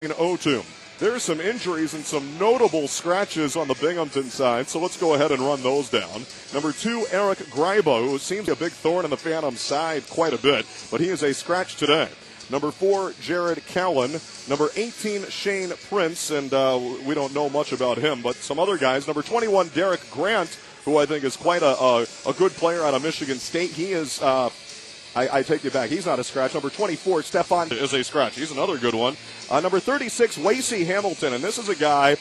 0-2. There's some injuries and some notable scratches on the Binghamton side, so let's go ahead and run those down. Number 2, Eric Greibo, who seems to be a big thorn in the Phantom's side quite a bit, but he is a scratch today. Number 4, Jared Cowan. Number 18, Shane Prince, and we don't know much about him, but some other guys. Number 21, Derek Grant, who I think is quite a good player out of Michigan State. He is... I take you back. He's not a scratch. Number 24, Stefan, is a scratch. He's another good one. Number 36, Lacey Hamilton, and this is a guy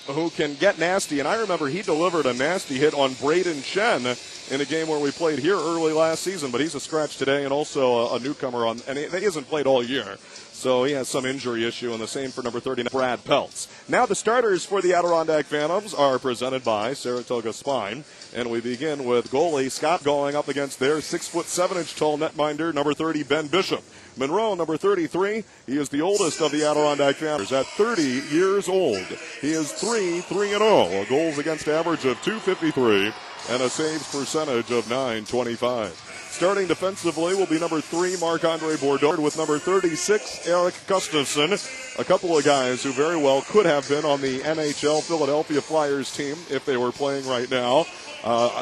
who can get nasty. And I remember he delivered a nasty hit on Braden Chen in a game where we played here early last season. But he's a scratch today and also a newcomer on, and he hasn't played all year. So he has some injury issue, and the same for number 39, Brad Peltz. Now the starters for the Adirondack Phantoms are presented by Saratoga Spine. And we begin with goalie Scott going up against their 6'7" tall netminder, number 30, Ben Bishop. Monroe, number 33, he is the oldest of the Adirondack Phantoms at 30 years old. He is 3-3-0, a goals against average of .253 and a saves percentage of .925. Starting defensively will be number 3, Marc-Andre Bourdon, with number 36, Eric Gustafson. A couple of guys who very well could have been on the NHL Philadelphia Flyers team if they were playing right now.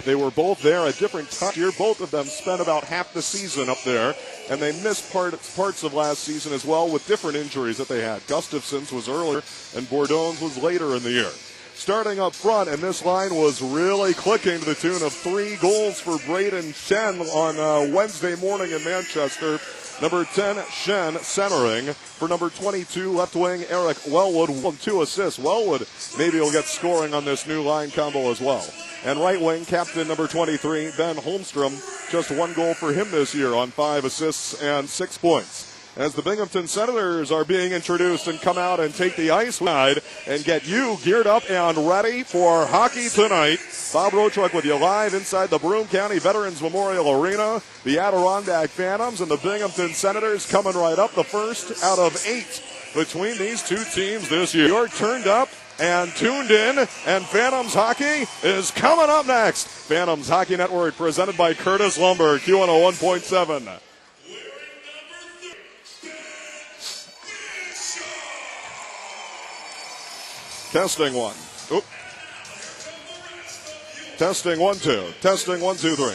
They were both there at different times here. Both of them spent about half the season up there, and they missed parts of last season as well with different injuries that they had. Gustafson's was earlier, and Bourdon's was later in the year. Starting up front, and this line was really clicking to the tune of 3 goals for Braden Chen on Wednesday morning in Manchester. Number 10, Shen, centering. For number 22, left wing, Eric Wellwood, 2 assists. Wellwood maybe will get scoring on this new line combo as well. And right wing, captain number 23, Ben Holmstrom, just 1 goal for him this year on 5 assists and 6 points. As the Binghamton Senators are being introduced and come out and take the ice wide and get you geared up and ready for hockey tonight. Bob Rochuk with you live inside the Broome County Veterans Memorial Arena. The Adirondack Phantoms and the Binghamton Senators coming right up, the first out of 8 between these two teams this year. You're turned up and tuned in, and Phantoms Hockey is coming up next. Phantoms Hockey Network presented by Curtis Lumber, Q101.7. Testing 1. Oop. Testing 1, 2. Testing 1, 2, 3.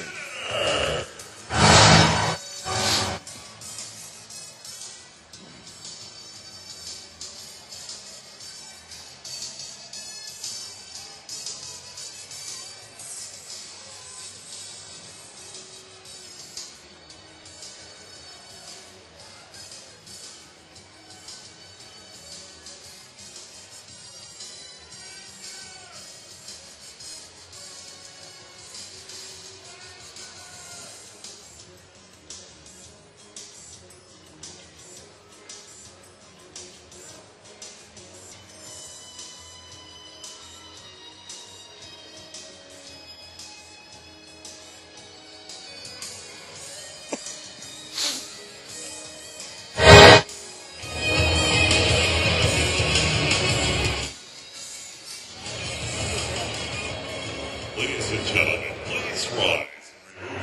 Ladies and gentlemen, please rise.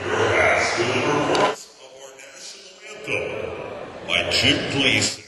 We're asked to the performance of our national anthem by Jim Gleason.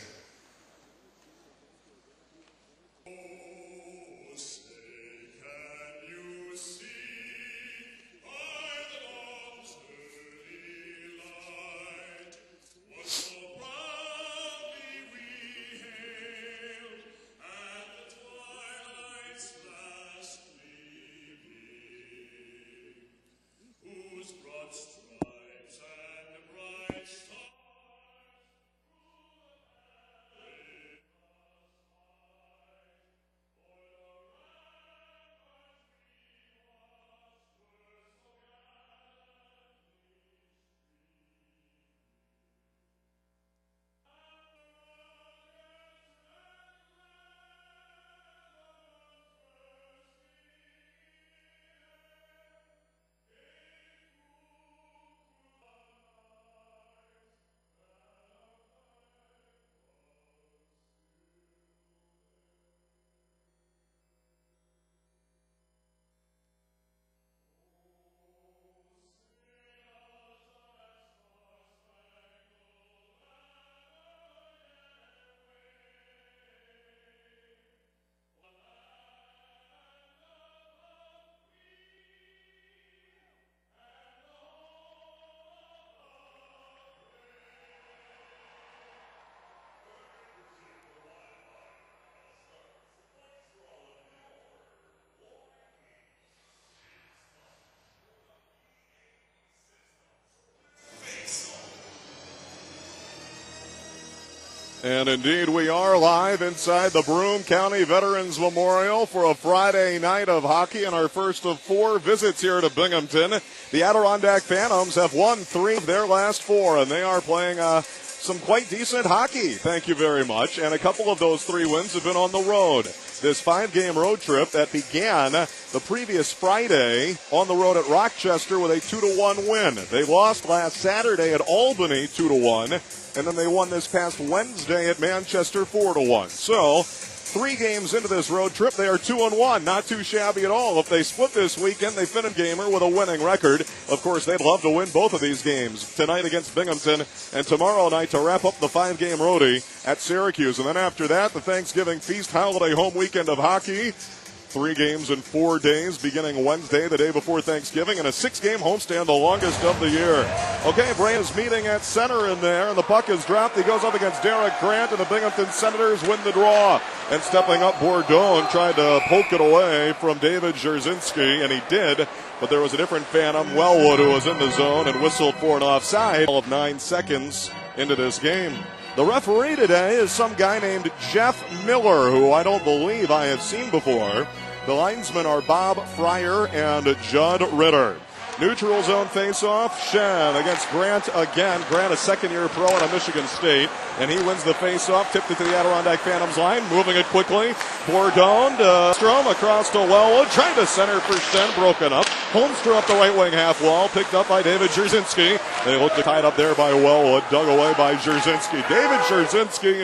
And indeed, we are live inside the Broome County Veterans Memorial for a Friday night of hockey and our first of 4 visits here to Binghamton. The Adirondack Phantoms have won 3 of their last 4, and they are playing some quite decent hockey, thank you very much. And a couple of those 3 wins have been on the road. This 5-game road trip that began the previous Friday on the road at Rochester with a 2-1 win. They lost last Saturday at Albany 2-1, and then they won this past Wednesday at Manchester 4-1. So 3 games into this road trip, they are 2-1, not too shabby at all. If they split this weekend, they finish gamer with a winning record. Of course, they'd love to win both of these games tonight against Binghamton and tomorrow night to wrap up the 5-game roadie at Syracuse. And then after that, the Thanksgiving feast holiday home weekend of hockey. 3 games in 4 days, beginning Wednesday, the day before Thanksgiving, and a 6-game homestand, the longest of the year. Okay, Brain's meeting at center in there, and the puck is dropped. He goes up against Derek Grant, and the Binghamton Senators win the draw. And stepping up, Bourdon tried to poke it away from David Jerzinski, and he did, but there was a different Phantom, Wellwood, who was in the zone and whistled for an offside. All of 9 seconds into this game. The referee today is some guy named Jeff Miller, who I don't believe I have seen before. The linesmen are Bob Fryer and Judd Ritter. Neutral zone faceoff, Shen against Grant again. Grant, a second-year pro out of Michigan State, and he wins the faceoff, tipped it to the Adirondack Phantoms line, moving it quickly. Bourdon to Strom across to Wellwood, trying to center for Shen, broken up. Holmstrom up the right wing half wall, picked up by David Jerzinski. They look tied up there by Wellwood, dug away by Jerzinski. David Jerzinski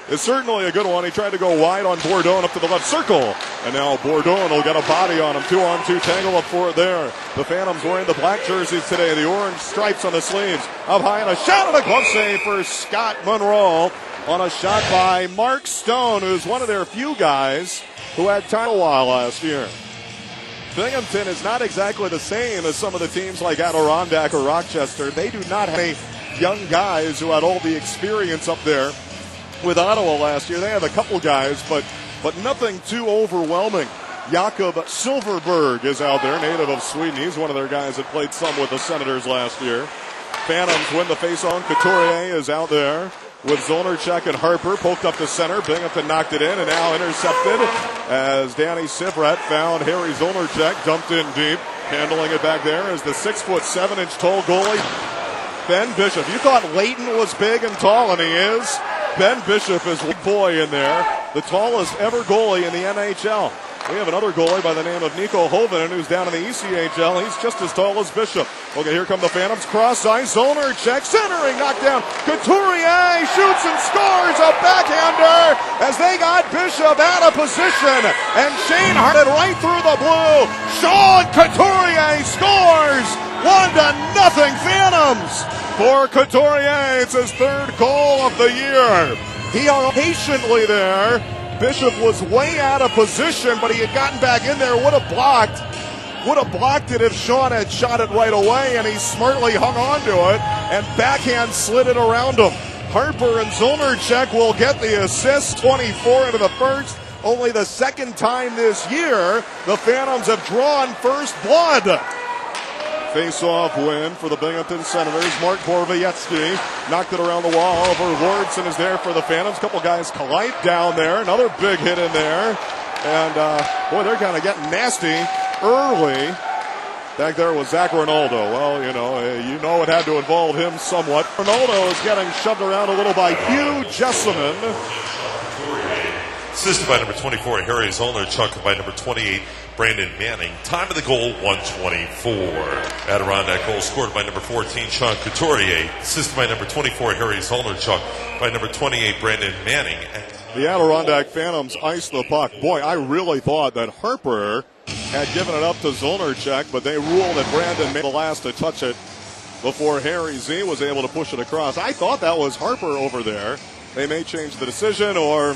is certainly a good one. He tried to go wide on Bourdon up to the left circle. And now Bourdon will get a body on him. 2-on-2 tangle up for it there. The Phantoms wearing the black jerseys today. The orange stripes on the sleeves. Up high and a shot and a glove save for Scott Monroe on a shot by Mark Stone, who's one of their few guys who had time a while last year. Binghamton is not exactly the same as some of the teams like Adirondack or Rochester. They do not have any young guys who had all the experience up there. With Ottawa last year, they have a couple guys, but nothing too overwhelming. Jakob Silverberg is out there, native of Sweden. He's one of their guys that played some with the Senators last year. Phantoms win the face-on. Couturier is out there with Zolnerchek and Harper poked up to center. Binghamton knocked it in and now intercepted as Danny Sivrat found Harry Zolnerchek, dumped in deep. Handling it back there is the 6'7" tall goalie, Ben Bishop. You thought Layton was big and tall, and he is. Ben Bishop is a big boy in there, the tallest ever goalie in the NHL. We have another goalie by the name of Nico Hoven, who's down in the ECHL. He's just as tall as Bishop. Okay, here come the Phantoms. Cross ice, Zolnerchek, centering, knocked down. Couturier shoots and scores a backhander as they got Bishop out of position. And Shane Hart right through the blue. Sean Couturier scores 1-0 Phantoms. For Couturier, it's his 3rd goal of the year. He hung patiently there. Bishop was way out of position, but he had gotten back in there. Would have blocked it if Sean had shot it right away, and he smartly hung on to it and backhand slid it around him. Harper and Zolnerchek will get the assist, 24 into the first. Only the 2nd time this year the Phantoms have drawn first blood. Face-off win for the Binghamton Senators. Mark Borvietsky knocked it around the wall. Oliver Lordson is there for the Phantoms. Couple guys collide down there. Another big hit in there. And, boy, they're kind of getting nasty early. Back there was Zach Ronaldo. Well, you know it had to involve him somewhat. Ronaldo is getting shoved around a little by Hugh Jessamine. Assisted by number 24, Harry Zolnerchuk, by number 28, Brandon Manning. Time of the goal, 1:24. Adirondack goal scored by number 14, Sean Couturier. Assisted by number 24, Harry Zolnerchuk, by number 28, Brandon Manning. The Adirondack Phantoms iced the puck. Boy, I really thought that Harper had given it up to Zolnerchek, but they ruled that Brandon made the last to touch it before Harry Z was able to push it across. I thought that was Harper over there. They may change the decision, or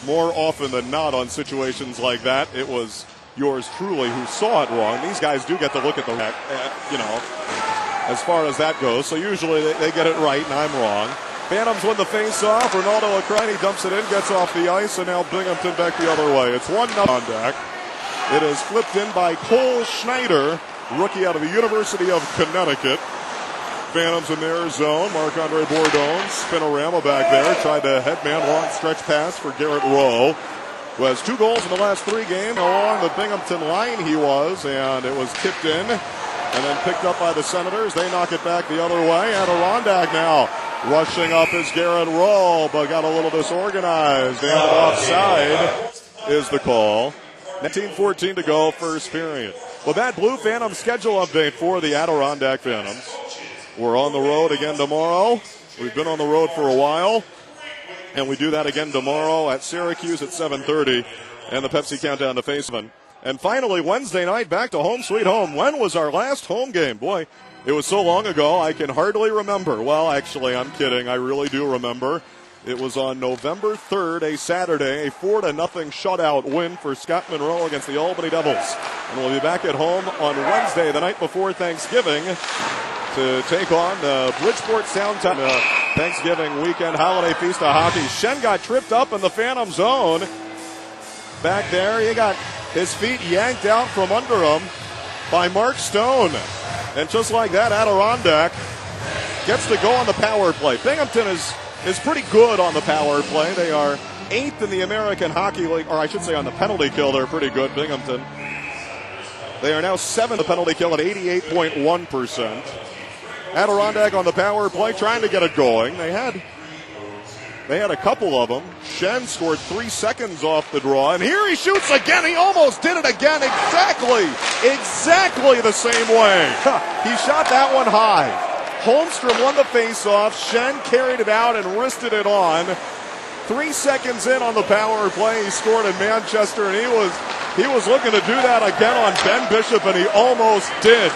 more often than not on situations like that, it was yours truly who saw it wrong. These guys do get to look at the as far as that goes. So usually they get it right, and I'm wrong. Phantoms win the face-off. Ronaldo Akrani dumps it in, gets off the ice, and now Binghamton back the other way. It's 1-0 on deck. It is flipped in by Cole Schneider, rookie out of the University of Connecticut. Phantoms in their zone. Marc-Andre Bourdon, spinorama back there. Tried to headman long stretch pass for Garrett Rowe, who has 2 goals in the last 3 games. Along the Binghamton line he was, and it was tipped in and then picked up by the Senators. They knock it back the other way. Adirondack now rushing up is Garrett Rowe, but got a little disorganized. And offside is the call. 19:14 to go, first period. Well, that Blue Phantom schedule update for the Adirondack Phantoms. We're on the road again tomorrow. We've been on the road for a while, and we do that again tomorrow at Syracuse at 7:30, and the Pepsi Countdown to Face Off. And finally, Wednesday night, back to home sweet home. When was our last home game? Boy, it was so long ago, I can hardly remember. Well, actually, I'm kidding. I really do remember. It was on November 3rd, a Saturday, a 4-0 shutout win for Scott Monroe against the Albany Devils. And we'll be back at home on Wednesday, the night before Thanksgiving, to take on the Bridgeport Soundtown Thanksgiving weekend holiday feast of hockey. Shen got tripped up in the Phantom zone. Back there, he got his feet yanked out from under him by Mark Stone. And just like that, Adirondack gets to go on the power play. Binghamton is pretty good on the power play. They are 8th in the American Hockey League, or I should say on the penalty kill, they're pretty good, Binghamton. They are now 7th the penalty kill at 88.1%. Adirondack on the power play, trying to get it going. They had a couple of them. Shen scored 3 seconds off the draw, and here he shoots again. He almost did it again, exactly the same way. He shot that one high. Holmstrom won the faceoff. Shen carried it out and wristed it on. 3 seconds in on the power play, he scored in Manchester, and he was looking to do that again on Ben Bishop, and he almost did.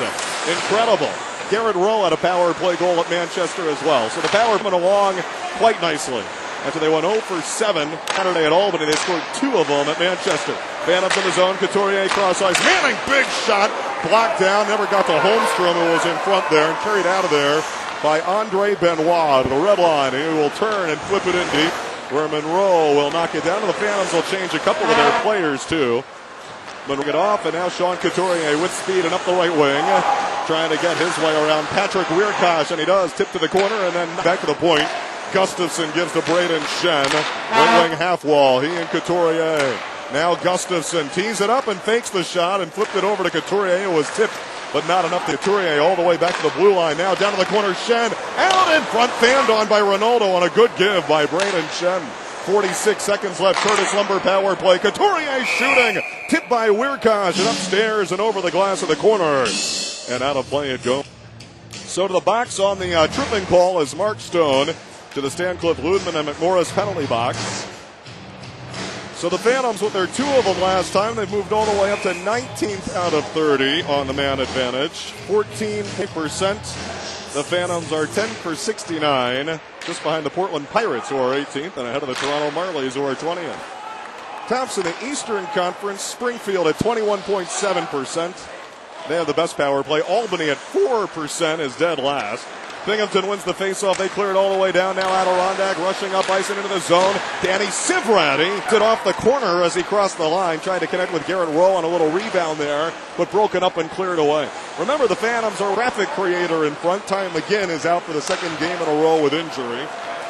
Incredible. Garrett Rowe had a power play goal at Manchester as well. So the power went along quite nicely. After they went 0 for 7 Saturday at Albany, they scored 2 of them at Manchester. Phantoms in the zone, Couturier cross ice. Manning, big shot, blocked down, never got to Holmstrom, who was in front there, and carried out of there by Andre Benoit to the red line. He will turn and flip it in deep, where Monroe will knock it down, and the Phantoms will change a couple of their players too. Monroe get off, and now Sean Couturier with speed and up the right wing, trying to get his way around Patrick Weirkosh, and he does. Tip to the corner, and then back to the point. Gustafson gives to Braden Shen. Right wing half wall. He and Couturier. Now Gustafson tees it up and fakes the shot and flipped it over to Couturier. It was tipped, but not enough to Couturier all the way back to the blue line. Now down to the corner. Shen out in front. Fanned on by Ronaldo on a good give by Braden Shen. 46 seconds left. Curtis Lumber power play. Couturier shooting. Tipped by Weirkosh and upstairs and over the glass of the corner. And out of play it goes. So to the box on the tripping call is Mark Stone. To the Stancliffe, Luthman, and McMorris penalty box. So the Phantoms, with their 2 of them last time, they've moved all the way up to 19th out of 30 on the man advantage. 14%. The Phantoms are 10 for 69, just behind the Portland Pirates, who are 18th, and ahead of the Toronto Marlies, who are 20th. Tops in the Eastern Conference, Springfield at 21.7%. They have the best power play. Albany at 4% is dead last. Binghamton wins the faceoff. They clear it all the way down. Now Adirondack rushing up ice and into the zone. Danny Sivrat, he hit off the corner as he crossed the line, trying to connect with Garrett Rowe on a little rebound there, but broken up and cleared away. Remember, the Phantoms are a traffic creator in front. Ty McGinn is out for the 2nd game in a row with injury.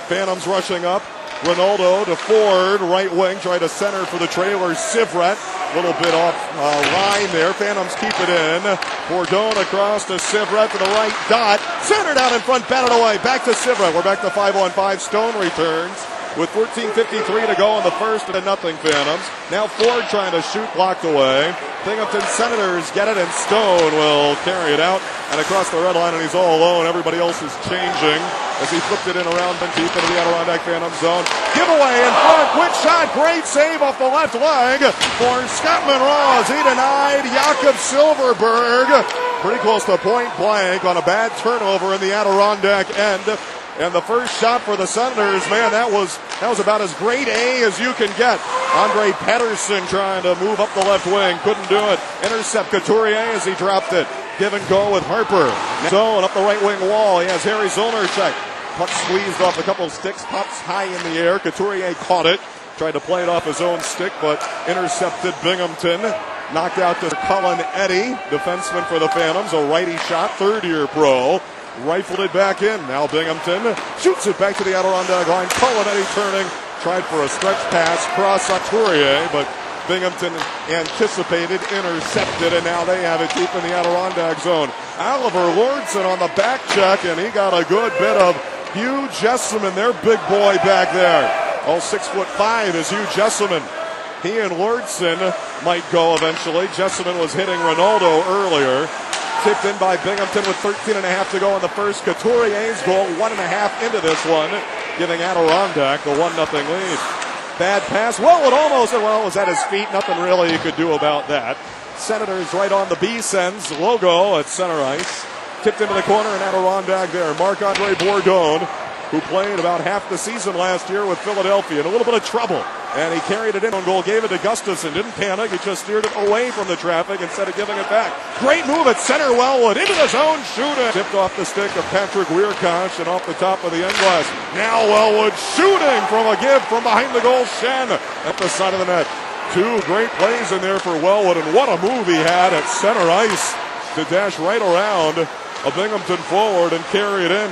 Phantoms rushing up. Ronaldo to Ford, right wing, try to center for the trailer. Sivrat, a little bit off line there. Phantoms keep it in. Bourdon across to Sivrat to the right dot. Centered out in front, batted away. Back to Sivrat. We're back to 5-on-5. Stone returns with 14:53 to go in the first, and 0 Phantoms. Now Ford trying to shoot, blocked away. Binghamton Senators get it, and Stone will carry it out and across the red line, and he's all alone. Everybody else is changing as he flipped it in around and deep into the Adirondack Phantom zone. Giveaway in front, quick shot, great save off the left leg for Scott Monroe as he denied Jakob Silverberg. Pretty close to point blank on a bad turnover in the Adirondack end. And the first shot for the Senators, man, that was about as grade A as you can get. Andre Pedersen trying to move up the left wing, couldn't do it. Intercept Couturier as he dropped it. Give and go with Harper. Zone up the right wing wall. He has Harry Zolnercheck. Puck squeezed off a couple sticks, pops high in the air. Couturier caught it, tried to play it off his own stick, but intercepted Binghamton. Knocked out to Cullen Eddy, defenseman for the Phantoms, a righty shot, 3rd-year pro. rifled it back in. Now Binghamton shoots it back to the Adirondack line. Colonetti turning, tried for a stretch pass, cross Couturier, but Binghamton anticipated, intercepted, and now they have it deep in the Adirondack zone. Oliver Lordson on the back check, and he got a good bit of Hugh Jesselman, their big boy back there. All 6'5" is Hugh Jesselman. He and Lordson might go eventually. Jesselman was hitting Ronaldo earlier. Tipped in by Binghamton with 13.5 to go in the first. Couturier's goal, 1.5 into this one, giving Adirondack the 1-0 lead. Bad pass. Well, it almost, well, it was at his feet. Nothing really you could do about that. Senators right on the B-Sens logo at center ice. Tipped into the corner in Adirondack there. Marc-Andre Bourdon, who played about half the season last year with Philadelphia, in a little bit of trouble. And he carried it in on goal, gave it to Gustafson. Didn't panic, he just steered it away from the traffic instead of giving it back. Great move at center, Wellwood, into the zone, shooting. Tipped off the stick of Patrick Wierkoch and off the top of the end glass. Now Wellwood shooting from a give from behind the goal, Shen at the side of the net. Two great plays in there for Wellwood, and what a move he had at center ice to dash right around a Binghamton forward and carry it in.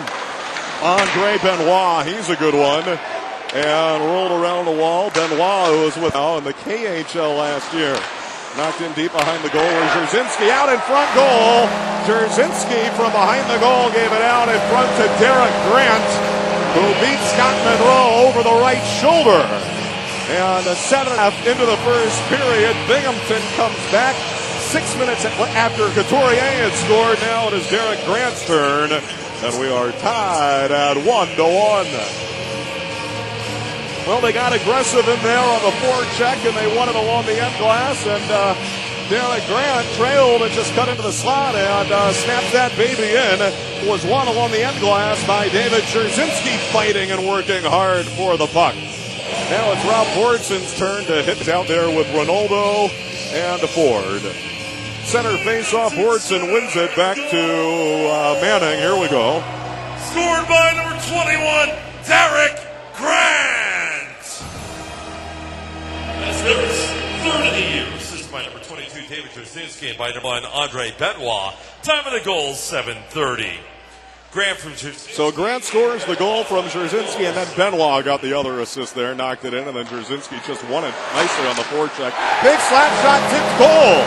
Andre Benoit, he's a good one. And rolled around the wall. Benoit, who was with now in the KHL last year. Knocked in deep behind the goal. Jarzynski out in front goal. Jarzynski from behind the goal gave it out in front to Derek Grant, who beat Scott Monroe over the right shoulder. And a 7.5 into the first period. Binghamton comes back 6 minutes after Couturier had scored. Now it is Derek Grant's turn. And we are tied at 1-1. Well, they got aggressive in there on the forecheck, and they won it along the end glass. And Derek Grant trailed and just cut into the slot and snapped that baby in. Was won along the end glass by David Jarzynski, fighting and working hard for the puck. Now it's Rob Bordson's turn to hit out there with Ronaldo and Ford. Center face-off, Bordson wins it back to Manning. Here we go. Scored by number 21, Derek Grant. That's Miller's third of the year. Assisted by number 22, David Jarzynski, and by number 1, Andre Benoit. Time of the goal, 7:30. Grant from Jarzynski. So Grant scores the goal from Jarzynski, and then Benoit got the other assist there, knocked it in, and then Jarzynski just won it nicely on the forecheck. Big slap shot, tipped goal.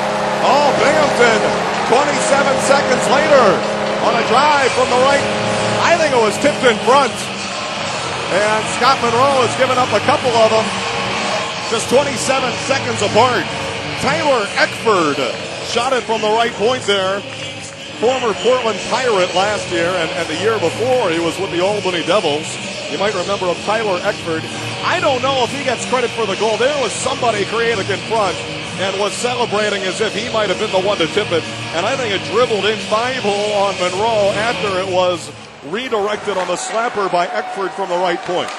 Oh, Binghamton, 27 seconds later, on a drive from the right. I think it was tipped in front. And Scott Monroe has given up a couple of them. Just 27 seconds apart. Tyler Eckford shot it from the right point there. Former Portland Pirate last year, and the year before he was with the Albany Devils. You might remember of Tyler Eckford. I don't know if he gets credit for the goal. There was somebody creative in front and was celebrating as if he might have been the one to tip it. And I think it dribbled in 5-hole on Monroe after it was redirected on the slapper by Eckford from the right point.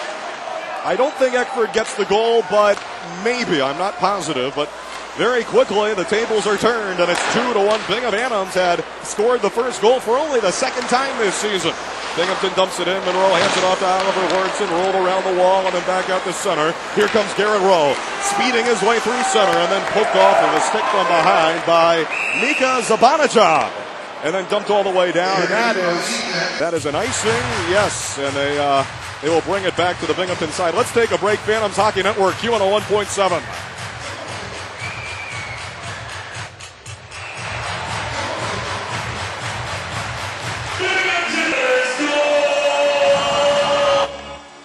I don't think Eckford gets the goal, but maybe. I'm not positive, but very quickly the tables are turned, and it's 2-1. Binghamton had scored the first goal for only the second time this season. Binghamton dumps it in. Monroe hands it off to Oliver Lordson, rolled around the wall and then back out to center. Here comes Garrett Rowe, speeding his way through center and then poked off with a stick from behind by Mika Zibanejad. And then dumped all the way down, and that is an icing, yes, and they will bring it back to the Binghamton side. Let's take a break. Phantoms Hockey Network, Q101.7.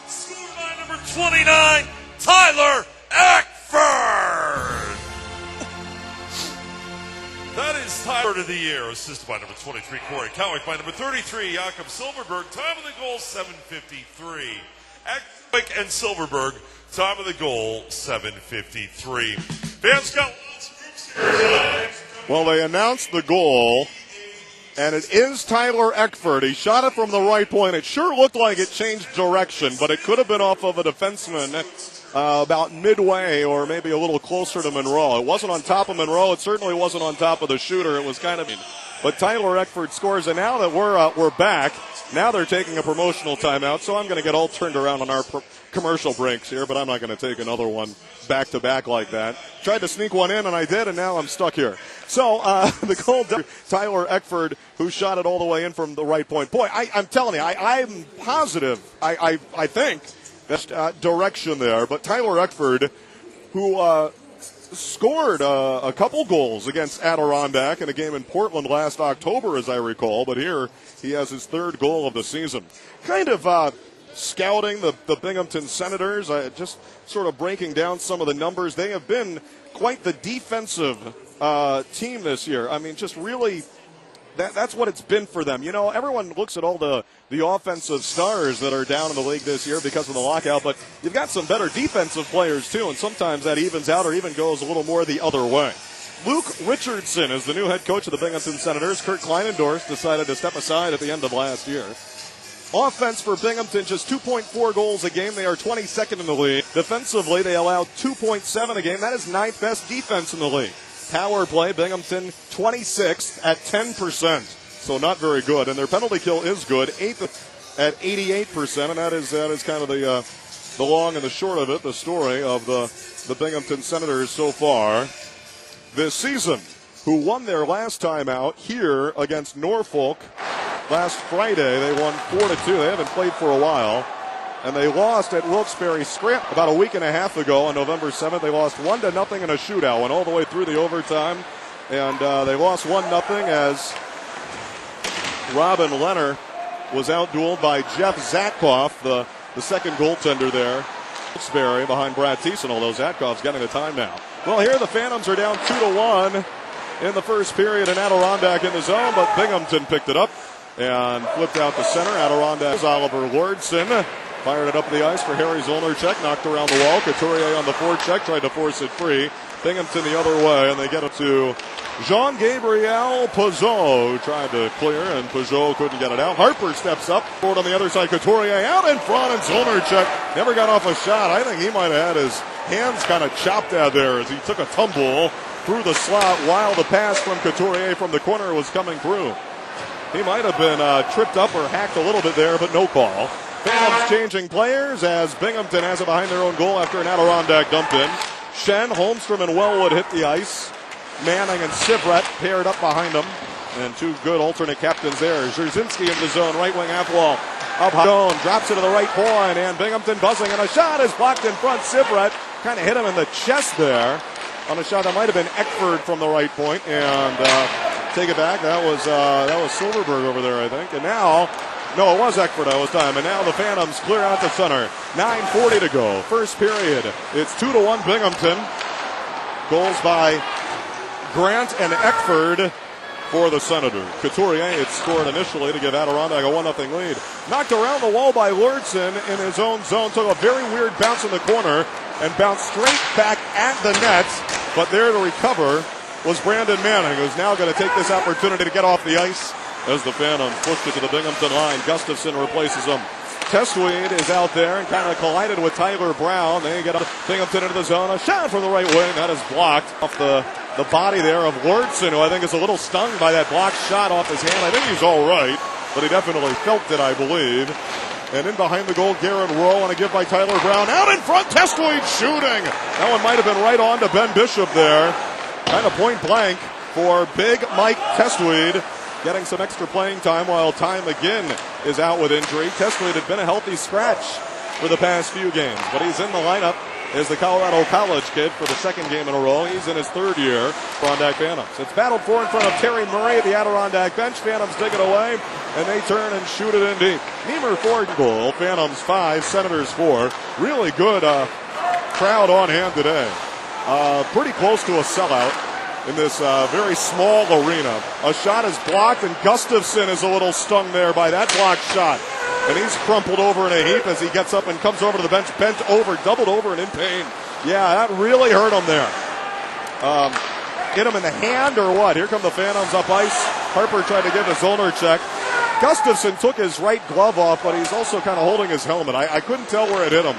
Scored by number 29, Tyler Eckford. That is Tyler of the year, assisted by number 23, Corey Cowick, by number 33, Jakob Silverberg. Time of the goal, 7:53. Eckford and Silverberg, time of the goal, 7:53. Fans got lots of groups here. Well, they announced the goal, and it is Tyler Eckford. He shot it from the right point. It sure looked like it changed direction, but it could have been off of a defenseman about midway or maybe a little closer to Monroe. It wasn't on top of Monroe. It certainly wasn't on top of the shooter. It was kind of But Tyler Eckford scores, and now that we're back, now they're taking a promotional timeout, so I'm going to get all turned around on our commercial breaks here, but I'm not going to take another one back-to-back like that. Tried to sneak one in, and I did, and now I'm stuck here. So the goal, Tyler Eckford, who shot it all the way in from the right point. Boy, I'm telling you, I'm positive, I think, that's direction there. But Tyler Eckford, who scored a couple goals against Adirondack in a game in Portland last October, as I recall, but here he has his third goal of the season. Kind of scouting the Binghamton Senators, just sort of breaking down some of the numbers. They have been quite the defensive team this year. I mean, just really, that's what it's been for them. You know, everyone looks at all the offensive stars that are down in the league this year because of the lockout, but you've got some better defensive players too, and sometimes that evens out or even goes a little more the other way. Luke Richardson is the new head coach of the Binghamton Senators. Kurt Kleinendorf decided to step aside at the end of last year. Offense for Binghamton, just 2.4 goals a game. They are 22nd in the league. Defensively, they allow 2.7 a game. That is ninth best defense in the league. Power play, Binghamton 26th at 10%. So not very good. And their penalty kill is good, 8th at 88%. And that is kind of the long and the short of it, the story of the Binghamton Senators so far this season, who won their last time out here against Norfolk last Friday. They won 4-2. They haven't played for a while. And they lost at Wilkes-Barre Scrap about a week and a half ago on November 7th. They lost 1-0 in a shootout, went all the way through the overtime. And they lost 1-0 as Robin Leonard was outdueled by Jeff Zatkoff, the second goaltender there. Wilkes-Barre behind Brad Thiessen, although Zatkoff's getting the time now. Well, here the Phantoms are down 2-1 in the first period, and Adirondack in the zone, but Binghamton picked it up and flipped out the center. Adirondack's Oliver Lordson fired it up the ice for Harry Zolnercheck, knocked around the wall. Couturier on the forecheck, tried to force it free. Binghamton the other way, and they get it to Jean-Gabriel Pajot, who tried to clear, and Pajot couldn't get it out. Harper steps up, forward on the other side. Couturier out in front, and Zolnercheck never got off a shot. I think he might have had his hands kind of chopped out there as he took a tumble through the slot while the pass from Couturier from the corner was coming through. He might have been tripped up or hacked a little bit there, but no call. Phantoms changing players as Binghamton has it behind their own goal after an Adirondack dump in. Shen, Holmstrom, and Wellwood hit the ice. Manning and Sivret paired up behind them. And two good alternate captains there. Zerzinski in the zone, right wing half wall. Up high, drops it to the right point, and Binghamton buzzing, and a shot is blocked in front. Sivret kind of hit him in the chest there on a shot that might have been Eckford from the right point. And take it back, that was Silverberg over there, I think. And now, no, it was Eckford that was time. And now the Phantoms clear out the center. 9:40 to go. First period. It's 2-1 Binghamton. Goals by Grant and Eckford for the Senators. Couturier had scored initially to give Adirondack a 1-0 lead. Knocked around the wall by Lordson in his own zone. Took a very weird bounce in the corner and bounced straight back at the net. But there to recover was Brandon Manning, who's now going to take this opportunity to get off the ice as the Phantoms pushed it to the Binghamton line. Gustafson replaces him. Testweed is out there and kind of collided with Tyler Brown. They get Binghamton into the zone. A shot from the right wing. That is blocked off the body there of Lordson, who I think is a little stung by that blocked shot off his hand. I think he's all right, but he definitely felt it, I believe. And in behind the goal, Garrett Rowe on a give by Tyler Brown. Out in front, Testweed shooting. That one might have been right on to Ben Bishop there. Kind of point blank for big Mike Testweed, getting some extra playing time while Ty McGinn is out with injury. Testweed had been a healthy scratch for the past few games, but he's in the lineup as the Colorado College kid for the second game in a row. He's in his third year for Adirondack Phantoms. It's battled for in front of Terry Murray at the Adirondack bench. Phantoms take it away, and they turn and shoot it in deep. Niemer 4 goal, Phantoms 5, Senators 4. Really good crowd on hand today. Pretty close to a sellout in this very small arena. A shot is blocked, and Gustafson is a little stung there by that blocked shot. And he's crumpled over in a heap as he gets up and comes over to the bench, bent over, doubled over, and in pain. Yeah, that really hurt him there. Hit him in the hand or what? Here come the Phantoms up ice. Harper tried to give a Zolnercheck. Gustafson took his right glove off, but he's also kind of holding his helmet. I couldn't tell where it hit him.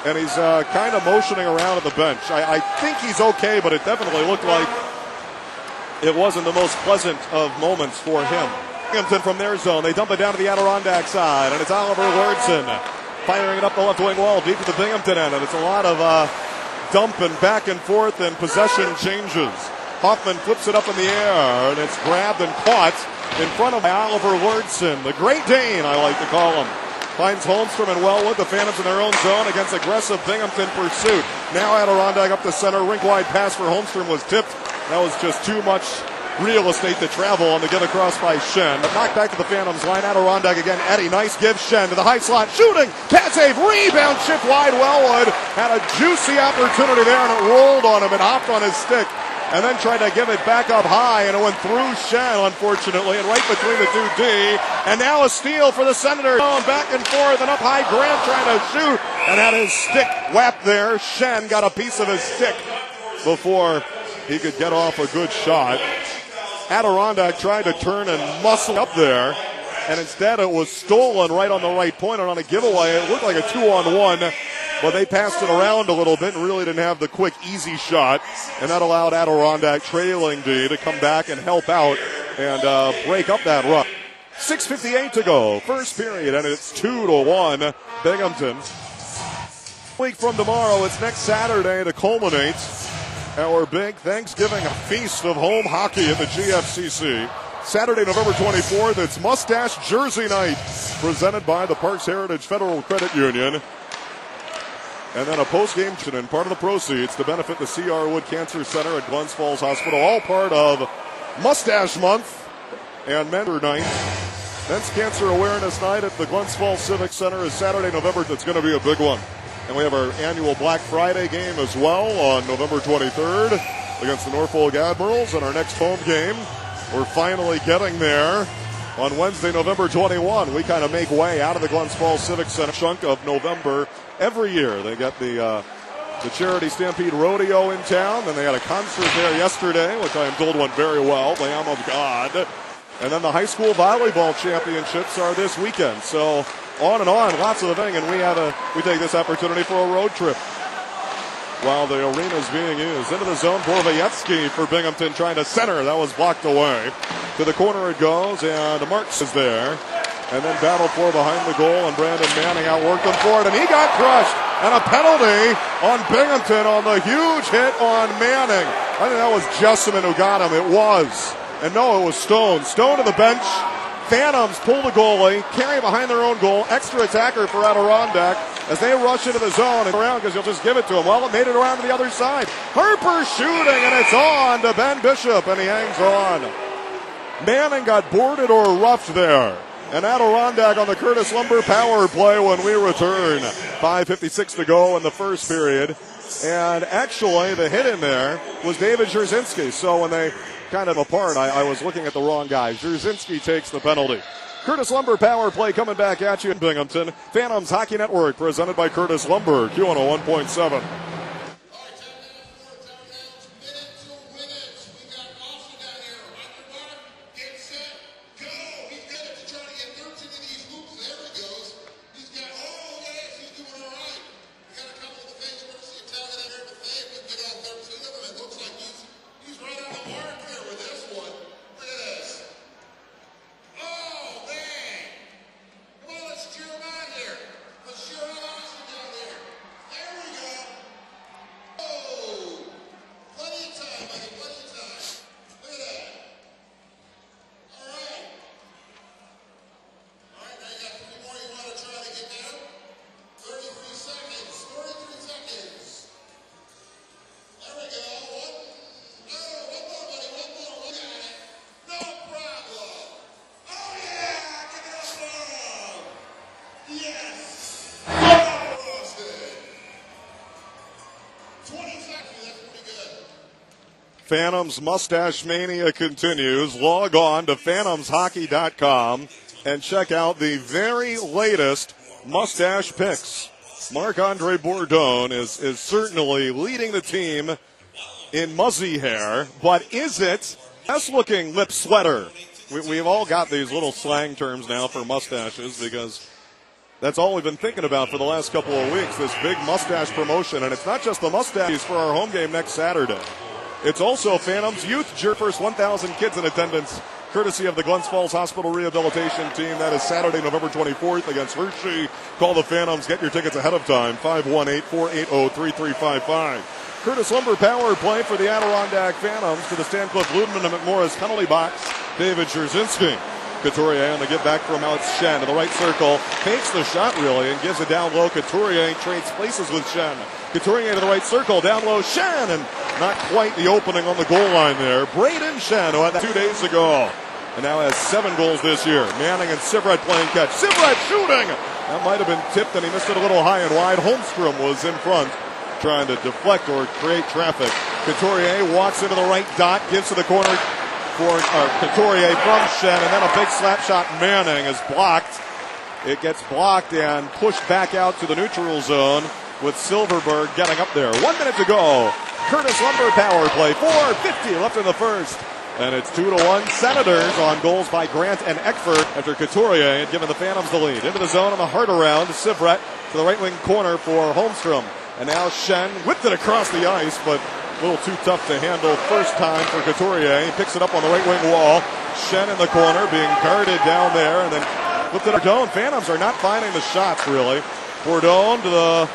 And he's kind of motioning around at the bench. I think he's okay, but it definitely looked like it wasn't the most pleasant of moments for him. Binghamton from their zone. They dump it down to the Adirondack side, and it's Oliver Lordson firing it up the left wing wall deep to the Binghamton end, and it's a lot of dumping back and forth and possession changes. Hoffman flips it up in the air, and it's grabbed and caught in front of Oliver Lordson, the Great Dane, I like to call him. Finds Holmstrom and Wellwood, the Phantoms in their own zone against aggressive Binghamton pursuit. Now Adirondack up the center, rink-wide pass for Holmstrom was tipped. That was just too much real estate to travel on the get across by Shen. Knocked back to the Phantoms line. Adirondack again. Eddie, nice give. Shen to the high slot. Shooting. Pad save. Rebound. Shift wide. Wellwood had a juicy opportunity there, and it rolled on him and hopped on his stick. And then tried to give it back up high, and it went through Shen, unfortunately, and right between the two D. And now a steal for the Senators. Back and forth, and up high. Grant trying to shoot, and had his stick whapped there. Shen got a piece of his stick before he could get off a good shot. Adirondack tried to turn and muscle up there, and instead it was stolen right on the right point, and on a giveaway. It looked like a 2-on-1, but they passed it around a little bit and really didn't have the quick, easy shot, and that allowed Adirondack, trailing D, to come back and help out and break up that run. 6:58 to go, first period, and it's 2-1 Binghamton. A week from tomorrow, it's next Saturday to culminate our big Thanksgiving feast of home hockey at the GFCC. Saturday, November 24th, it's Mustache Jersey Night, presented by the Parks Heritage Federal Credit Union. And then a post-game, and part of the proceeds to benefit the C.R. Wood Cancer Center at Glens Falls Hospital, all part of Mustache Month and Mentor Night. Men's Cancer Awareness Night at the Glens Falls Civic Center is Saturday, November. It's going to be a big one. And we have our annual Black Friday game as well on November 23rd against the Norfolk Admirals. And our next home game, we're finally getting there on Wednesday, November 21. We kind of make way out of the Glens Falls Civic Center chunk of November. Every year they get the Charity Stampede Rodeo in town. Then they had a concert there yesterday, which I am told went very well, Lamb of God. And then the high school volleyball championships are this weekend. So on and on, lots of the thing, and we take this opportunity for a road trip while the arena's being used. Into the zone, Borvaevsky for Binghamton trying to center. That was blocked away. To the corner it goes, and Marks is there. And then battle for behind the goal, and Brandon Manning outworked him for it, and he got crushed. And a penalty on Binghamton on the huge hit on Manning. I think that was Jessamine who got him. It was. And no, it was Stone. Stone to the bench. Phantoms pull the goalie, carry behind their own goal. Extra attacker for Adirondack as they rush into the zone and around because you'll just give it to him. Well, it made it around to the other side. Harper shooting, and it's on to Ben Bishop, and he hangs on. Manning got boarded or roughed there. And Adirondack on the Curtis Lumber power play when we return. 5:56 to go in the first period. And actually, the hit in there was David Jerzinski. So when they kind of apart, I was looking at the wrong guy. Jerzinski takes the penalty. Curtis Lumber power play coming back at you in Binghamton. Phantoms Hockey Network presented by Curtis Lumber. Q101.7. Phantoms Mustache Mania continues. Log on to phantomshockey.com and check out the very latest mustache picks. Marc-Andre Bourdon is certainly leading the team in muzzy hair, but is it best-looking lip sweater? We've all got these little slang terms now for mustaches because that's all we've been thinking about for the last couple of weeks, this big mustache promotion. And it's not just the mustaches for our home game next Saturday. It's also Phantoms Youth Jersey. First 1,000 kids in attendance, courtesy of the Glens Falls Hospital Rehabilitation Team. That is Saturday, November 24th against Hershey. Call the Phantoms. Get your tickets ahead of time. 518-480-3355. Curtis Lumber power play for the Adirondack Phantoms to the Stancliffe Ludeman and McMorris penalty box. David Jarzynski. Couturier on the give back from out Shen to the right circle. Fakes the shot really and gives it down low. Couturier trades places with Shen. Couturier to the right circle. Down low Shen, and not quite the opening on the goal line there. Braden Shen, who had that 2 days ago, and now has 7 goals this year. Manning and Sivret playing catch. Sivret shooting! That might have been tipped, and he missed it a little high and wide. Holmstrom was in front, trying to deflect or create traffic. Couturier walks into the right dot, gives to the corner for Couturier from Shen, and then a big slap shot. Manning is blocked. It gets blocked and pushed back out to the neutral zone with Silverberg getting up there. 1 minute to go. Curtis Lumber power play. 4:50 left in the first. And it's 2-1 Senators on goals by Grant and Eckford after Couturier had given the Phantoms the lead. Into the zone on the heart around. Sivret to the right wing corner for Holmstrom. And now Shen whipped it across the ice, but a little too tough to handle first time for Couturier. He picks it up on the right wing wall. Shen in the corner being guarded down there, and then flipped it Bourdon. Phantoms are not finding the shots really. Bourdon to the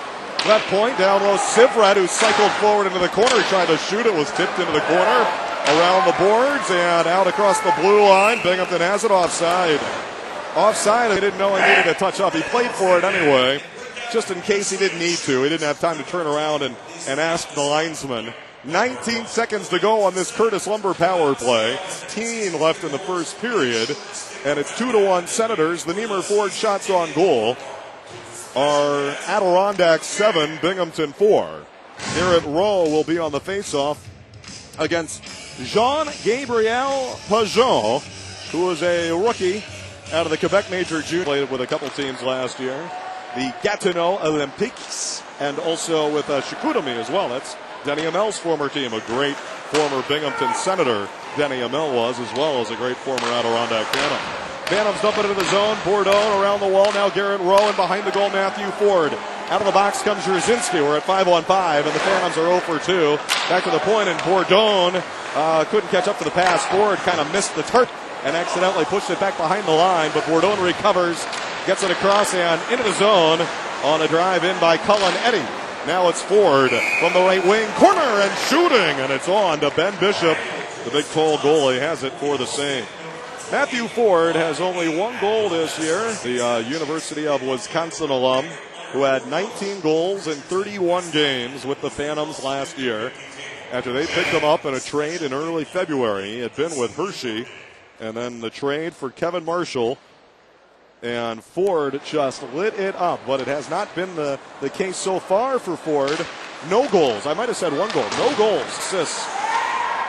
left point, down low. Sivret, who cycled forward into the corner, tried to shoot it, was tipped into the corner, around the boards, and out across the blue line. Binghamton has it offside. Offside, he didn't know he needed a touch up. He played for it anyway, just in case he didn't need to. He didn't have time to turn around and ask the linesman. 19 seconds to go on this Curtis Lumber power play. 10 left in the first period, and it's 2-1 Senators. The Niemer Ford shots on goal are Adirondack 7, Binghamton 4. Garrett Rowe will be on the faceoff against Jean-Gabriel Pajon, who is a rookie out of the Quebec Major Junior. Played with a couple teams last year. The Gatineau Olympiques, and also with Chicoutimi as well. That's Denny Amel's former team, a great former Binghamton Senator. Denny Amel was, as well as a great former Adirondack Phantom. Phantoms dump it into the zone. Bourdon around the wall. Now Garrett Rowe, and behind the goal, Matthew Ford. Out of the box comes Jarzynski. We're at 5-on-5, and the Phantoms are 0 for 2. Back to the point, and Bourdon couldn't catch up to the pass. Ford kind of missed the target and accidentally pushed it back behind the line, but Bourdon recovers, gets it across and into the zone on a drive in by Cullen Eddy. Now it's Ford from the right wing, corner and shooting, and it's on to Ben Bishop. The big tall goalie has it for the save. Matthew Ford has only 1 goal this year. The University of Wisconsin alum who had 19 goals in 31 games with the Phantoms last year. After they picked him up in a trade in early February, he had been with Hershey, and then the trade for Kevin Marshall. And Ford just lit it up, but it has not been the case so far for Ford. No goals. I might have said 1 goal. No goals. Assists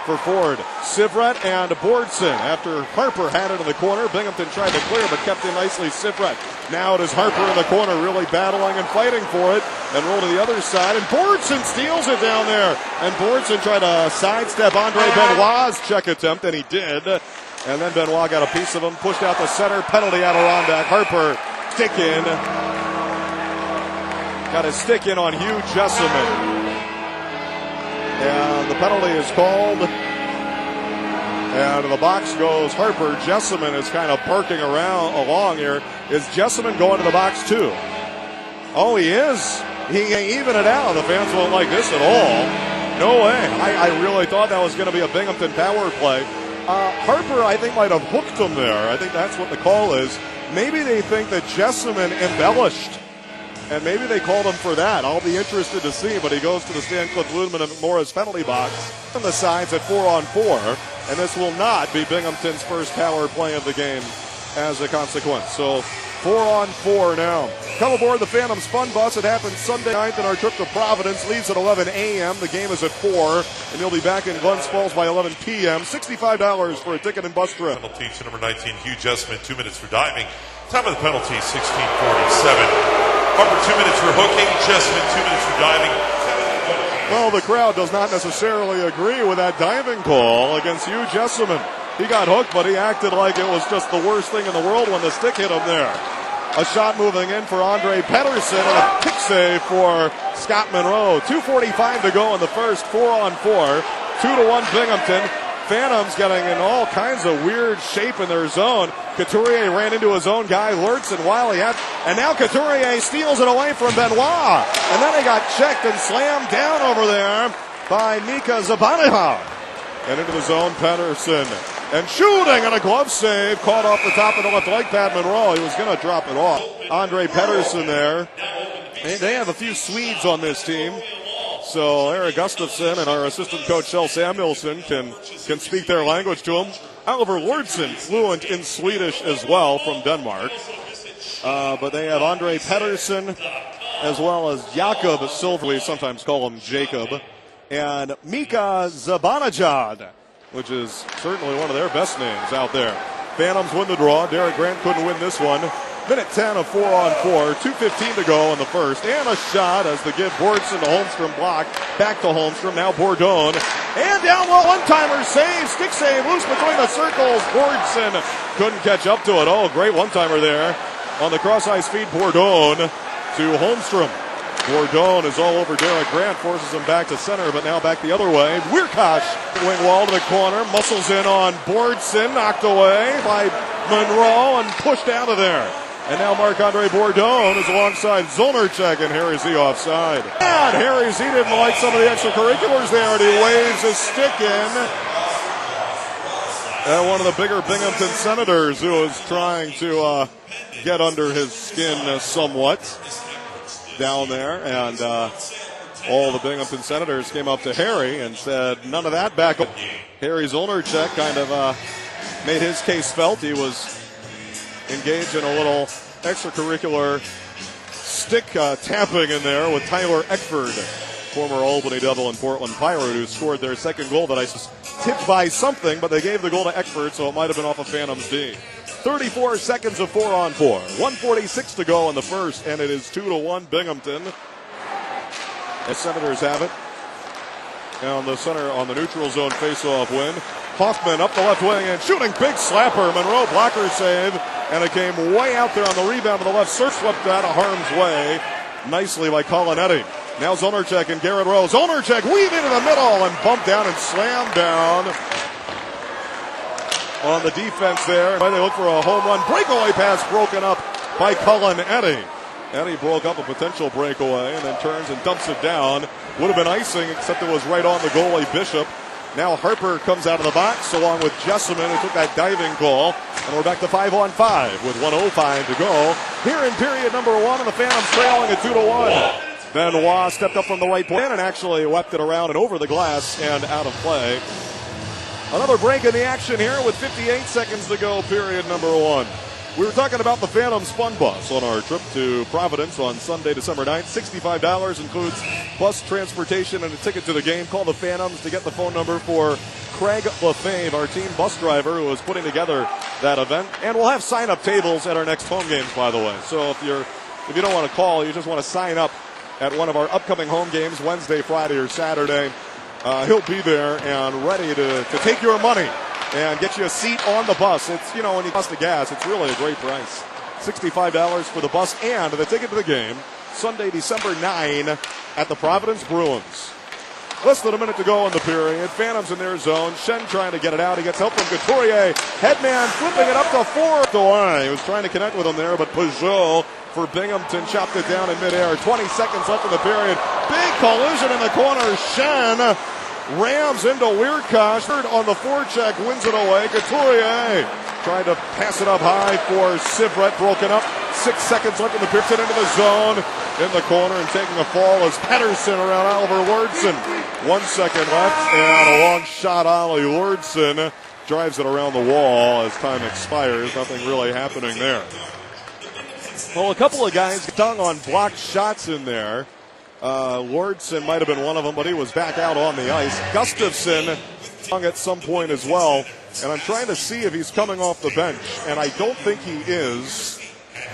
for Ford. Sivret and Bordson. After Harper had it in the corner, Binghamton tried to clear, but kept in nicely Sivret. Now it is Harper in the corner, really battling and fighting for it, and roll to the other side, and Bordson steals it down there. And Bordson tried to sidestep Andre Benoit's check attempt, and he did. And then Benoit got a piece of him, pushed out the center, penalty Adirondack. Harper, stick in. Got a stick in on Hugh Jessamine. And the penalty is called. And to the box goes Harper. Jessamine is kind of parking along here. Is Jessamine going to the box too? Oh, he is. He can even it out. The fans won't like this at all. No way. I really thought that was going to be a Binghamton power play. Harper, I think, might have hooked him there. I think that's what the call is. Maybe they think that Jessamine embellished, and maybe they called him for that. I'll be interested to see, but he goes to the Stancliffe Ludeman and McMorris penalty box on the sides at 4-on-4, and this will not be Binghamton's first power play of the game as a consequence. So 4-on-4 now. Come aboard the Phantoms Fun Bus. It happens Sunday night, and our trip to Providence leaves at 11 a.m. The game is at 4, and you'll be back in Glens Falls by 11 p.m. $65 for a ticket and bus trip. Penalty to number 19, Hugh Jessamine, 2 minutes for diving. Time of the penalty, 16:47. Harper, 2 minutes for hooking. Jessamine, 2 minutes for diving. Well, the crowd does not necessarily agree with that diving call against Hugh Jessamine. He got hooked, but he acted like it was just the worst thing in the world when the stick hit him there. A shot moving in for Andre Pedersen and a pick save for Scott Monroe. 2:45 to go in the first, 4-on-4. 2-1 Binghamton. Phantoms getting in all kinds of weird shape in their zone. Couturier ran into his own guy, Lurtzen, while he had, and now Couturier steals it away from Benoit. And then he got checked and slammed down over there by Mika Zibanejad. And into the zone, Pedersen. And shooting and a glove save, caught off the top of the left leg pad, Monroe. He was going to drop it off. Andre Pedersen there. They have a few Swedes on this team. So Eric Gustafsson and our assistant coach, Kjell Samuelsson, can speak their language to him. Oliver Lortzen, fluent in Swedish as well from Denmark. But they have Andre Pedersen as well as Jakob Silver, we sometimes call him Jacob, and Mika Zibanejad, which is certainly one of their best names out there. Phantoms win the draw. Derek Grant couldn't win this one. Minute 10 of 4-on-4, 2:15 to go in the first, and a shot as the give Bordson to Holmstrom block. Back to Holmstrom, now Bourdon, and down low, one-timer save, stick save, loose between the circles. Bordson couldn't catch up to it. Oh, great one-timer there on the cross-ice feed. Bourdon to Holmstrom. Bourdon is all over Derek Grant, forces him back to center, but now back the other way. Wierkosh, wing wall to the corner, muscles in on Bordson, knocked away by Monroe and pushed out of there. And now Marc-Andre Bourdon is alongside Zolnerchek and Harry Z offside. And Harry Z didn't like some of the extracurriculars there, and he waves his stick in. And one of the bigger Binghamton Senators who was trying to get under his skin somewhat down there. And all the Binghamton Senators came up to Harry and said, none of that back up. Harry Zolnerchek kind of made his case felt. He was engaged in a little extracurricular stick tapping in there with Tyler Eckford, former Albany Devil and Portland Pirate, who scored their second goal that I tipped by something, but they gave the goal to Eckford, so it might have been off of Phantom's D. 34 seconds of 4-on-4. 1:46 to go in the first, and it is 2-1 Binghamton. The Senators have it. And the center on the neutral zone face-off win. Hoffman up the left wing and shooting, big slapper. Monroe blocker save, and it came way out there on the rebound to the left. Surf swept out of harm's way nicely by Colinetti. Now Zolnerchek and Garrett Rose. Zolnerchek weave into the middle and bumped down and slammed down on the defense there. They look for a home run. Breakaway pass broken up by Colinetti. Eddie broke up a potential breakaway and then turns and dumps it down. Would have been icing, except it was right on the goalie, Bishop. Now Harper comes out of the box along with Jessamine, who took that diving call. And we're back to 5-on-5 with 1:05 to go. Here in period number one, and the Phantoms trailing at 2-1. Benoit stepped up from the right point and actually wept it around and over the glass and out of play. Another break in the action here with 58 seconds to go, period number one. We were talking about the Phantoms Fun Bus on our trip to Providence on Sunday, December 9th. $65 includes bus transportation and a ticket to the game. Call the Phantoms to get the phone number for Craig LaFave, our team bus driver, who is putting together that event. And we'll have sign-up tables at our next home games, by the way. So if you don't want to call, you just want to sign up at one of our upcoming home games, Wednesday, Friday, or Saturday, he'll be there and ready to take your money and get you a seat on the bus. It's, when you cost the gas, it's really a great price. $65 for the bus and the ticket to the game, Sunday, December 9 at the Providence Bruins. Less than a minute to go in the period. Phantoms in their zone. Shen trying to get it out. He gets help from Couturier. Headman flipping it up to 4 to 1. He was trying to connect with him there, but Peugeot for Binghamton chopped it down in midair. 20 seconds left in the period. Big collision in the corner. Shen rams into Wierkosh. On the forecheck, wins it away. Couturier tried to pass it up high for Sivret. Broken up. 6 seconds left in the period. Into the zone. In the corner and taking a fall is Pedersen around Oliver Lortzen. 1 second left and a long shot. Ollie Lortzen drives it around the wall as time expires. Nothing really happening there. Well, a couple of guys stung on blocked shots in there. Lortzen might have been one of them, but he was back out on the ice. Gustafsson stung at some point as well. And I'm trying to see if he's coming off the bench. And I don't think he is.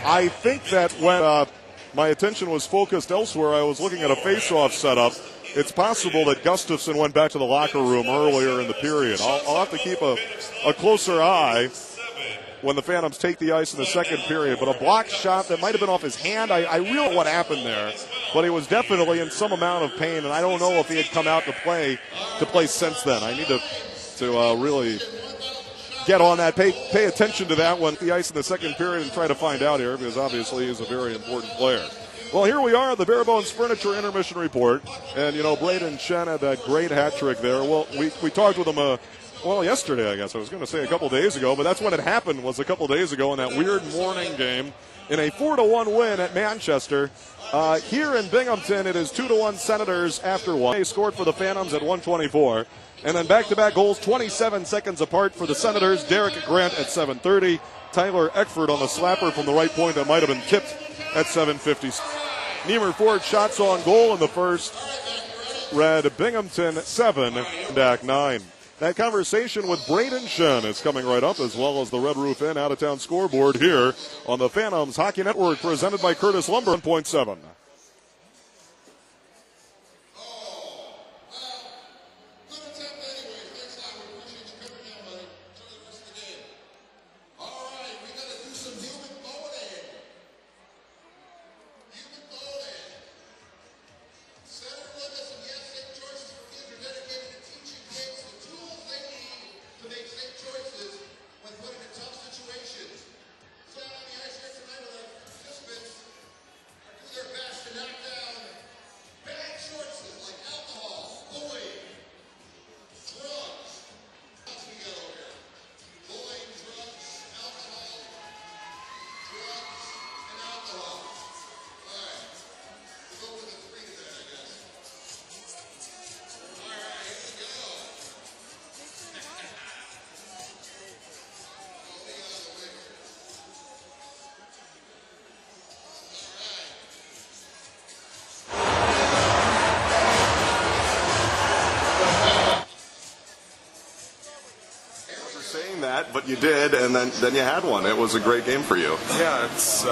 I think that when my attention was focused elsewhere, I was looking at a face-off setup. It's possible that Gustafsson went back to the locker room earlier in the period. I'll have to keep a closer eye when the Phantoms take the ice in the second period. But a blocked shot that might have been off his hand. I really know what happened there. but he was definitely in some amount of pain, and I don't know if he had come out to play since then. I need to really get on that, pay attention to that one, the ice in the second period, and try to find out here, because obviously he's a very important player. Well, here we are at the Bare Bones Furniture Intermission Report. And, Braden Shen had that great hat trick there. Well, we talked with him, yesterday, I guess. I was going to say a couple days ago, but that's when it happened, was a couple days ago in that weird morning game in a 4-1 win at Manchester. Here in Binghamton, it is 2-1 Senators after one. They scored for the Phantoms at 1:24. And then back-to-back goals, 27 seconds apart for the Senators. Derek Grant at 7:30. Tyler Eckford on the slapper from the right point that might have been tipped at 7:50. Niemer Ford shots on goal in the first. Red Binghamton 7, Adirondack 9. That conversation with Braden Shen is coming right up, as well as the Red Roof Inn out-of-town scoreboard here on the Phantoms Hockey Network, presented by Curtis Lumber 1.7. But you did, and then you had one. It was a great game for you. Yeah, it's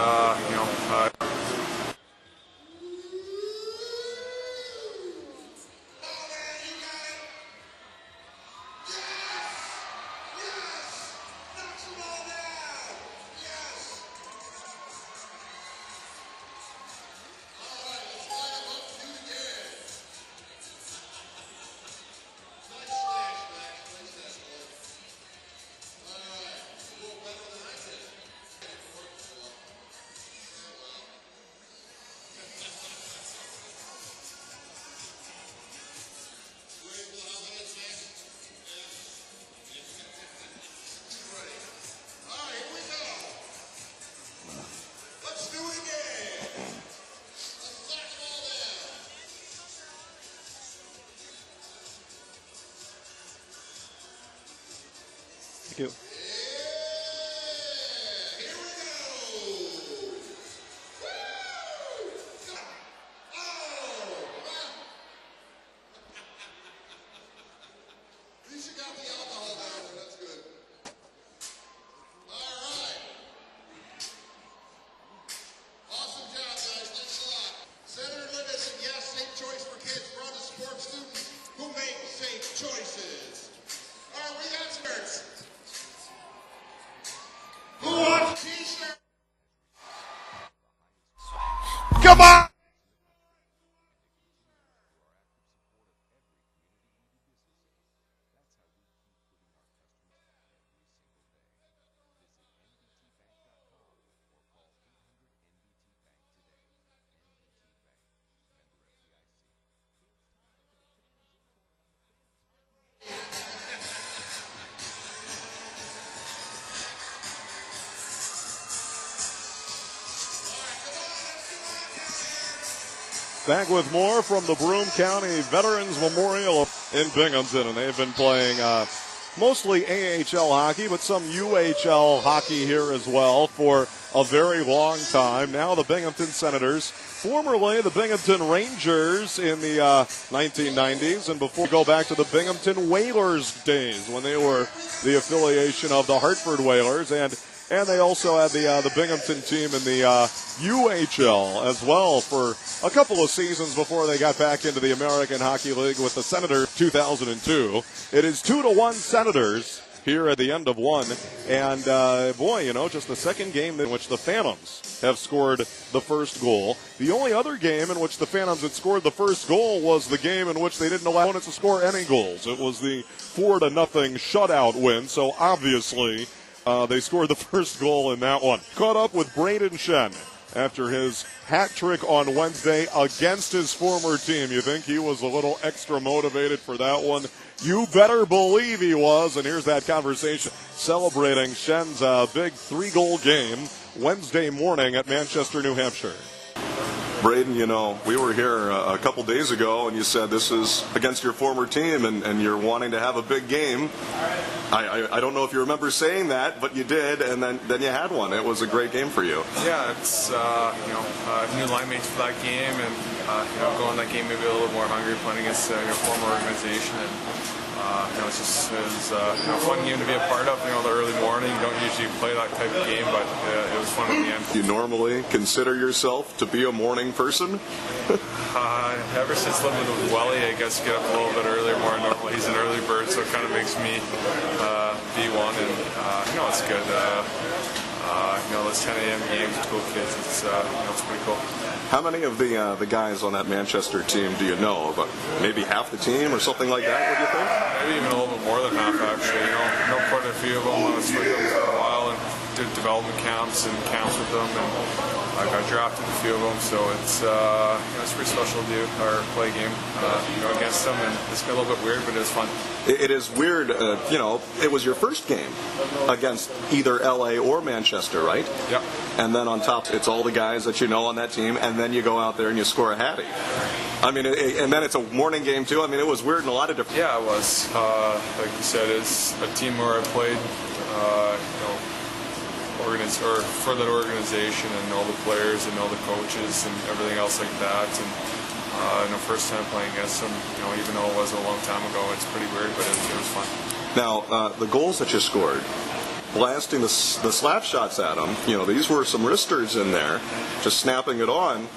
Thank you. Come on! Back with more from the Broome County Veterans Memorial in Binghamton, and they've been playing mostly AHL hockey, but some UHL hockey here as well for a very long time. Now the Binghamton Senators, formerly the Binghamton Rangers in the 1990s, and before go back to the Binghamton Whalers days when they were the affiliation of the Hartford Whalers, and they also had the Binghamton team in the UHL as well for a couple of seasons before they got back into the American Hockey League with the Senators 2002. It is 2-1 Senators here at the end of one. And, boy, just the second game in which the Phantoms have scored the first goal. The only other game in which the Phantoms had scored the first goal was the game in which they didn't allow opponents to score any goals. It was the 4-0 shutout win, so obviously they scored the first goal in that one. Caught up with Braden Shen after his hat trick on Wednesday against his former team. You think he was a little extra motivated for that one? You better believe he was, and here's that conversation celebrating Shen's big 3-goal game Wednesday morning at Manchester, New Hampshire. Braden, we were here a couple days ago, and you said this is against your former team, and you're wanting to have a big game. I don't know if you remember saying that, but you did, and then you had one. It was a great game for you. Yeah, it's new line mates for that game, and going that game maybe a little more hungry, playing against your former organization, and it was a fun game to be a part of. The early morning, you don't usually play that type of game, but it was fun in the end. You normally consider yourself to be a morning person? Ever since living with Welly, I guess get up a little bit earlier, more normal. He's an early bird, so it kind of makes me be one, and it's good. Those 10 a.m. games with cool kids, it's pretty cool. How many of the guys on that Manchester team do you know? About maybe half the team or something like that, would you think? Maybe even a little bit more than half, actually. Know quite a few of them. I was with them for a while and did development camps with them, and I got drafted a few of them, so it's pretty special to do our play game against them, and it's a little bit weird, but it was fun. It is weird, it was your first game against either LA or Manchester, right? Yep. And then on top, it's all the guys that you know on that team, and then you go out there and you score a hattie. I mean, and then it's a morning game too. I mean, it was weird in a lot of different. Yeah, it was. Like you said, it's a team where I played, for that organization, and all the players and all the coaches and everything else like that. And first time playing against them, even though it was a long time ago, it's pretty weird, but it was fun. Now, the goals that you scored, blasting the slap shots at them, these were some wristers in there, just snapping it on.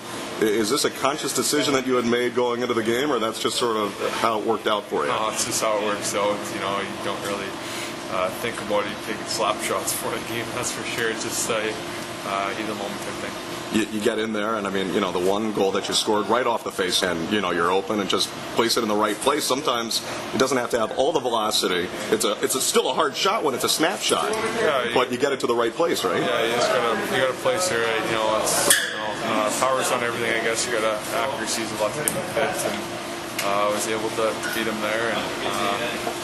Is this a conscious decision that you had made going into the game, or that's just sort of how it worked out for you? No, it's just how it works out. You don't really think about it taking slap shots for the game, that's for sure. It's just heat of the moment type thing. You get in there, and I mean, the one goal that you scored right off the face, and you're open and just place it in the right place. Sometimes it doesn't have to have all the velocity. It's still a hard shot when it's a snapshot, but you get it to the right place, right? Yeah, you got to place it right. It's power's on everything. I guess you got accuracy's a lot to get fit, and I was able to beat him there, and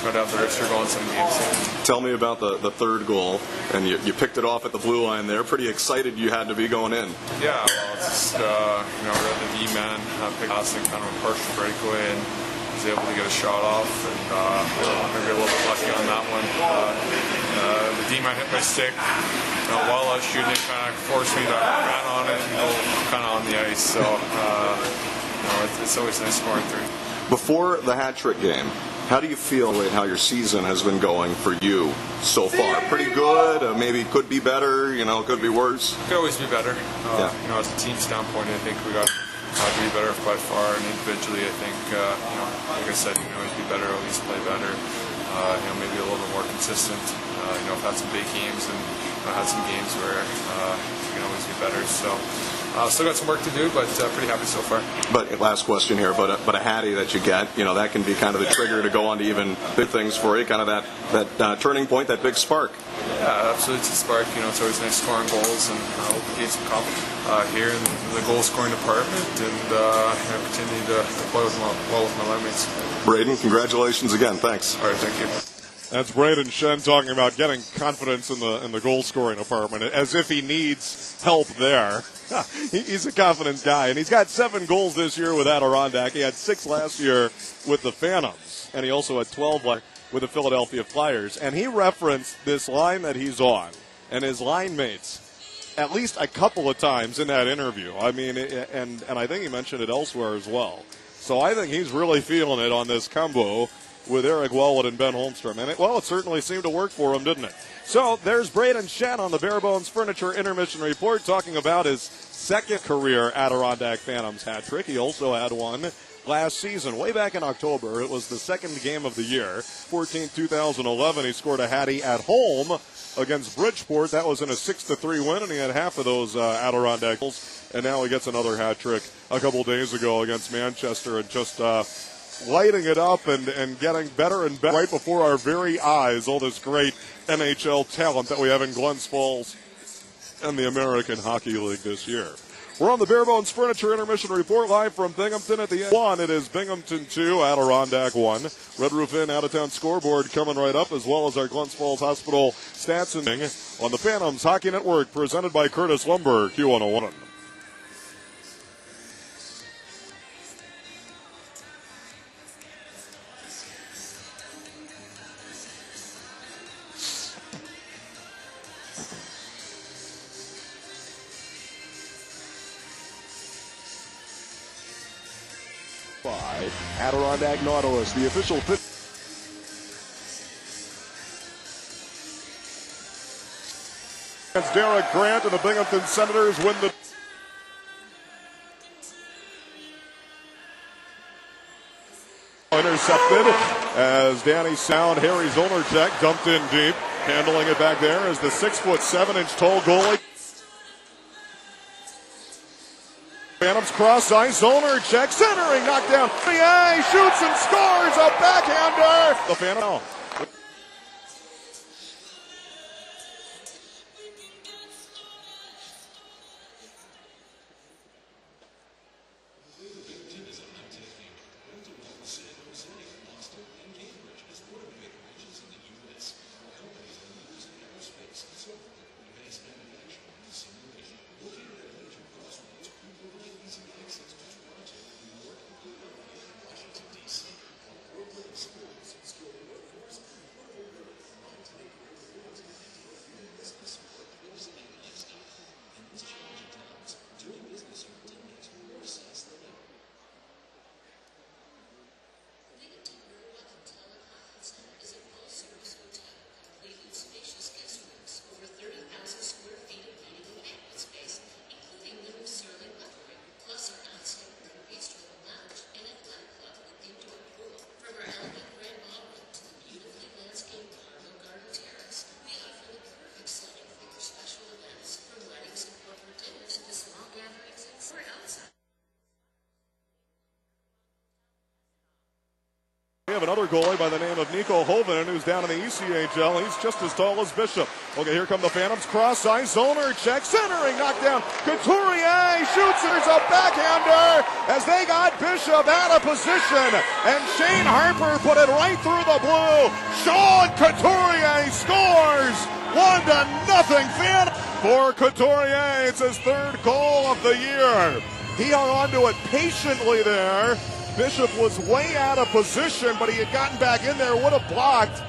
got out the wrister going some games. Tell me about the third goal, and you picked it off at the blue line there. Pretty excited you had to be going in. Yeah, well, it's just, read the D-man, passing kind of a partial breakaway, and was able to get a shot off, and maybe a little bit lucky on that one. The D-man hit my stick. While I was shooting, it kind of forced me to run on it and go kind of on the ice, so it's always nice scoring three. Before the hat trick game, how do you feel how your season has been going for you so far? Pretty good? Maybe could be better? Could be worse? Could always be better. As a team standpoint, I think we got to be better by far, and individually, I think, like I said, you can always be better, at least play better. Maybe a little bit more consistent. I've had some big games, and I've had some games where you can always be better. So. Still got some work to do, but pretty happy so far. But last question here, but a hattie that you get, that can be kind of the trigger to go on to even big things for you, kind of that turning point, that big spark. Yeah, absolutely, it's a spark. It's always nice scoring goals, and I hope we gain some confidence here in the goal scoring department, and continue to play well with my line mates. Braden, congratulations again. Thanks. All right, thank you. That's Braden Shen talking about getting confidence in the goal scoring department, as if he needs help there. He's a confidence guy, and he's got 7 goals this year with Adirondack. He had 6 last year with the Phantoms, and he also had 12 with the Philadelphia Flyers. And he referenced this line that he's on and his line mates at least a couple of times in that interview. I mean, and I think he mentioned it elsewhere as well. So I think he's really feeling it on this combo with Eric Wellwood and Ben Holmstrom. And it certainly seemed to work for him, didn't it? So there's Braden Shen on the Bare Bones Furniture Intermission Report talking about his second career Adirondack Phantoms hat trick. He also had one last season, way back in October. It was the second game of the year, 2011. He scored a hattie at home against Bridgeport. That was in a 6-3 win, and he had half of those Adirondack goals. And now he gets another hat trick a couple days ago against Manchester, and just lighting it up and getting better and better right before our very eyes. All this great NHL talent that we have in Glens Falls and the American Hockey League this year. We're on the Bare Bones Furniture Intermission Report live from Binghamton at the end. One, it is Binghamton 2, Adirondack 1. Red Roof Inn out-of-town scoreboard coming right up, as well as our Glens Falls Hospital stats and on the Phantoms Hockey Network, presented by Curtis Lumber, Q101. By Adirondack Nautilus, the official It's Derek Grant, and the Binghamton Senators win the intercepted as Danny Sound, Harry Zolnercheck dumped in deep. Handling it back there is the 6'7" tall goalie. Phantoms cross ice, Zolnercheck centering, knocked down. PA shoots and scores a backhander. The Phantom. We have another goalie by the name of Nico Hoven, who's down in the ECHL. He's just as tall as Bishop. Okay, here come the Phantoms. Cross ice, Zolnercheck centering, knocked down. Couturier shoots, there's a backhander as they got Bishop out of position. And Shane Harper put it right through the blue. Sean Couturier scores 1-0 Phantom. For Couturier, it's his third goal of the year. He hung on to it patiently there. Bishop was way out of position, but he had gotten back in there, would have blocked.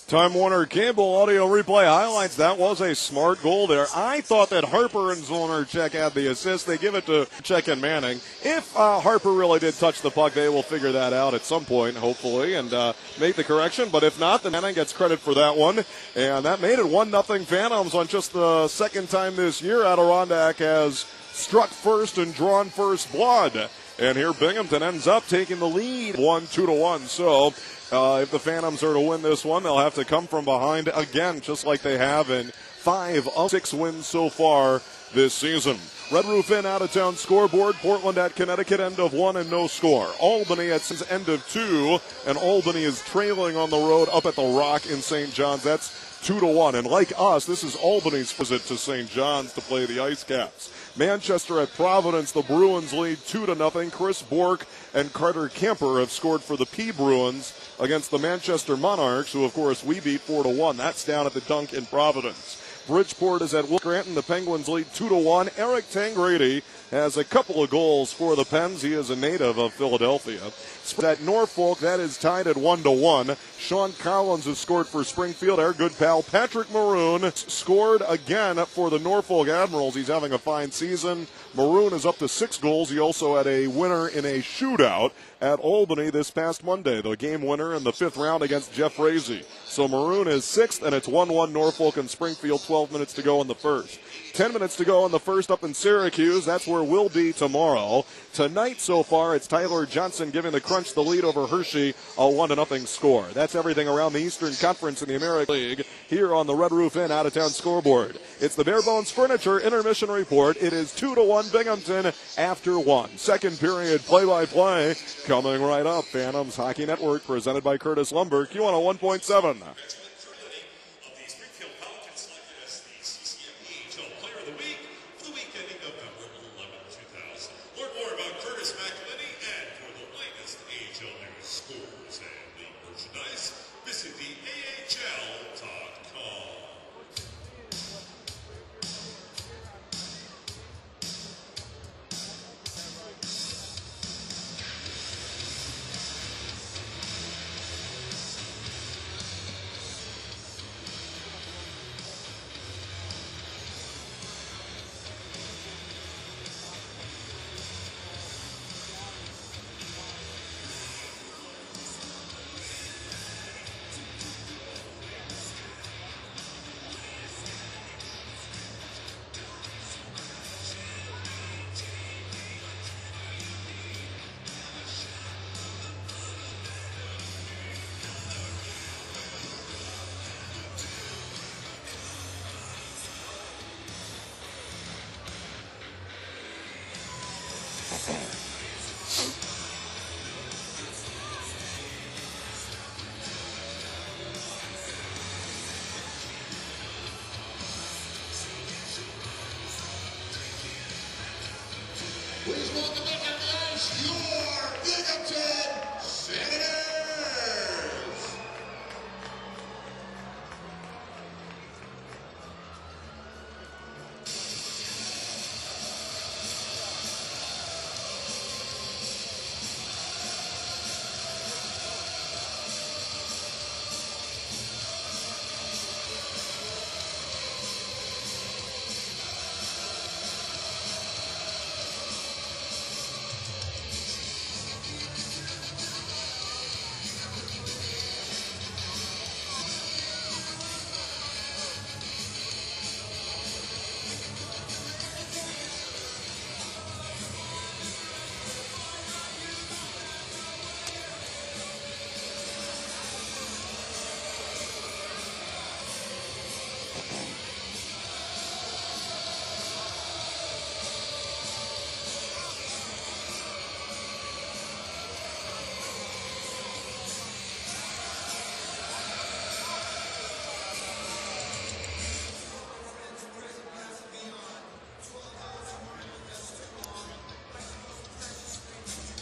Time Warner Cable audio replay highlights that was a smart goal there. I thought that Harper and Zolnercheck had the assist. They give it to Check and Manning. If Harper really did touch the puck, they will figure that out at some point, hopefully, and make the correction. But if not, then Manning gets credit for that one. And that made it 1-0 Phantoms on just the second time this year. Adirondack has struck first and drawn first blood. And here Binghamton ends up taking the lead 2-1. So if the Phantoms are to win this one, they'll have to come from behind again, just like they have in 5 of 6 wins so far this season. Red Roof Inn out-of-town scoreboard. Portland at Connecticut, end of 1 and no score. Albany at end of 2, and Albany is trailing on the road up at the Rock in St. John's. That's 2-1. And like us, this is Albany's visit to St. John's to play the Ice Caps. Manchester at Providence, the Bruins lead 2-0. Chris Bork and Carter Kemper have scored for the P Bruins against the Manchester Monarchs, who of course we beat 4-1. That's down at the Dunk in Providence. Bridgeport is at Will Granton. The Penguins lead 2-1. Eric Tangrady has a couple of goals for the Pens. He is a native of Philadelphia. At Norfolk, that is tied at 1-1. Sean Collins has scored for Springfield. Our good pal Patrick Maroon scored again for the Norfolk Admirals. He's having a fine season. Maroon is up to 6 goals. He also had a winner in a shootout at Albany this past Monday, the game winner in the 5th round against Jeff Frazee. So Maroon is 6th, and it's 1-1 Norfolk and Springfield, 12 minutes to go in the first. 10 minutes to go in the first up in Syracuse. That's where we'll be tomorrow. Tonight so far, it's Tyler Johnson giving the Crunch the lead over Hershey, a 1-0 score. That's everything around the Eastern Conference in the American League here on the Red Roof Inn out-of-town scoreboard. It's the Bare Bones Furniture intermission report. It is 2-1 Binghamton after 1. Second period play-by-play coming right up. Phantoms Hockey Network presented by Curtis Lumber, Q101.7. Visit the AHL.com. Please welcome back on the ice, your Binghamton Senators.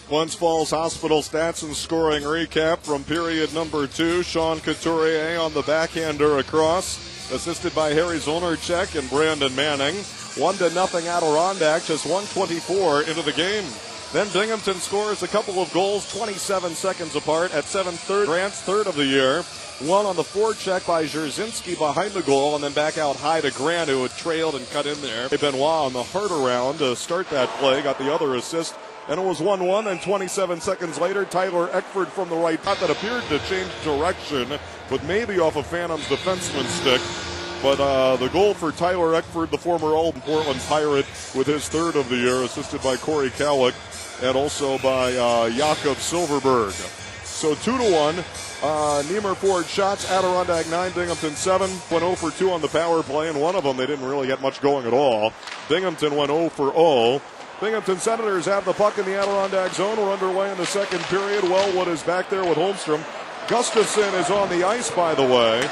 Glens Falls Hospital stats and scoring recap from period number 2. Sean Couturier on the backhander across, assisted by Harry Zolnerchek and Brandon Manning. 1-0 Adirondack, just 1:24 into the game. Then Binghamton scores a couple of goals 27 seconds apart at 7:30. Grant's third of the year. One on the forecheck by Jerzinski behind the goal, and then back out high to Grant, who had trailed and cut in there. Benoit on the hard around to start that play, got the other assist. And it was 1-1, and 27 seconds later, Tyler Eckford from the right pot that appeared to change direction, but maybe off a Phantoms defenseman's stick. But the goal for Tyler Eckford, the former Old Portland Pirate, with his third of the year, assisted by Corey Cowlick and also by Jakob Silverberg. So 2-1. Niemer Ford shots, Adirondack 9, Binghamton 7. Went 0 for 2 on the power play, and one of them they didn't really get much going at all. Binghamton went 0 for 0. Binghamton Senators have the puck in the Adirondack zone. We're underway in the second period. Wellwood is back there with Holmstrom. Gustafson is on the ice, by the way.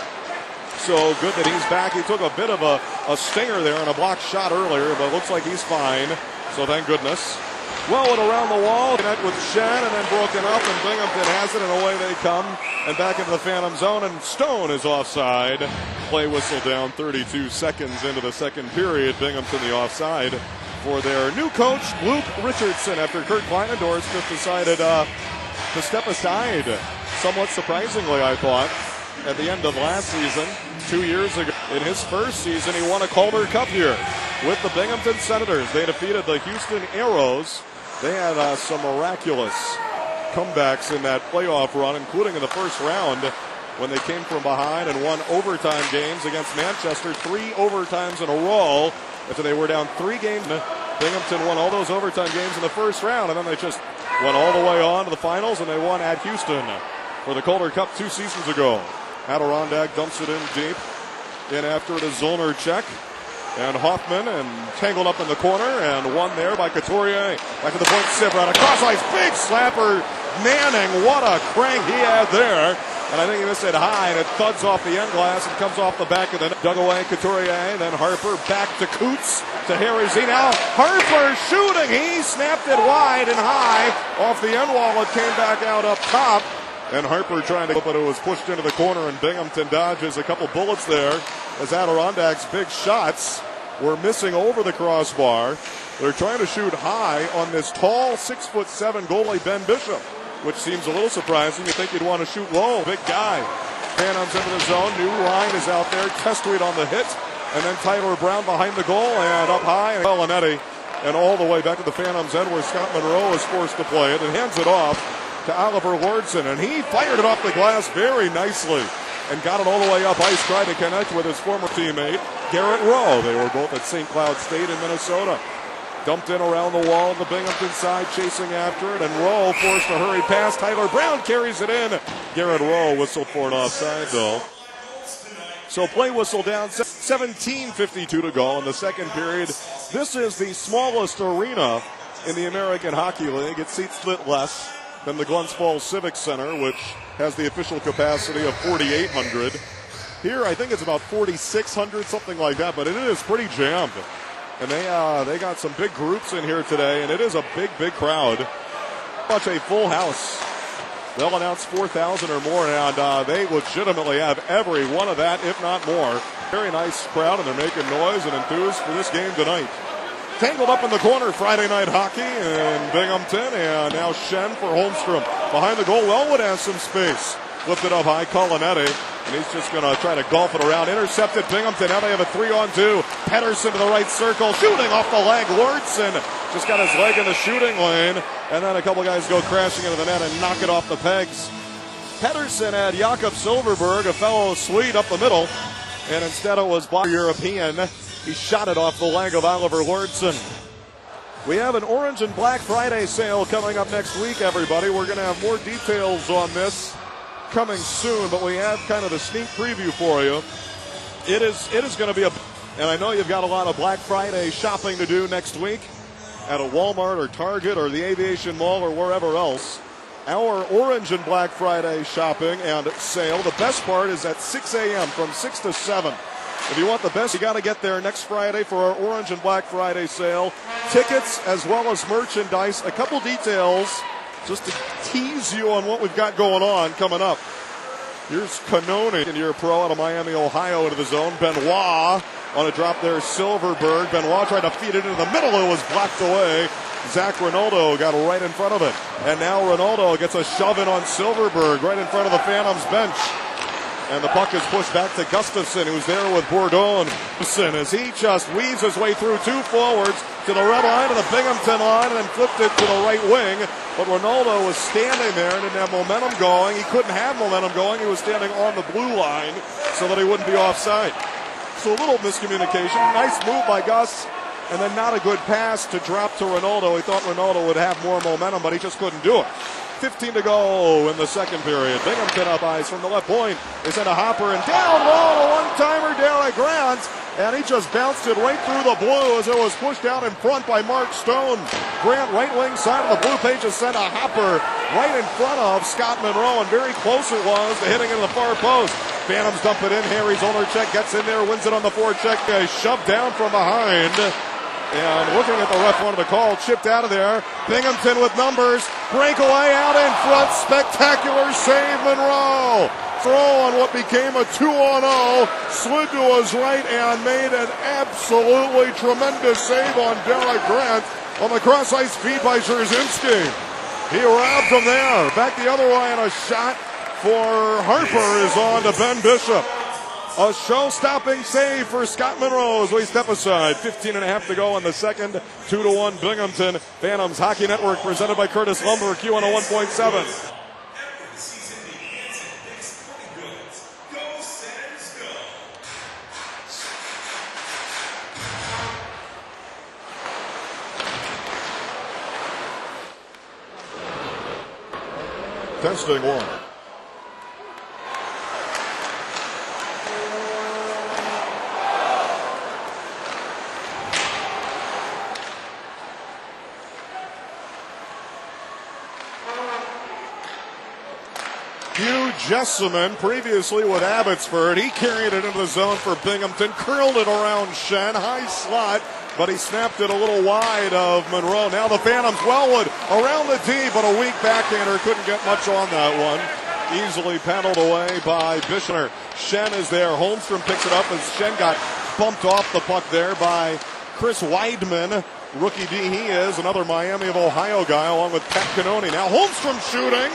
So good that he's back. He took a bit of a stinger there and a blocked shot earlier, but looks like he's fine. So thank goodness. Wellwood around the wall, connect with Shen, and then broken up, and Binghamton has it, and away they come. And back into the Phantom zone, and Stone is offside. Play whistle down 32 seconds into the second period. Binghamton the offside for their new coach, Luke Richardson, after Kurt Kleinendorf just decided to step aside. Somewhat surprisingly, I thought, at the end of last season, 2 years ago. In his first season, he won a Calder Cup here. with the Binghamton Senators. They defeated the Houston Aeros. They had some miraculous comebacks in that playoff run, including in the first round when they came from behind and won overtime games against Manchester, 3 overtimes in a row. After they were down 3 games, Binghamton won all those overtime games in the first round, and then they just went all the way on to the finals, and they won at Houston for the Calder Cup 2 seasons ago. Adirondack dumps it in deep. In after it is Zollner check. And Hoffman and tangled up in the corner and won there by Couturier. Back to the point, Sivrat across ice, big slapper. Manning, what a crank he had there. And I think he missed it high, and it thuds off the end glass and comes off the back of the net. Dug away, Couturier, then Harper back to Coots, to Harry Z. Now Harper shooting, he snapped it wide and high off the end wall. It came back out up top. And Harper trying to, but it was pushed into the corner, and Binghamton dodges a couple bullets there as Adirondack's big shots were missing over the crossbar. They're trying to shoot high on this tall 6'7" goalie Ben Bishop, which seems a little surprising. You think you'd want to shoot low. Big guy. Phantoms into the zone. New line is out there. Testuit on the hit. And then Tyler Brown behind the goal and up high. And Colinetti. And all the way back to the Phantoms end where Scott Monroe is forced to play it and hands it off to Oliver Lordson, and he fired it off the glass very nicely and got it all the way up ice, tried to connect with his former teammate, Garrett Rowe. They were both at St. Cloud State in Minnesota. Dumped in around the wall, the Binghamton side chasing after it, and Rowe forced a hurry pass. Tyler Brown carries it in. Garrett Rowe whistled for an offside, though. So play whistle down, 17:52 to go in the second period. This is the smallest arena in the American Hockey League. It seats a bit less than the Glens Falls Civic Center, which has the official capacity of 4,800. Here, I think it's about 4,600, something like that, but it is pretty jammed. And they got some big groups in here today, and it is a big, big crowd. Much a full house. They'll announce 4,000 or more, and they legitimately have every one of that, if not more. Very nice crowd, and they're making noise and enthused for this game tonight. Tangled up in the corner, Friday night hockey in Binghamton, and now Shen for Holmstrom. Behind the goal, Wellwood has some space. Lifted up high, Colinetti, and he's just going to try to golf it around. Intercepted Binghamton, now they have a 3-on-2. Pettersson to the right circle, shooting off the leg. Lordson just got his leg in the shooting lane, and then a couple guys go crashing into the net and knock it off the pegs. Pettersson had Jakob Silverberg, a fellow Swede, up the middle, and instead it was European. He shot it off the leg of Oliver Lordson. We have an Orange and Black Friday sale coming up next week, everybody. We're going to have more details on this coming soon, but we have kind of a sneak preview for you. It is going to be and I know you've got a lot of Black Friday shopping to do next week at a Walmart or Target or the Aviation Mall or wherever else. Our Orange and Black Friday shopping and sale, the best part is at 6 a.m. from 6 to 7. If you want the best, you got to get there next Friday for our Orange and Black Friday sale. Tickets as well as merchandise. A couple details just to tease you on what we've got going on coming up. Here's Cannoni, in your pro out of Miami, Ohio, into the zone. Benoit on a drop there. Silverberg. Benoit tried to feed it into the middle. It was blocked away. Zach Ronaldo got right in front of it. And now Ronaldo gets a shove in on Silverberg right in front of the Phantoms bench. And the puck is pushed back to Gustafson, who's there with Bourdon. As he just weaves his way through 2 forwards to the red line, to the Binghamton line, and then flipped it to the right wing. But Ronaldo was standing there and didn't have momentum going. He couldn't have momentum going. He was standing on the blue line so that he wouldn't be offside. So a little miscommunication. Nice move by Gus, and then not a good pass to drop to Ronaldo. He thought Ronaldo would have more momentum, but he just couldn't do it. 15 to go in the second period. Binghamton up ice from the left point. They send a hopper and down low, a one-timer Derek Grant, and he just bounced it right through the blue as it was pushed out in front by Mark Stone. Grant, right wing side of the blue pages, sent a hopper right in front of Scott Monroe, and very close it was to hitting into the far post. Phantoms dump it in. Harry Zollner gets in there, wins it on the forecheck. Shoved down from behind. And looking at the ref, wanted to call, chipped out of there. Binghamton with numbers. Breakaway out in front. Spectacular save, Monroe. Throw on what became a 2-on-0. Slid to his right and made an absolutely tremendous save on Derek Grant on the cross-ice feed by Czerzinski. He robbed him there. Back the other way, and a shot for Harper is on to Ben Bishop. A show-stopping save for Scott Monroe as we step aside. 15.5 to go in the second. 2-1 Binghamton. Phantoms Hockey Network presented by Curtis Lumber. Q101.7. Testing one. Hugh Jessamine, previously with Abbotsford, he carried it into the zone for Binghamton, curled it around Shen, high slot, but he snapped it a little wide of Monroe. Now the Phantoms, Wellwood around the D, but a weak backhander, couldn't get much on that one. Easily paddled away by Bishner. Shen is there. Holmstrom picks it up as Shen got bumped off the puck there by Chris Weidman. Rookie D he is, another Miami of Ohio guy, along with Pat Cannoni. Now Holmstrom shooting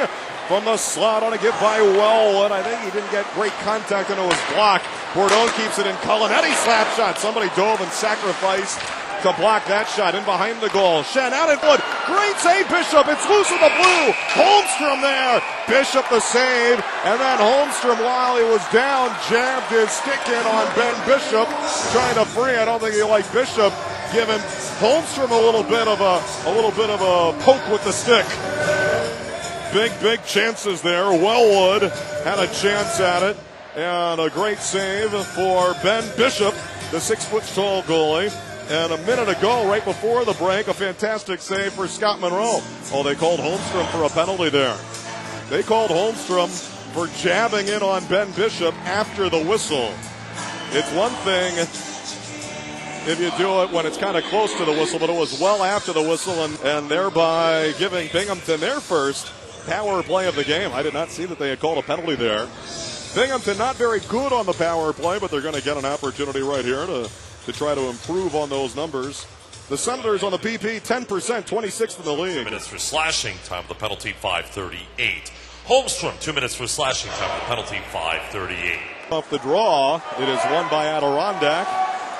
from the slot on a give by Wellwood. I think he didn't get great contact into his block. Bourdon keeps it in. Cullinetti slap shot. Somebody dove and sacrificed to block that shot in behind the goal. Shen out in wood. Great save, Bishop. It's loose in the blue. Holmstrom there. Bishop the save. And then Holmstrom, while he was down, jabbed his stick in on Ben Bishop, trying to free. I don't think he liked Bishop giving Holmstrom a little bit of a poke with the stick. Big chances there. Wellwood had a chance at it. And a great save for Ben Bishop, the 6-foot-tall goalie. And a minute ago, right before the break, a fantastic save for Scott Monroe. Oh, they called Holmstrom for a penalty there. They called Holmstrom for jabbing in on Ben Bishop after the whistle. It's one thing if you do it when it's kind of close to the whistle, but it was well after the whistle, and thereby giving Binghamton their first power play of the game. I did not see that they had called a penalty there. Binghamton not very good on the power play, but they're going to get an opportunity right here to try to improve on those numbers. The Senators on the PP, 10%, 26th in the league. 2 minutes for slashing time. The penalty, 5:38. Holmstrom, 2 minutes for slashing time. The penalty, 5:38. Off the draw, it is won by Adirondack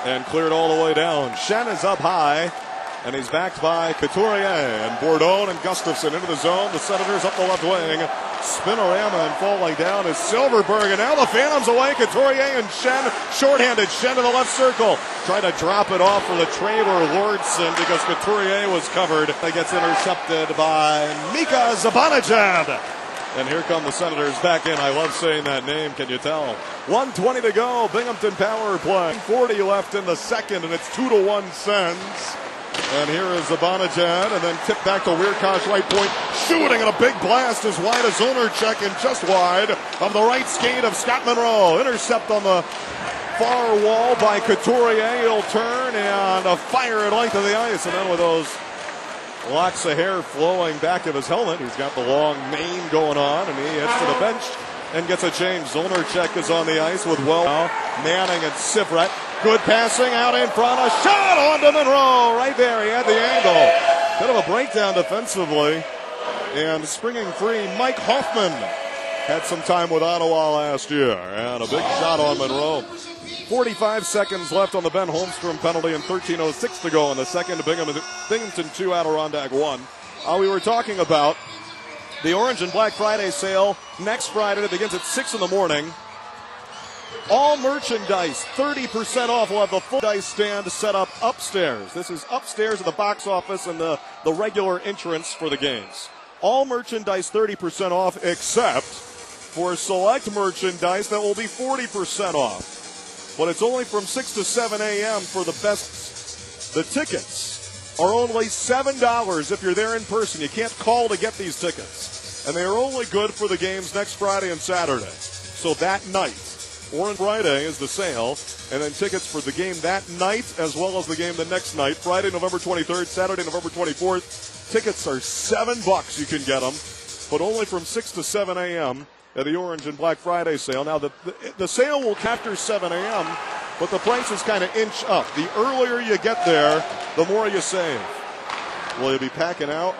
and cleared all the way down. Shen is up high, and he's backed by Couturier and Bourdon and Gustafson into the zone. The Senators up the left wing. Spinorama and falling down is Silverberg, and now the Phantoms away. Couturier and Shen, shorthanded. Shen to the left circle. Trying to drop it off for the Traver Lordson because Couturier was covered. It gets intercepted by Mika Zibanejad. And here come the Senators back in. I love saying that name, can you tell? 1:20 to go. Binghamton power play. 40 left in the second, and it's 2-1 Sens. And here is Zibanejad, and then tip back to Wierkosh, right point. Shooting, and a big blast as wide as Ownercheck and just wide of the right skate of Scott Monroe. Intercept on the far wall by Couturier. He'll turn and a fire at length of the ice. And then with those locks of hair flowing back of his helmet, he's got the long mane going on, and he heads to the bench and gets a change. Ownercheck is on the ice with Manning and Sivret. Good passing out in front. A shot onto Monroe. Right there. He had the angle. Bit of a breakdown defensively. And springing free, Mike Hoffman had some time with Ottawa last year. And a big shot on Monroe. 45 seconds left on the Ben Holmstrom penalty and 13:06 to go in the second. Binghamton 2, Adirondack 1. We were talking about the Orange and Black Friday sale next Friday. It begins at 6 in the morning. All merchandise, 30% off. We'll have the full dice stand set up upstairs. This is upstairs at the box office and the regular entrance for the games. All merchandise, 30% off, except for select merchandise that will be 40% off. But it's only from 6 to 7 a.m. for the best. The tickets are only $7 if you're there in person. You can't call to get these tickets. And they are only good for the games next Friday and Saturday. So that night, Orange Friday is the sale, and then tickets for the game that night as well as the game the next night. Friday, November 23rd, Saturday, November 24th. Tickets are $7. You can get them, but only from 6 to 7 a.m. at the Orange and Black Friday sale. Now, the sale will capture 7 a.m., but the prices kind of inch up. The earlier you get there, the more you save. Will you be camping out,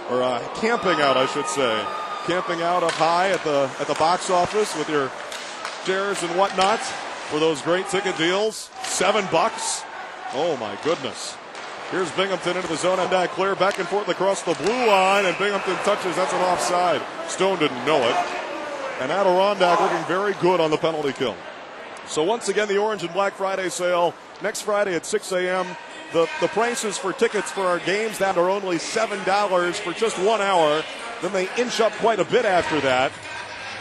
I should say. Camping out up high at the box office with your shares and whatnot for those great ticket deals. $7. Oh my goodness. Here's Binghamton into the zone and that clear back and forth across the blue line, and Binghamton touches. That's an offside. Stone didn't know it. And Adirondack looking very good on the penalty kill. So once again, the Orange and Black Friday sale next Friday at 6 a.m. The prices for tickets for our games that are only $7 for just 1 hour. Then they inch up quite a bit after that.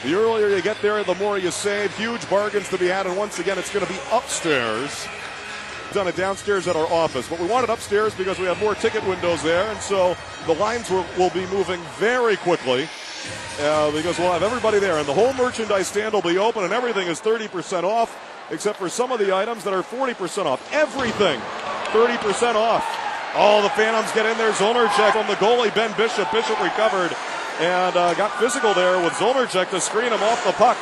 The earlier you get there, the more you save. Huge bargains to be had, and once again, it's going to be upstairs. We've done it downstairs at our office, but we want it upstairs because we have more ticket windows there, and so the lines will be moving very quickly because we'll have everybody there, and the whole merchandise stand will be open, and everything is 30% off, except for some of the items that are 40% off. Everything 30% off. Oh, the Phantoms get in there. Zolnercheck from the goalie, Ben Bishop. Bishop recovered and got physical there with Zolnercheck to screen him off the puck.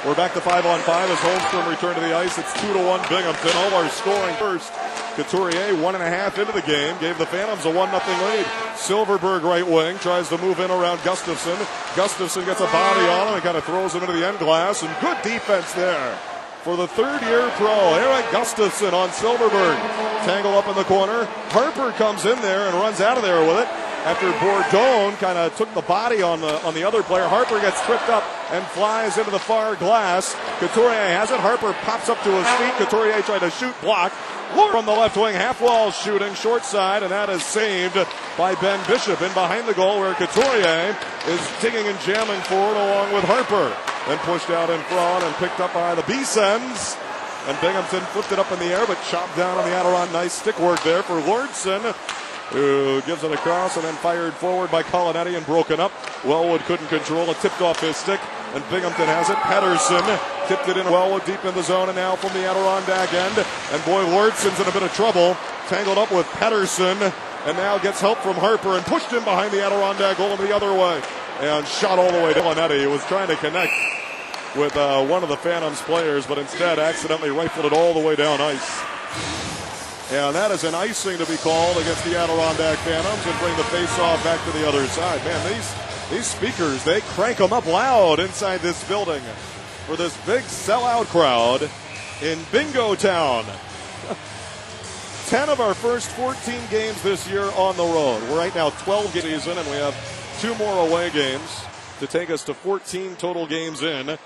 We're back to 5-on-5 as Holmstrom returned to the ice. It's 2-1 Binghamton. All our scoring first. Couturier, 1.5 into the game, gave the Phantoms a 1-0 lead. Silverberg right wing, tries to move in around Gustafson. Gustafson gets a body on him and kind of throws him into the end glass, and good defense there for the third-year pro, Eric Gustafson on Silverberg. Tangle up in the corner. Harper comes in there and runs out of there with it. After Bourdon kind of took the body on the other player, Harper gets tripped up and flies into the far glass. Couturier has it. Harper pops up to his feet. Couturier tried to shoot, block. From the left wing, half wall shooting, short side, and that is saved by Ben Bishop in behind the goal where Couturier is digging and jamming forward along with Harper. Then pushed out in front and picked up by the Beesons. And Binghamton flipped it up in the air, but chopped down on the Adirondack. Nice stick work there for Lordson, who gives it across and then fired forward by Colinetti and broken up. Wellwood couldn't control it, tipped off his stick, and Binghamton has it. Pedersen tipped it in. Wellwood deep in the zone, and now from the Adirondack end. And boy, Lordson's in a bit of trouble. Tangled up with Pedersen, and now gets help from Harper and pushed him behind the Adirondack goal the other way. And shot all the way to Colinetti, who was trying to connect with one of the Phantoms players, but instead accidentally rifled it all the way down ice. And that is an icing to be called against the Adirondack Phantoms and bring the face-off back to the other side. Man, these speakers, they crank them up loud inside this building for this big sellout crowd in Bingo Town. 10 of our first 14 games this year on the road. We're right now 12 games in, and we have 2 more away games to take us to 14 total games in.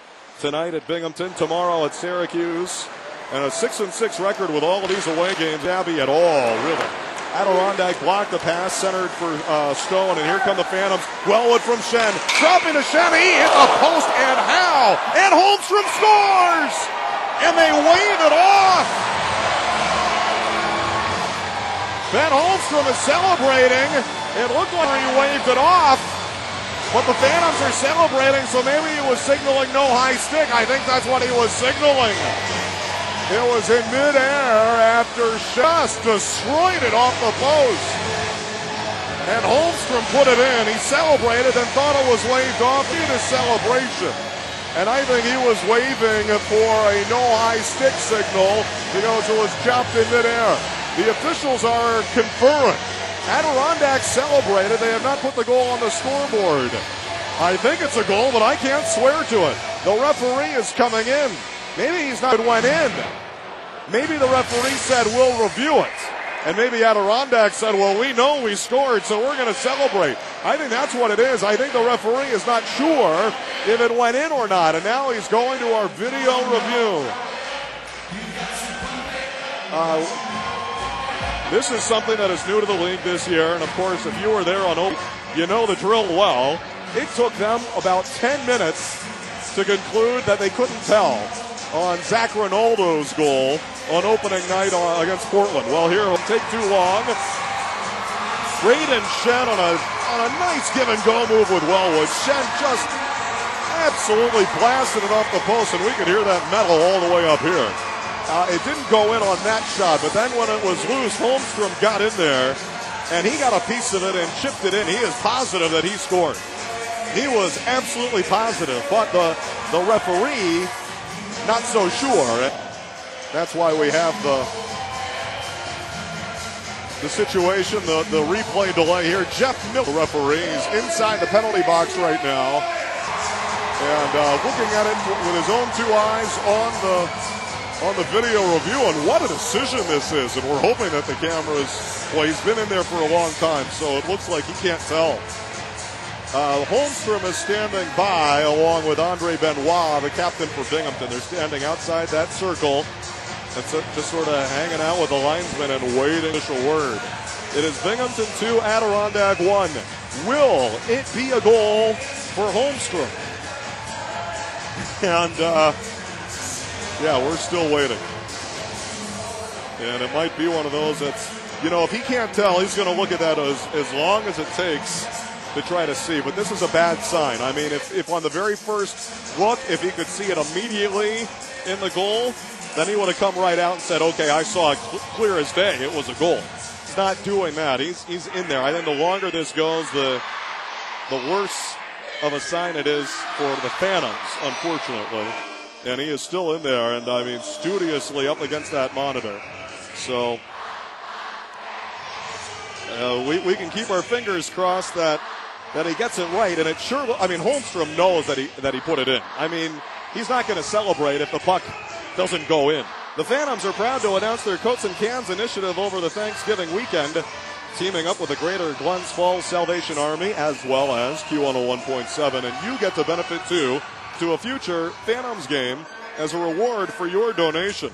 Tonight at Binghamton, tomorrow at Syracuse, and a 6-6 record with all of these away games. Abby at all, really. Adirondack blocked the pass, centered for Stone, and here come the Phantoms. Wellwood from Shen, dropping to Shen, he hit the post, and how? And Holmstrom scores! And they wave it off! Ben Holmstrom is celebrating. It looked like he waved it off. But the Phantoms are celebrating, so maybe he was signaling no high stick. I think that's what he was signaling. It was in midair after just destroyed it off the post. And Holmstrom put it in. He celebrated and thought it was waved off in his celebration. And I think he was waving for a no high stick signal because it was chopped in midair. The officials are conferring. Adirondack celebrated. They have not put the goal on the scoreboard. I think it's a goal, but I can't swear to it. The referee is coming in. Maybe he's not went in. Maybe the referee said, we'll review it. And maybe Adirondack said, well, we know we scored, so we're going to celebrate. I think that's what it is. I think the referee is not sure if it went in or not. And now he's going to our video review. This is something that is new to the league this year, and of course, if you were there on open, you know the drill well. It took them about 10 minutes to conclude that they couldn't tell on Zach Ronaldo's goal on opening night against Portland. Well, here it'll take too long. Braden Shen on a nice give-and-go move with Wellwood. Shen just absolutely blasted it off the post, and we could hear that metal all the way up here. It didn't go in on that shot, but then when it was loose, Holmstrom got in there, and he got a piece of it and chipped it in. He is positive that he scored. He was absolutely positive, but the referee, not so sure. That's why we have the situation, the replay delay here. Jeff Miller, referee, is inside the penalty box right now. And looking at it with his own two eyes on the video review, and what a decision this is. And we're hoping that the cameras, well, he's been in there for a long time, so it looks like he can't tell. Holmstrom is standing by along with Andre Benoit, the captain for Binghamton. They're standing outside that circle and just sort of hanging out with the linesman and waiting for the word. It is Binghamton 2, Adirondack 1. Will it be a goal for Holmstrom? And, yeah, we're still waiting. And it might be one of those that's, you know, if he can't tell, he's going to look at that as long as it takes to try to see. But this is a bad sign. I mean, if on the very first look, if he could see it immediately in the goal, then he would have come right out and said, okay, I saw it clear as day. It was a goal. He's not doing that. He's in there. I think the longer this goes, the worse of a sign it is for the Phantoms, unfortunately. And he is still in there, and I mean, studiously up against that monitor. So we can keep our fingers crossed that he gets it right. And it sure, I mean, Holmstrom knows that he put it in. I mean, he's not going to celebrate if the puck doesn't go in. The Phantoms are proud to announce their Coats and Cans initiative over the Thanksgiving weekend, teaming up with the Greater Glens Falls Salvation Army as well as Q101.7. And you get to benefit too to a future Phantoms game as a reward for your donation.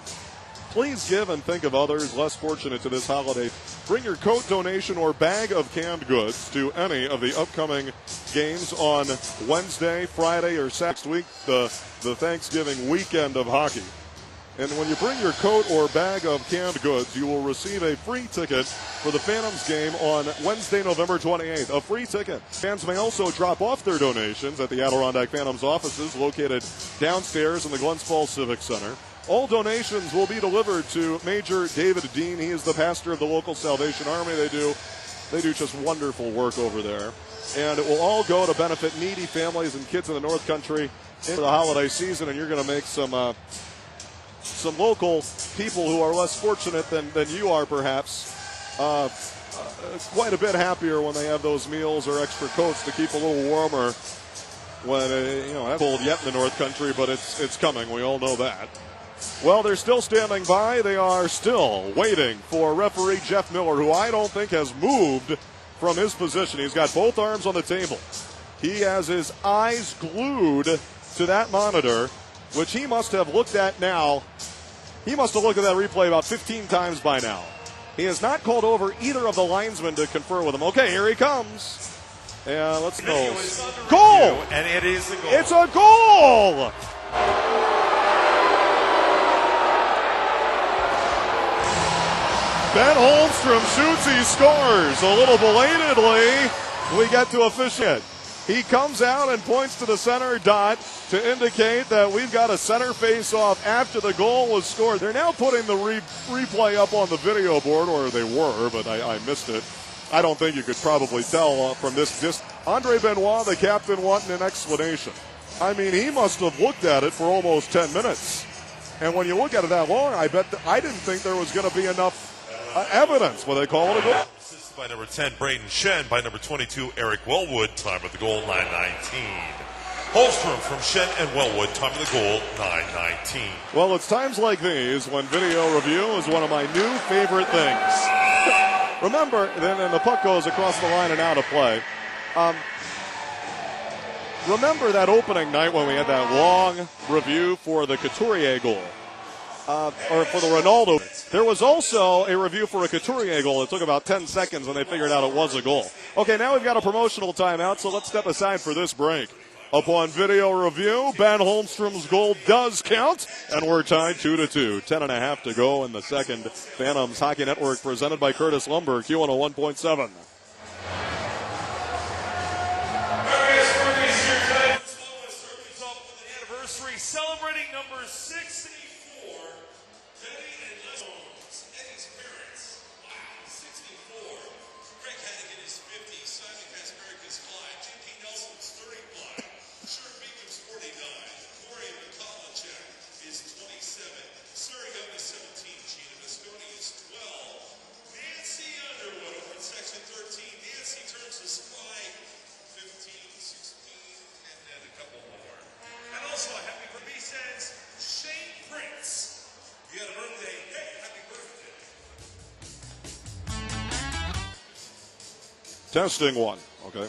Please give and think of others less fortunate to this holiday. Bring your coat donation or bag of canned goods to any of the upcoming games on Wednesday, Friday, or next week, the Thanksgiving weekend of hockey. And when you bring your coat or bag of canned goods, you will receive a free ticket for the Phantoms game on Wednesday, November 28th. A free ticket. Fans may also drop off their donations at the Adirondack Phantoms offices located downstairs in the Glens Falls Civic Center. All donations will be delivered to Major David Dean. He is the pastor of the local Salvation Army. They do just wonderful work over there. And it will all go to benefit needy families and kids in the North Country into the holiday season. And you're going to make some local people who are less fortunate than you are, perhaps, quite a bit happier when they have those meals or extra coats to keep a little warmer when it's cold yet in the North Country, but it's coming. We all know that. Well, they're still standing by. They are still waiting for referee Jeff Miller, who I don't think has moved from his position. He's got both arms on the table. He has his eyes glued to that monitor, which he must have looked at now. He must have looked at that replay about 15 times by now. He has not called over either of the linesmen to confer with him. Okay, here he comes. And let's go. Goal! And it is a goal. It's a goal! Ben Holmstrom shoots, he scores. A little belatedly, we get to officiate. He comes out and points to the center dot to indicate that we've got a center face-off after the goal was scored. They're now putting the replay up on the video board, or they were, but I missed it. I don't think you could probably tell from this. Just Andre Benoit, the captain, wanting an explanation. I mean, he must have looked at it for almost 10 minutes. And when you look at it that long, I didn't think there was going to be enough evidence. Well, they call it a goal. Assisted by number 10, Braden Shen. By number 22, Eric Wellwood. Time of the goal, 9:19. Holmstrom from Shen and Wellwood. Time of the goal, 9:19. Well, it's times like these when video review is one of my new favorite things. Remember, then the puck goes across the line and out of play. Remember that opening night when we had that long review for the Couturier goal? Or for the Ronaldo. There was also a review for a Couturier goal. It took about 10 seconds and they figured out it was a goal. Okay, now we've got a promotional timeout, so let's step aside for this break. Upon video review, Ben Holmstrom's goal does count, and we're tied 2-2. 10.5 to go in the second. Phantoms Hockey Network presented by Curtis Lumber, Q101.7. Celebrating number 64, Teddy and Les Jones. Eddie's parents. Wow, 64. Greg Hannigan is 50. Simon Kaczmarek is 5. J.P. Nelson's 35. Sherm Beacom's 49. Corey Mikolicek is 27. Surrey is 17. Gina Visconti is 12. Nancy Underwood over in section 13. Nancy turns the stride. 15, 16, and then a couple more. Testing one. Okay.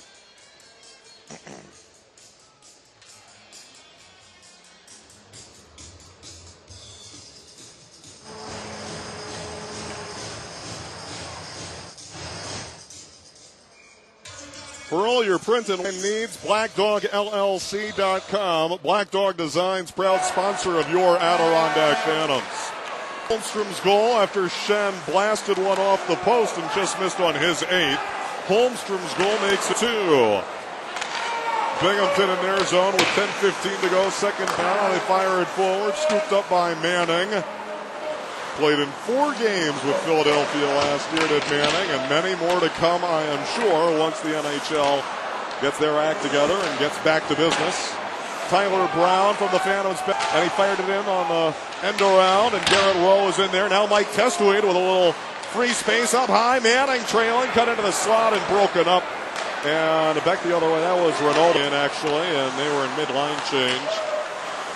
For all your print and needs, BlackDogLLC.com. Black Dog Designs, proud sponsor of your Adirondack Phantoms. Holmstrom's goal after Shen blasted one off the post and just missed on his 8th. Holmstrom's goal makes it 2. Binghamton in their zone with 10:15 to go. Second down. They fire it forward. Scooped up by Manning. Played in 4 games with Philadelphia last year, did Manning, and many more to come, I am sure, once the NHL gets their act together and gets back to business. Tyler Brown from the Phantoms, and he fired it in on the end around, and Garrett Rowe is in there. Now Mike Testweed with a little free space up high. Manning trailing, cut into the slot and broken up. And back the other way, that was Ronaldo in actually, and they were in midline change.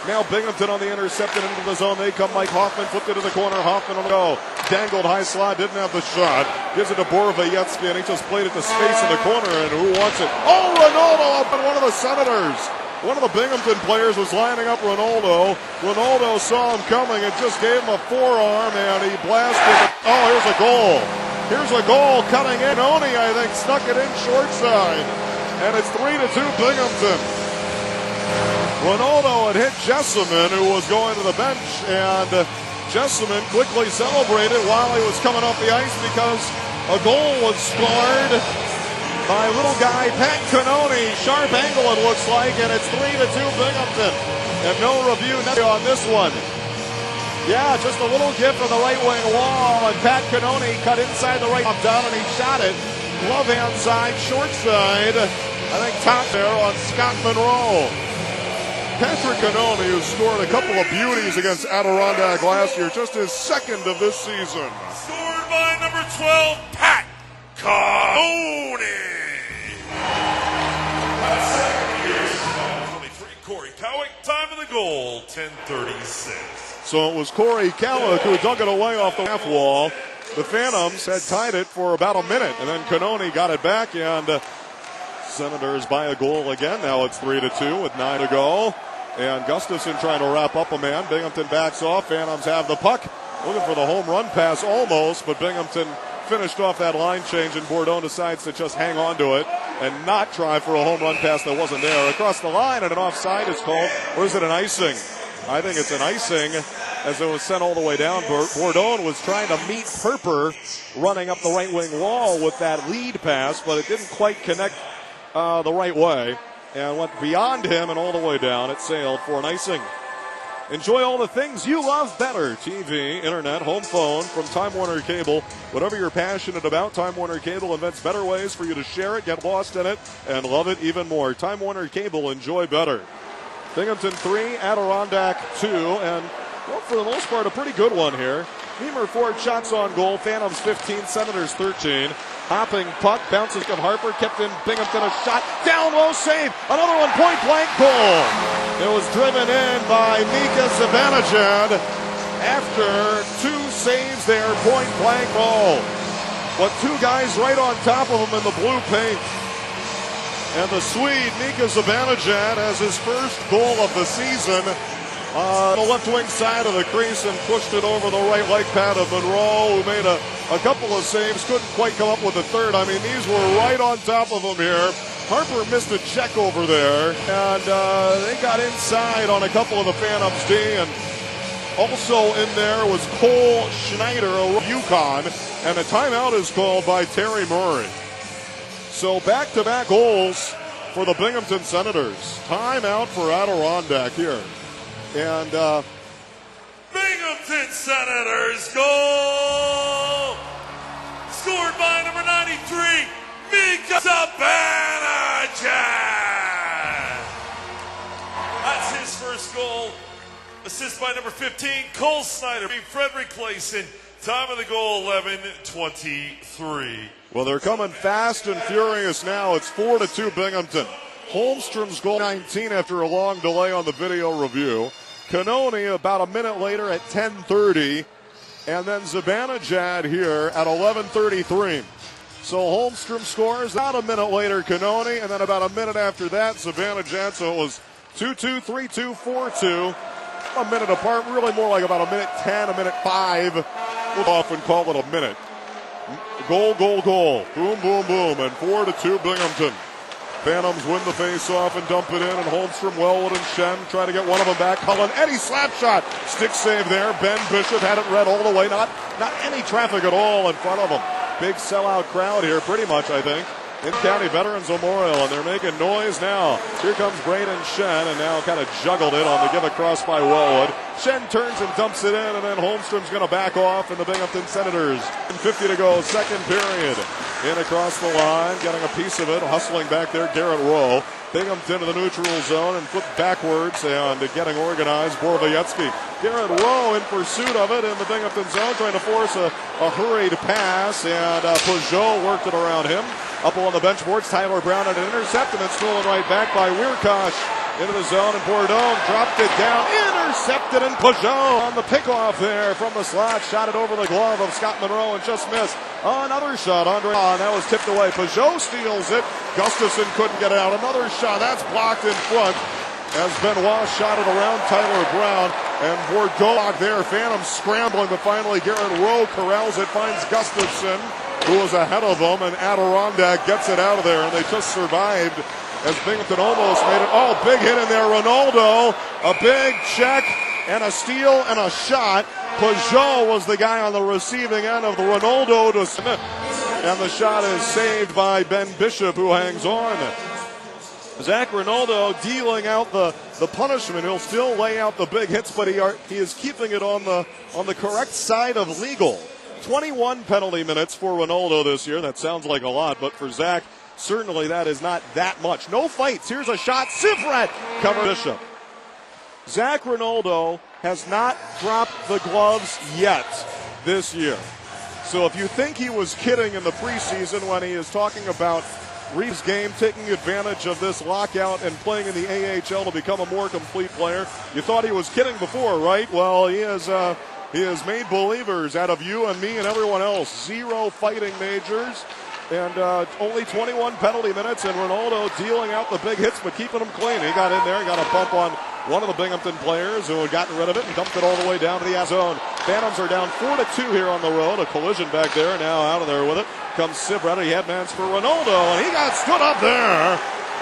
Now Binghamton on the intercepted into the zone. They come. Mike Hoffman flipped it to the corner. Hoffman on the go. Dangled high slot. Didn't have the shot. Gives it to Borovietsky, and he just played it to space in the corner. And who wants it? Oh, Ronaldo up on one of the Senators. One of the Binghamton players was lining up Ronaldo. Ronaldo saw him coming and just gave him a forearm, and he blasted it. Oh, here's a goal. Here's a goal coming in. Oni, I think, snuck it in short side. And it's 3-2 Binghamton. Ronaldo had hit Jessamine, who was going to the bench, and Jessamine quickly celebrated while he was coming off the ice because a goal was scored by little guy Pat Cannoni. Sharp angle it looks like, and it's 3-2 Binghamton. And no review on this one. Yeah, just a little gift on the right wing wall, and Pat Cannoni cut inside the right down, and he shot it. Glove hand side, short side. I think top there on Scott Monroe. Patrick Cannoni, who scored a couple of beauties against Adirondack last year, just his second of this season. Scored by number 12, Pat Cannoni. 23, Corey Cowick. Time of the goal, 10:36. So it was Corey Cowick who dug it away off the half wall. The Phantoms had tied it for about a minute, and then Cannoni got it back, and Senators by a goal again. Now it's 3-2 with 9 to go. And Gustafson trying to wrap up a man. Binghamton backs off. Phantoms have the puck. Looking for the home run pass almost, but Binghamton finished off that line change, and Bourdon decides to just hang on to it and not try for a home run pass that wasn't there. Across the line, and an offside is called. Or is it an icing? I think it's an icing as it was sent all the way down. Bourdon was trying to meet Perper running up the right wing wall with that lead pass, but it didn't quite connect the right way and went beyond him and all the way down. It sailed for an icing. Enjoy all the things you love better. TV, internet, home phone from Time Warner Cable. Whatever you're passionate about, Time Warner Cable invents better ways for you to share it, get lost in it, and love it even more. Time Warner Cable, enjoy better. Binghamton 3, Adirondack 2, and well, for the most part, a pretty good one here. Heimer 4 shots on goal. Phantoms 15, Senators 13. Hopping puck, bounces to Harper, kept in Binghamton, a shot, down low, save, another one, point blank goal. It was driven in by Mika Zibanejad after 2 saves there, point blank goal. But 2 guys right on top of him in the blue paint. And the Swede, Mika Zibanejad, has his first goal of the season. The left wing side of the crease and pushed it over the right leg pad of Monroe, who made a couple of saves, couldn't quite come up with a third. I mean, these were right on top of him here. Harper missed a check over there, and they got inside on a couple of the Phantoms D, and also in there was Cole Schneider of Yukon, and a timeout is called by Terry Murray. So back-to-back goals for the Binghamton Senators. Timeout for Adirondack here. And Binghamton Senators goal! Scored by number 93, Mika Zibanejad! That's his first goal. Assist by number 15, Cole Snyder. Frederick Clayson. Time of the goal, 11:23. Well, they're coming fast and furious now. It's 4-2 Binghamton. Holmstrom's goal 19 after a long delay on the video review. Cannoni about a minute later at 10:30. And then Zibanejad here at 11:33. So Holmstrom scores. About a minute later, Canoni, and then about a minute after that, Savannah Jansen was 2-2, 3-2, 4-2. A minute apart, really more like about a minute 10, a minute 5. We'll often call it a minute. Goal, goal, goal. Boom, boom, boom. And 4-2 Binghamton. Phantoms win the face-off and dump it in, and Holmstrom, Wellwood, and Shen try to get one of them back. Cullen, Eddie slap shot. Stick save there. Ben Bishop had it read all the way. Not any traffic at all in front of him. Big sellout crowd here, pretty much, I think, in County Veterans Memorial, and they're making noise now. Here comes Braden Shen, and now kind of juggled it on the give across by Wellwood. Shen turns and dumps it in, and then Holmstrom's going to back off, and the Binghamton Senators. 50 to go, second period. In across the line, getting a piece of it, hustling back there, Garrett Rowe. Binghamton to the neutral zone and flipped backwards and getting organized, Borowiecki. Garrett Rowe in pursuit of it in the Binghamton zone, trying to force a hurried pass, and Peugeot worked it around him. Up on the bench boards, Tyler Brown at an intercept, and then stolen right back by Weirkosh into the zone, and Bourdon dropped it down, intercepted, and Peugeot on the pickoff there from the slot, shot it over the glove of Scott Monroe and just missed. Another shot, Andre, that was tipped away. Peugeot steals it. Gustafson couldn't get it out. Another shot, that's blocked in front as Benoit shot it around Tyler Brown, and Bourdon there. Phantom scrambling, but finally Garrett Rowe corrals it, finds Gustafson, who was ahead of them, and Adirondack gets it out of there, and they just survived as Binghamton almost made it. Oh, big hit in there, Ronaldo, a big check, and a steal, and a shot. Peugeot was the guy on the receiving end of the Ronaldo to Smith, and the shot is saved by Ben Bishop, who hangs on. Zach Ronaldo dealing out the punishment. He'll still lay out the big hits, but he is keeping it on the correct side of legal. 21 penalty minutes for Ronaldo this year. That sounds like a lot, but for Zach, certainly that is not that much. No fights. Here's a shot. Sifret cover Bishop. Zach Ronaldo has not dropped the gloves yet this year. So if you think he was kidding in the preseason when he is talking about Reeves' game, taking advantage of this lockout and playing in the AHL to become a more complete player, you thought he was kidding before, right? Well, he has made believers out of you and me and everyone else. 0 fighting majors and only 21 penalty minutes, and Ronaldo dealing out the big hits but keeping them clean. He got in there, got a bump on one of the Binghamton players who had gotten rid of it and dumped it all the way down to the zone. Phantoms are down 4-2 here on the road. A collision back there, now out of there with it comes Sivret. He headmans for Ronaldo, and he got stood up there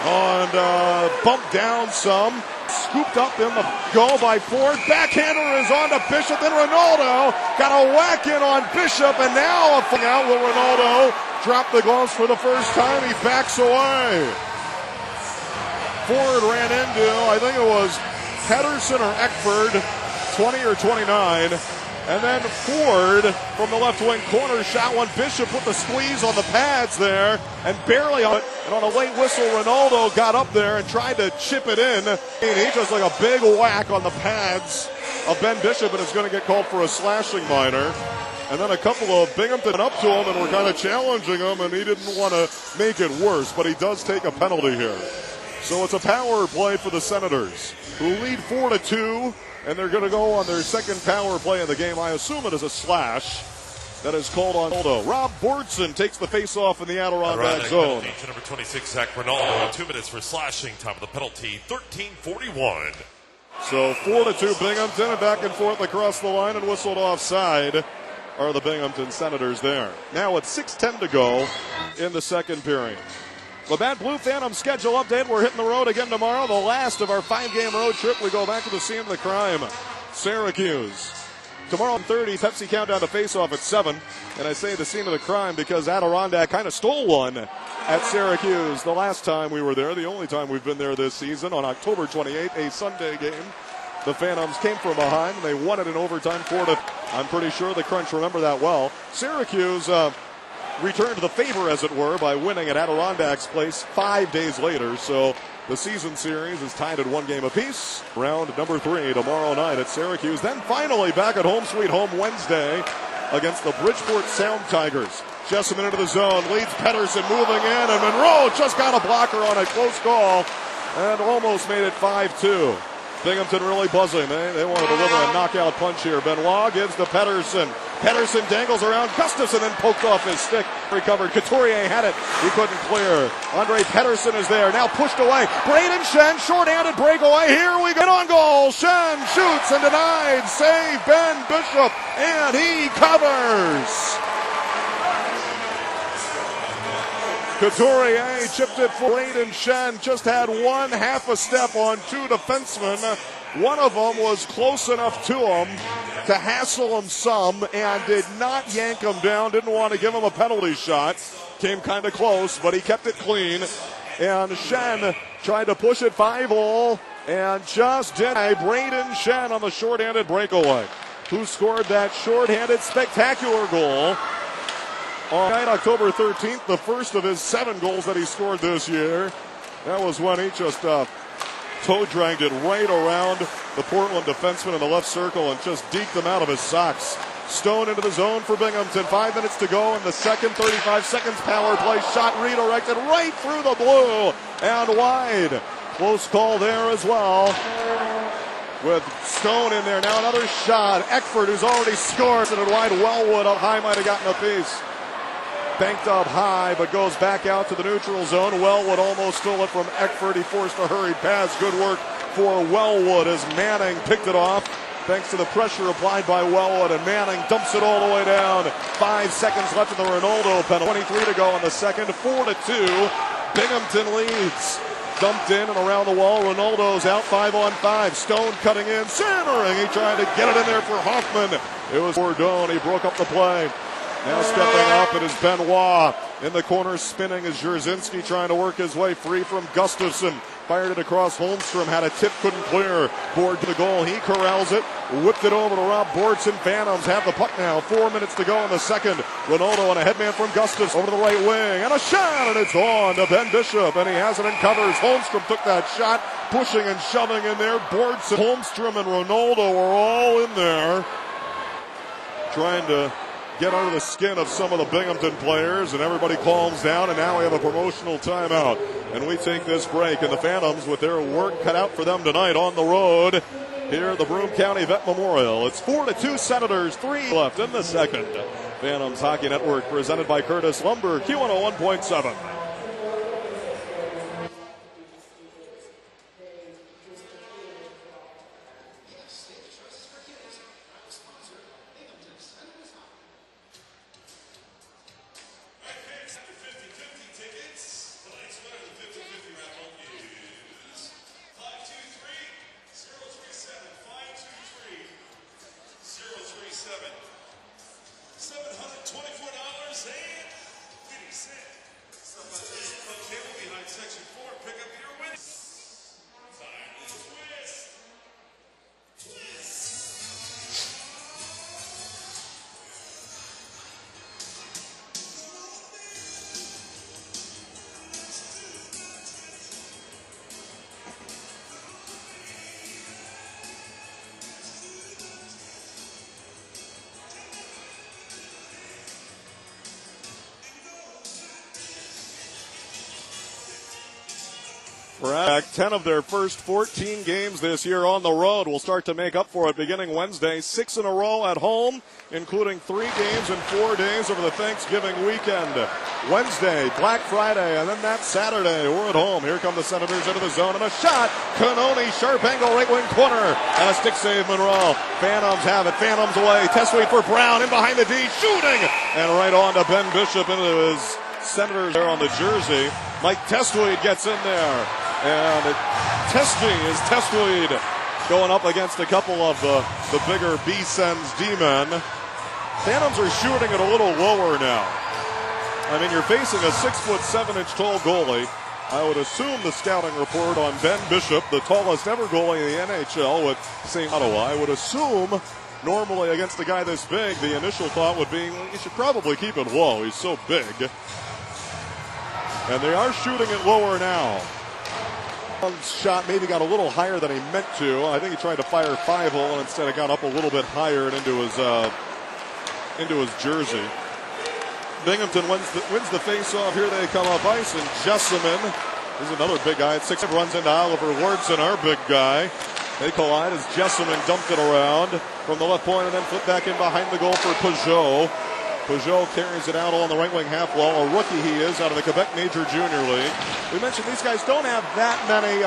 and bumped down some. Scooped up in the goal by Ford. Backhander is on to Bishop. Then Ronaldo got a whack in on Bishop, and now a thing out. Will Ronaldo drop the gloves for the first time? He backs away. Ford ran into, I think it was Pedersen or Eckford, 20 or 29. And then Ford from the left wing corner shot one. Bishop put the squeeze on the pads there and barely on it. And on a late whistle, Ronaldo got up there and tried to chip it in. He just like a big whack on the pads of Ben Bishop, and is going to get called for a slashing minor. And then a couple of Binghamton up to him and were kind of challenging him, and he didn't want to make it worse, but he does take a penalty here. So it's a power play for the Senators, who lead 4-2. And they're going to go on their second power play in the game. I assume it is a slash that is called on Ronaldo. Rob Bordson takes the face-off in the Adirondack zone. Penalty to number 26, Zach Ronaldo. 2 minutes for slashing. Time of the penalty, 13:41. So 4-2 Binghamton, and back and forth across the line, and whistled offside are the Binghamton Senators there. Now with 6:10 to go in the second period. Labatt Blue Phantom schedule update. We're hitting the road again tomorrow. The last of our 5-game road trip. We go back to the scene of the crime, Syracuse. Tomorrow at 30, Pepsi Countdown to face-off at 7. And I say the scene of the crime because Adirondack kind of stole one at Syracuse the last time we were there. The only time we've been there this season on October 28th, a Sunday game. The Phantoms came from behind, and they won it in overtime 4-. I'm pretty sure the Crunch remember that well. Syracuse returned the favor, as it were, by winning at Adirondack's place 5 days later. So the season series is tied at 1 game apiece. Round number 3 tomorrow night at Syracuse. Then finally back at home sweet home Wednesday against the Bridgeport Sound Tigers. Jessamine into the zone, leads Pedersen moving in, and Monroe just got a blocker on a close call and almost made it 5-2. Binghamton really buzzing. They want to deliver a knockout punch here. Benoit gives to Pedersen. Pedersen dangles around. Gustafson then poked off his stick. Recovered. Couturier had it. He couldn't clear. Andre Pedersen is there. Now pushed away. Braden Shen, short-handed breakaway. Here we go. On goal. Shen shoots and denied. Save Ben Bishop. And he covers. Couturier chipped it for Braden Shen. Just had one half a step on two defensemen. One of them was close enough to him to hassle him some and did not yank him down. Didn't want to give him a penalty shot. Came kind of close, but he kept it clean. And Shen tried to push it 5-0 and just did. Braden Shen on the short-handed breakaway. Who scored that short-handed spectacular goal on October 13th, the first of his 7 goals that he scored this year. That was when he just toe dragged it right around the Portland defenseman in the left circle and just deked him out of his socks. Stone into the zone for Binghamton. 5 minutes to go in the second. 35 seconds power play. Shot redirected right through the blue and wide. Close call there as well. With Stone in there. Now another shot. Eckford, who's already scored, and it wide. Wellwood up high might have gotten a piece. Banked up high, but goes back out to the neutral zone. Wellwood almost stole it from Eckford. He forced a hurried pass. Good work for Wellwood as Manning picked it off. Thanks to the pressure applied by Wellwood, and Manning dumps it all the way down. 5 seconds left in the Ronaldo penalty. 23 to go in the second. 4-2. Binghamton leads. Dumped in and around the wall. Ronaldo's out 5-on-5. Stone cutting in, centering. He tried to get it in there for Hoffman. It was Bourdon. He broke up the play. Now stepping up, it is Benoit. In the corner, spinning is Jerzinski trying to work his way free from Gustafson. Fired it across Holmstrom, had a tip, couldn't clear. Board to the goal, he corrals it. Whipped it over to Rob Bortson. Phantoms have the puck now. 4 minutes to go in the second. Ronaldo and a headman from Gustafson over to the right wing. And a shot, and it's on to Ben Bishop. And he has it and covers. Holmstrom took that shot, pushing and shoving in there. Bortson, Holmstrom, and Ronaldo are all in there, trying to get under the skin of some of the Binghamton players, and everybody calms down, and now we have a promotional timeout. And we take this break, and the Phantoms, with their work cut out for them tonight on the road here at the Broome County Vet Memorial. It's 4-2 Senators, 3 left in the second. Phantoms Hockey Network presented by Curtis Lumber, Q101.7. Back 10 of their first 14 games this year on the road will start to make up for it beginning Wednesday. 6 in a row at home, including 3 games in 4 days over the Thanksgiving weekend. Wednesday, Black Friday, and then that Saturday, we're at home. Here come the Senators into the zone, and a shot. Cannoni, sharp angle, right wing corner, and a stick save, Monroe. Phantoms have it. Phantoms away. Testway for Brown, in behind the D, shooting, and right on to Ben Bishop into his Senators there on the jersey. Mike Testweed gets in there. And Testweed going up against a couple of the bigger B-Sens D-men. Phantoms are shooting it a little lower now. I mean, you're facing a 6'7" tall goalie. I would assume the scouting report on Ben Bishop, the tallest ever goalie in the NHL with St. Ottawa, I would assume normally against a guy this big, the initial thought would be, well, you should probably keep it low. He's so big. And they are shooting it lower now. Shot maybe got a little higher than he meant to. I think he tried to fire 5-hole and instead it got up a little bit higher and into his jersey. Binghamton wins the face-off. Here they come up ice, and Jessamine is another big guy at 6. Runs into Oliver Lortzen, our big guy. They collide as Jessamine dumped it around from the left point and then flipped back in behind the goal for Peugeot. Peugeot carries it out along the right wing half wall. A rookie he is out of the Quebec Major Junior League. We mentioned these guys don't have that many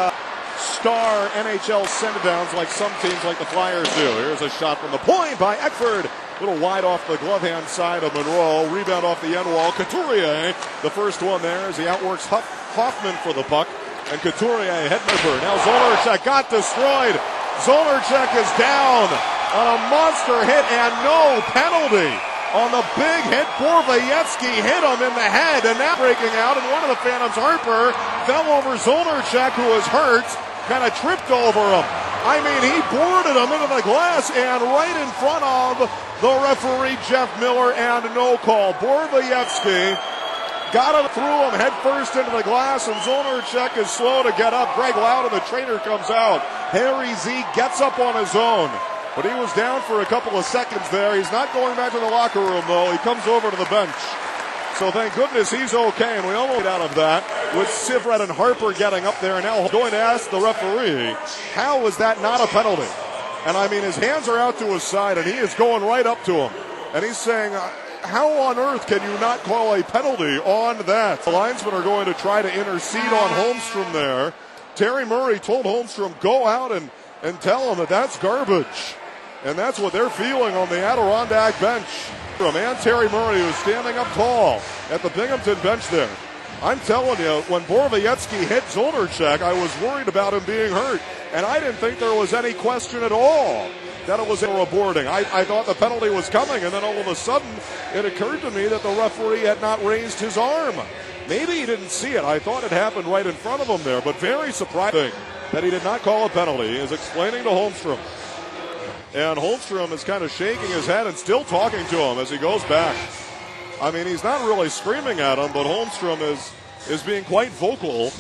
star NHL send-downs like some teams like the Flyers do. Here's a shot from the point by Eckford. A little wide off the glove hand side of Monroe. Rebound off the end wall. Couturier, the first one there as he outworks Hoffman for the puck. And Couturier head mover. Now Zolarchek got destroyed. Zolarchek is down on a monster hit and no penalty on the big hit. Borvayetsky hit him in the head and now breaking out. And one of the Phantoms, Harper, fell over Zolarchek, who was hurt, kind of tripped over him. I mean, he boarded him into the glass and right in front of the referee, Jeff Miller, and no call. Borvayetsky got him, threw him head first into the glass, and Zolarchek is slow to get up. Greg Loudon, the trainer, comes out. Harry Z gets up on his own, but he was down for a couple of seconds there. He's not going back to the locker room, though. He comes over to the bench. So thank goodness he's okay, and we almost get out of that with Sivret and Harper getting up there and now going to ask the referee, how was that not a penalty? And I mean, his hands are out to his side, and he is going right up to him. And he's saying, how on earth can you not call a penalty on that? The linesmen are going to try to intercede on Holmstrom there. Terry Murray told Holmstrom, go out and tell him that that's garbage. And that's what they're feeling on the Adirondack bench. And Terry Murray, who's standing up tall at the Binghamton bench there. I'm telling you, when Borvayetsky hit Zolarchek, I was worried about him being hurt. And I didn't think there was any question at all that it was a boarding. I thought the penalty was coming, and then all of a sudden it occurred to me that the referee had not raised his arm. Maybe he didn't see it. I thought it happened right in front of him there, but very surprising that he did not call a penalty. He is explaining to Holmstrom. And Holmstrom is kind of shaking his head and still talking to him as he goes back. I mean, he's not really screaming at him, but Holmstrom is being quite vocal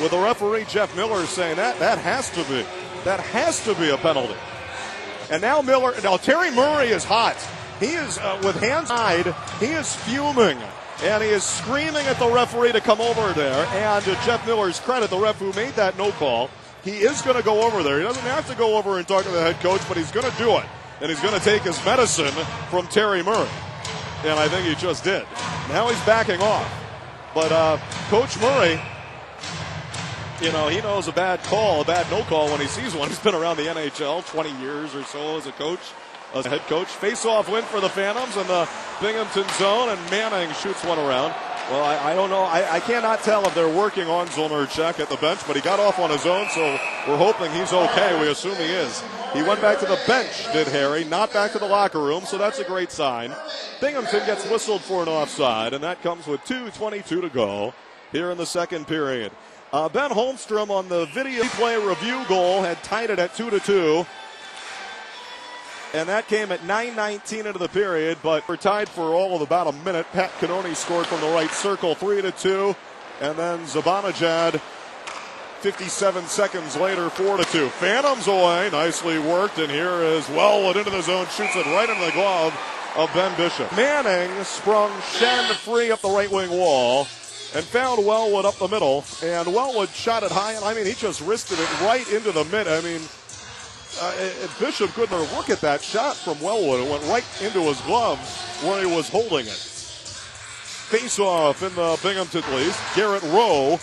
with the referee, Jeff Miller, saying that has to be a penalty. And now Terry Murray is hot. He is, with hands tied, he is fuming. And he is screaming at the referee to come over there. And to Jeff Miller's credit, the ref who made that no call, he is going to go over there. He doesn't have to go over and talk to the head coach, but he's going to do it. And he's going to take his medicine from Terry Murray. And I think he just did. Now he's backing off. But Coach Murray, you know, he knows a bad call, a bad no call when he sees one. He's been around the NHL 20 years or so as a coach, as a head coach. Face-off win for the Phantoms in the Binghamton zone, and Manning shoots one around. Well, I don't know. I cannot tell if they're working on Zolarchek at the bench, but he got off on his own, so we're hoping he's okay. We assume he is. He went back to the bench, did Harry, not back to the locker room, so that's a great sign. Binghamton gets whistled for an offside, and that comes with 2:22 to go here in the second period. Ben Holmstrom on the video play review goal had tied it at 2-2. And that came at 9:19 into the period, but we're tied for all of about a minute. Pat Canoni scored from the right circle, 3-2. And then Zibanejad, 57 seconds later, 4-2. Phantoms away, nicely worked. And here is Wellwood into the zone, shoots it right into the glove of Ben Bishop. Manning sprung Shen free up the right wing wall and found Wellwood up the middle. And Wellwood shot it high, and I mean, he just wristed it right into the mid. I mean, Bishop couldn't look at that shot from Wellwood. It went right into his glove where he was holding it. Face-off in the Binghamton police. Garrett Rowe,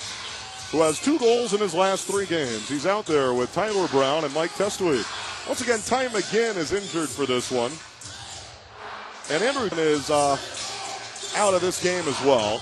who has 2 goals in his last 3 games. He's out there with Tyler Brown and Mike Testweed. Once again, Ty McGinn is injured for this one. And Andrew is out of this game as well.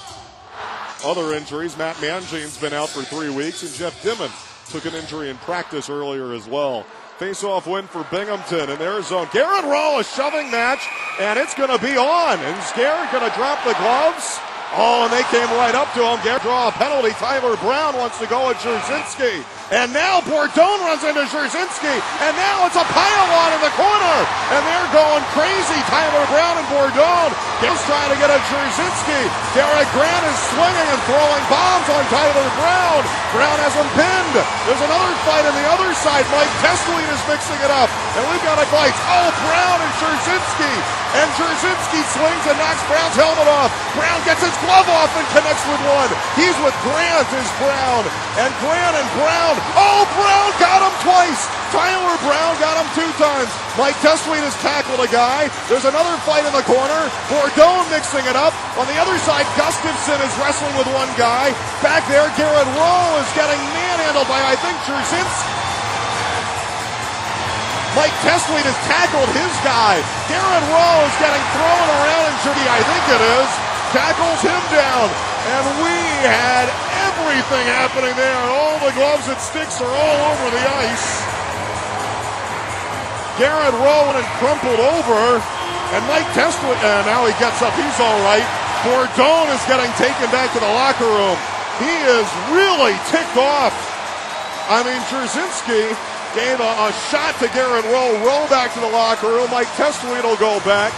Other injuries, Matt Mangin's been out for 3 weeks, and Jeff Dimon took an injury in practice earlier as well. Face-off win for Binghamton in their zone. Garrett Rowe, a shoving match, and it's going to be on. And is Garrett going to drop the gloves? Oh, and they came right up to him. Garrett draw a penalty. Tyler Brown wants to go at Jarzynski. And now Bourdon runs into Jarzynski. And now it's a pile-on in the corner. And they're going crazy. Tyler Brown and Bourdon. Garrett's trying to get at Jarzynski. Derek Grant is swinging and throwing bombs on Tyler Brown. Brown has him pinned. There's another fight on the other side. Mike Testweed is mixing it up. And we've got a fight. Oh, Brown and Jarzynski. And Jarzynski swings and knocks Brown's helmet off. Brown gets his glove off and connects with one. He's with Grant is Brown. And Grant and Brown. Oh, Brown got him twice. Tyler Brown got him 2 times. Mike Testweed has tackled a guy. There's another fight in the corner. Bourdon mixing it up. On the other side, Gustafson is wrestling with one guy. Back there, Garrett Rowe is getting manhandled by, I think, Jerzinski. Mike Testweed has tackled his guy. Garrett Rowe is getting thrown around, and Jerdy, I think it is, tackles him down. And we had everything happening there. All the gloves and sticks are all over the ice. Garrett Rowe and crumpled over. And Mike Testweed, and now he gets up. He's all right. Bourdon is getting taken back to the locker room. He is really ticked off. I mean, Jerzinski gave a shot to Garrett Rowe. Rowe back to the locker room. Mike Testweed will go back.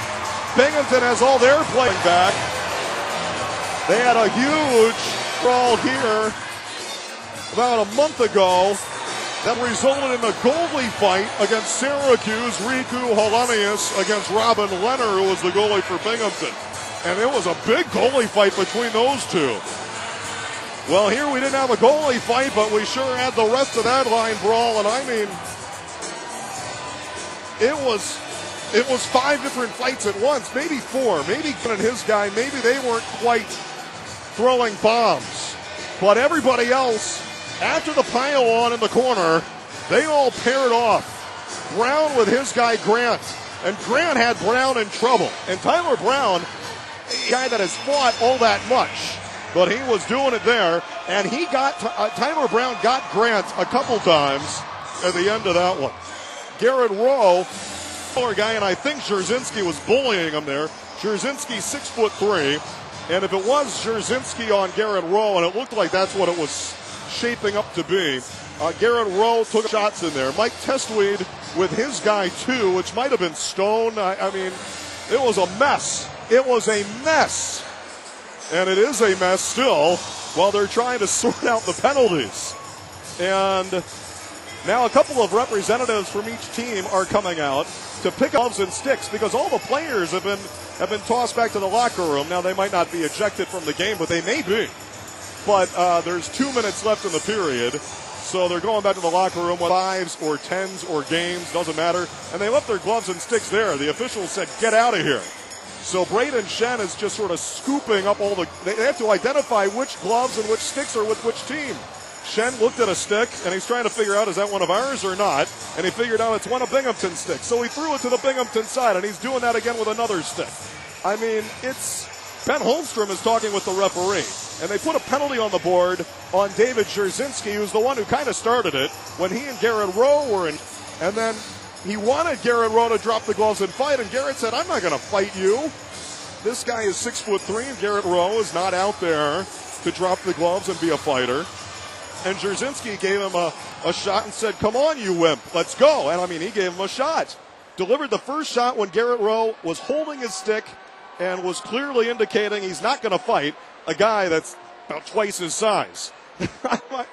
Binghamton has all their playing back. They had a huge brawl here about a month ago that resulted in a goalie fight against Syracuse. Riku Holanius against Robin Leonard, who was the goalie for Binghamton. And it was a big goalie fight between those two. Well, here we didn't have a goalie fight, but we sure had the rest of that line brawl. And I mean, it was 5 different fights at once, maybe 4. Maybe Ken and his guy, maybe they weren't quite throwing bombs. But everybody else, after the pile on in the corner, they all paired off. Brown with his guy Grant. And Grant had Brown in trouble. And Tyler Brown, a guy that has fought all that much, but he was doing it there, and he got Tyler Brown got Grant a couple times at the end of that one. Garrett Rowe, taller guy, and I think Jerzinski was bullying him there. Jerzinski 6'3", and if it was Jerzinski on Garrett Rowe, and it looked like that's what it was shaping up to be, Garrett Rowe took shots in there. Mike Testweed with his guy too, which might have been Stone. I mean, it was a mess. It was a mess. And it is a mess still while they're trying to sort out the penalties. And now a couple of representatives from each team are coming out to pick gloves and sticks because all the players have been tossed back to the locker room. Now they might not be ejected from the game, but they may be. But there's 2 minutes left in the period. So they're going back to the locker room with 5s or 10s or games, doesn't matter. And they left their gloves and sticks there. The officials said, get out of here. So Braden Shen is just sort of scooping up all they have to identify which gloves and which sticks are with which team. Shen looked at a stick, and he's trying to figure out, is that one of ours or not? And he figured out it's one of Binghamton's sticks. So he threw it to the Binghamton side, and he's doing that again with another stick. I mean, Ben Holmstrom is talking with the referee, and they put a penalty on the board on David Jerzinski, who's the one who kind of started it when he and Garrett Rowe were in. And then he wanted Garrett Rowe to drop the gloves and fight, and Garrett said, I'm not going to fight you. This guy is 6'3", and Garrett Rowe is not out there to drop the gloves and be a fighter. And Jerzinski gave him a shot and said, come on, you wimp, let's go. And I mean, he gave him a shot. Delivered the first shot when Garrett Rowe was holding his stick and was clearly indicating he's not going to fight a guy that's about twice his size.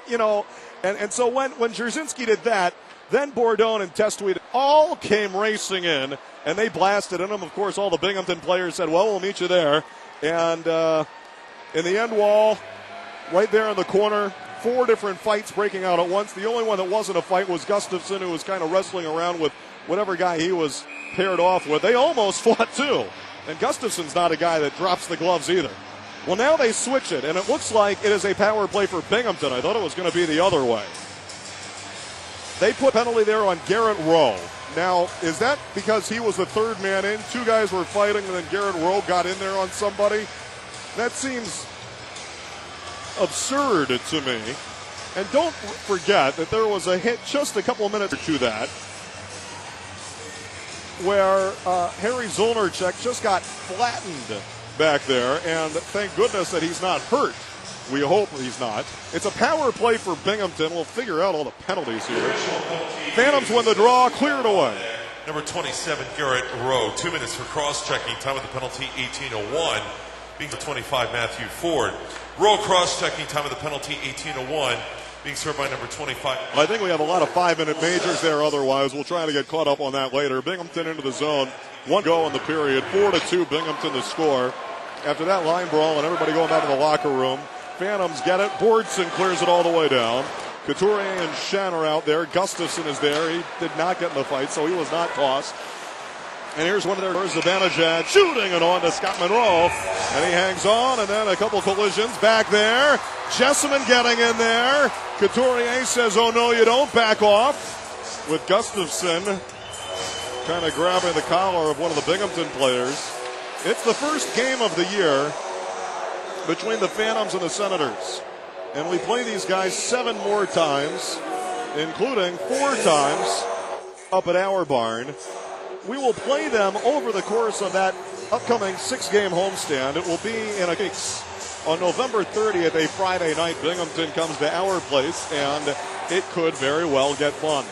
You know, and so when Jerzinski did that, then Bourdon and Testweed all came racing in, and they blasted in him. Of course, all the Binghamton players said, well, we'll meet you there. And in the end wall, right there in the corner, 4 different fights breaking out at once. The only one that wasn't a fight was Gustafson, who was kind of wrestling around with whatever guy he was paired off with. They almost fought, too. And Gustafson's not a guy that drops the gloves either. Well, now they switch it, and it looks like it is a power play for Binghamton. I thought it was going to be the other way. They put penalty there on Garrett Rowe. Now, is that because he was the third man in? 2 guys were fighting, and then Garrett Rowe got in there on somebody? That seems absurd to me. And don't forget that there was a hit just a couple of minutes to that where Harry Zolnarchek just got flattened back there, and thank goodness that he's not hurt. We hope he's not. It's a power play for Binghamton. We'll figure out all the penalties here. Phantoms win the draw, cleared away. Number 27, Garrett Rowe. 2 minutes for cross-checking. Time of the penalty, 18:01. Being the 25, Matthew Ford. Rowe cross-checking. Time of the penalty, 18:01. Being served by number 25. I think we have a lot of 5-minute majors there otherwise. We'll try to get caught up on that later. Binghamton into the zone. 1 go in the period. 4-2 Binghamton to score. after that line brawl and everybody going back to the locker room. Phantoms get it. Bordson clears it all the way down. Couturier and Shen are out there. Gustafson is there. He did not get in the fight, so he was not tossed. And here's one of their Zibanejad shooting it on to Scott Monroe. And he hangs on, and then a couple collisions back there. Jessamine getting in there. Couturier says, oh no, you don't, back off. With Gustafson kind of grabbing the collar of one of the Binghamton players. It's the first game of the year between the Phantoms and the Senators. And we play these guys 7 more times, including 4 times up at our barn. We will play them over the course of that upcoming 6-game homestand. It will be in a case on November 30th, a Friday night. Binghamton comes to our place, and it could very well get fun.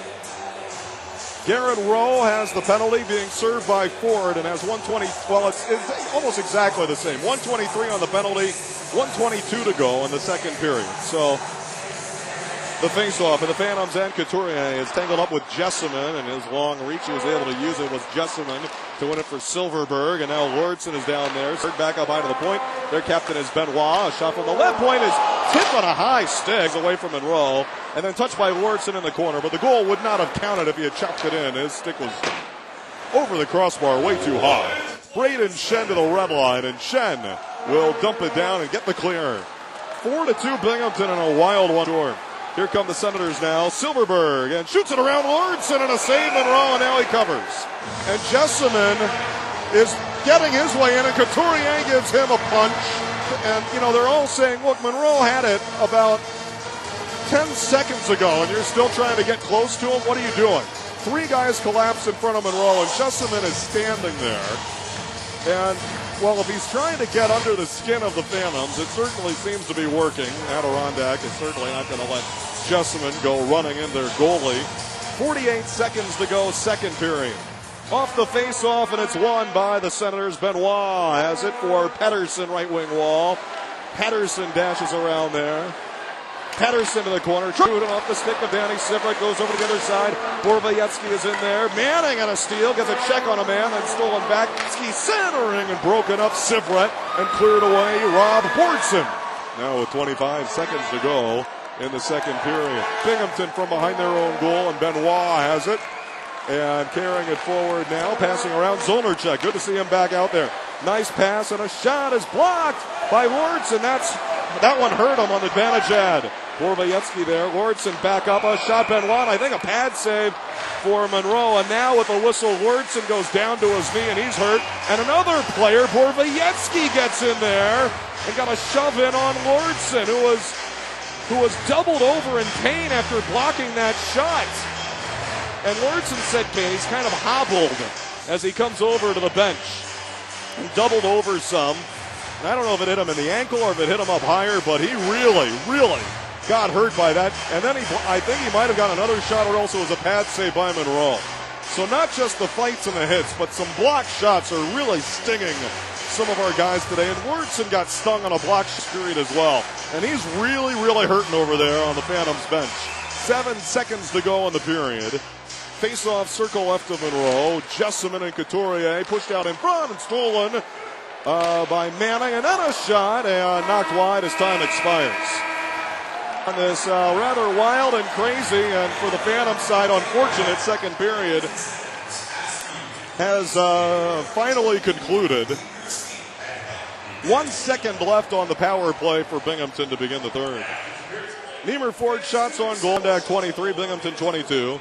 Garrett Rowe has the penalty, being served by Ford, and has 120. Well, it's almost exactly the same. 123 on the penalty, 122 to go in the second period. So the face-off, and the Phantoms and Couturier is tangled up with Jessamine, and his long reach he was able to use it with Jessamine to win it for Silverberg, and now Lordson is down there. Third back up high to the point. Their captain is Benoit. A shot from the left point is tipped on a high stick away from Monroe, and then touched by Lordson in the corner, but the goal would not have counted if he had chucked it in. His stick was over the crossbar, way too high. Braden Shen to the red line, and Shen will dump it down and get the clear. 4-2 Binghamton in a wild one short. Here come the Senators now. Silverberg, and shoots it around Lordson, and a save Monroe, and now he covers. And Jessamine is getting his way in, and Couturier gives him a punch. And, you know, they're all saying, look, Monroe had it about 10 seconds ago, and you're still trying to get close to him? What are you doing? 3 guys collapse in front of Monroe, and Jessamine is standing there. And, well, if he's trying to get under the skin of the Phantoms, it certainly seems to be working. Adirondack is certainly not going to let Jessamine go running in their goalie. 48 seconds to go, second period. Off the face-off, and it's won by the Senators. Benoit has it for Pettersson, right wing wall. Pettersson dashes around there. Pettersson to the corner, shooting off the stick of Danny Sivert, goes over to the other side. Borowiecki is in there. Manning on a steal, gets a check on a man, then stolen back. Ski centering and broken up Sivert and cleared away Rob Bordson. Now with 25 seconds to go in the second period. Binghamton from behind their own goal, and Benoit has it. And carrying it forward now, passing around Zonerchuk. Good to see him back out there. Nice pass, and a shot is blocked by Lordson. That one hurt him on the Zibanejad. Borowiecki there. Lordson back up. A shot, Benoit. I think a pad save for Monroe. And now with the whistle, Lordson goes down to his knee, and he's hurt. And another player, Borowiecki, gets in there and got a shove in on Lordson, who was doubled over in pain after blocking that shot. And Lordson said he's kind of hobbled as he comes over to the bench. He doubled over some. And I don't know if it hit him in the ankle or if it hit him up higher, but he really, really got hurt by that. And then I think he might have got another shot, or else it was a pad save by Monroe. So not just the fights and the hits, but some block shots are really stinging some of our guys today. And Lordson got stung on a block period as well. And he's really, really hurting over there on the Phantoms bench. 7 seconds to go in the period. Face-off circle left of Monroe. Jessamine and Couturier pushed out in front and stolen by Manning. And then a shot and knocked wide as time expires. On this rather wild and crazy, and for the Phantom side, unfortunate second period has finally concluded. 1 second left on the power play for Binghamton to begin the third. Niemer Ford shots on goal. Adirondack 23, Binghamton 22.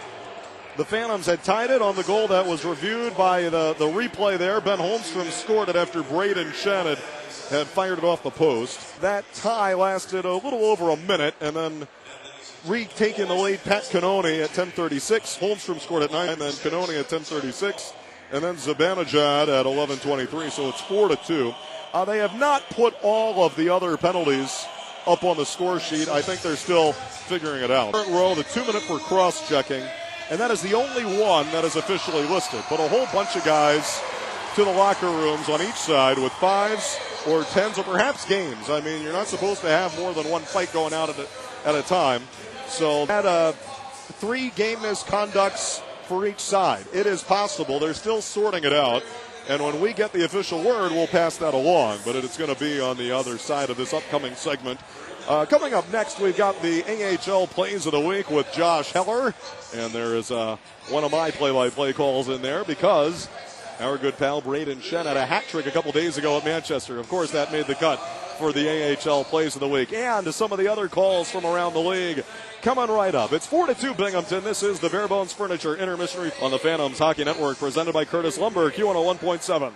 The Phantoms had tied it on the goal that was reviewed by the replay there. Ben Holmstrom scored it after Braden Shen had fired it off the post. That tie lasted a little over a minute, and then retaking the lead, Pat Canone at 10:36. Holmstrom scored at 9, and then Canone at 10:36, and then Zibanejad at 11:23. So it's 4-2. They have not put all of the other penalties up on the score sheet. I think they're still figuring it out. Row, the 2-minute for cross-checking. And that is the only one that is officially listed. But a whole bunch of guys to the locker rooms on each side with 5s or 10s or perhaps games. I mean, you're not supposed to have more than one fight going out at a time. So had 3 game misconducts for each side. It is possible. They're still sorting it out. And when we get the official word, we'll pass that along. But it's going to be on the other side of this upcoming segment. Coming up next, we've got the AHL Plays of the Week with Josh Heller. And there is one of my play-by-play calls in there because our good pal Braden Shen had a hat trick a couple days ago at Manchester. Of course, that made the cut for the AHL Plays of the Week. And some of the other calls from around the league coming right up. It's 4-2 Binghamton. This is the Bare Bones Furniture Intermission on the Phantoms Hockey Network, presented by Curtis Lumber, Q101.7.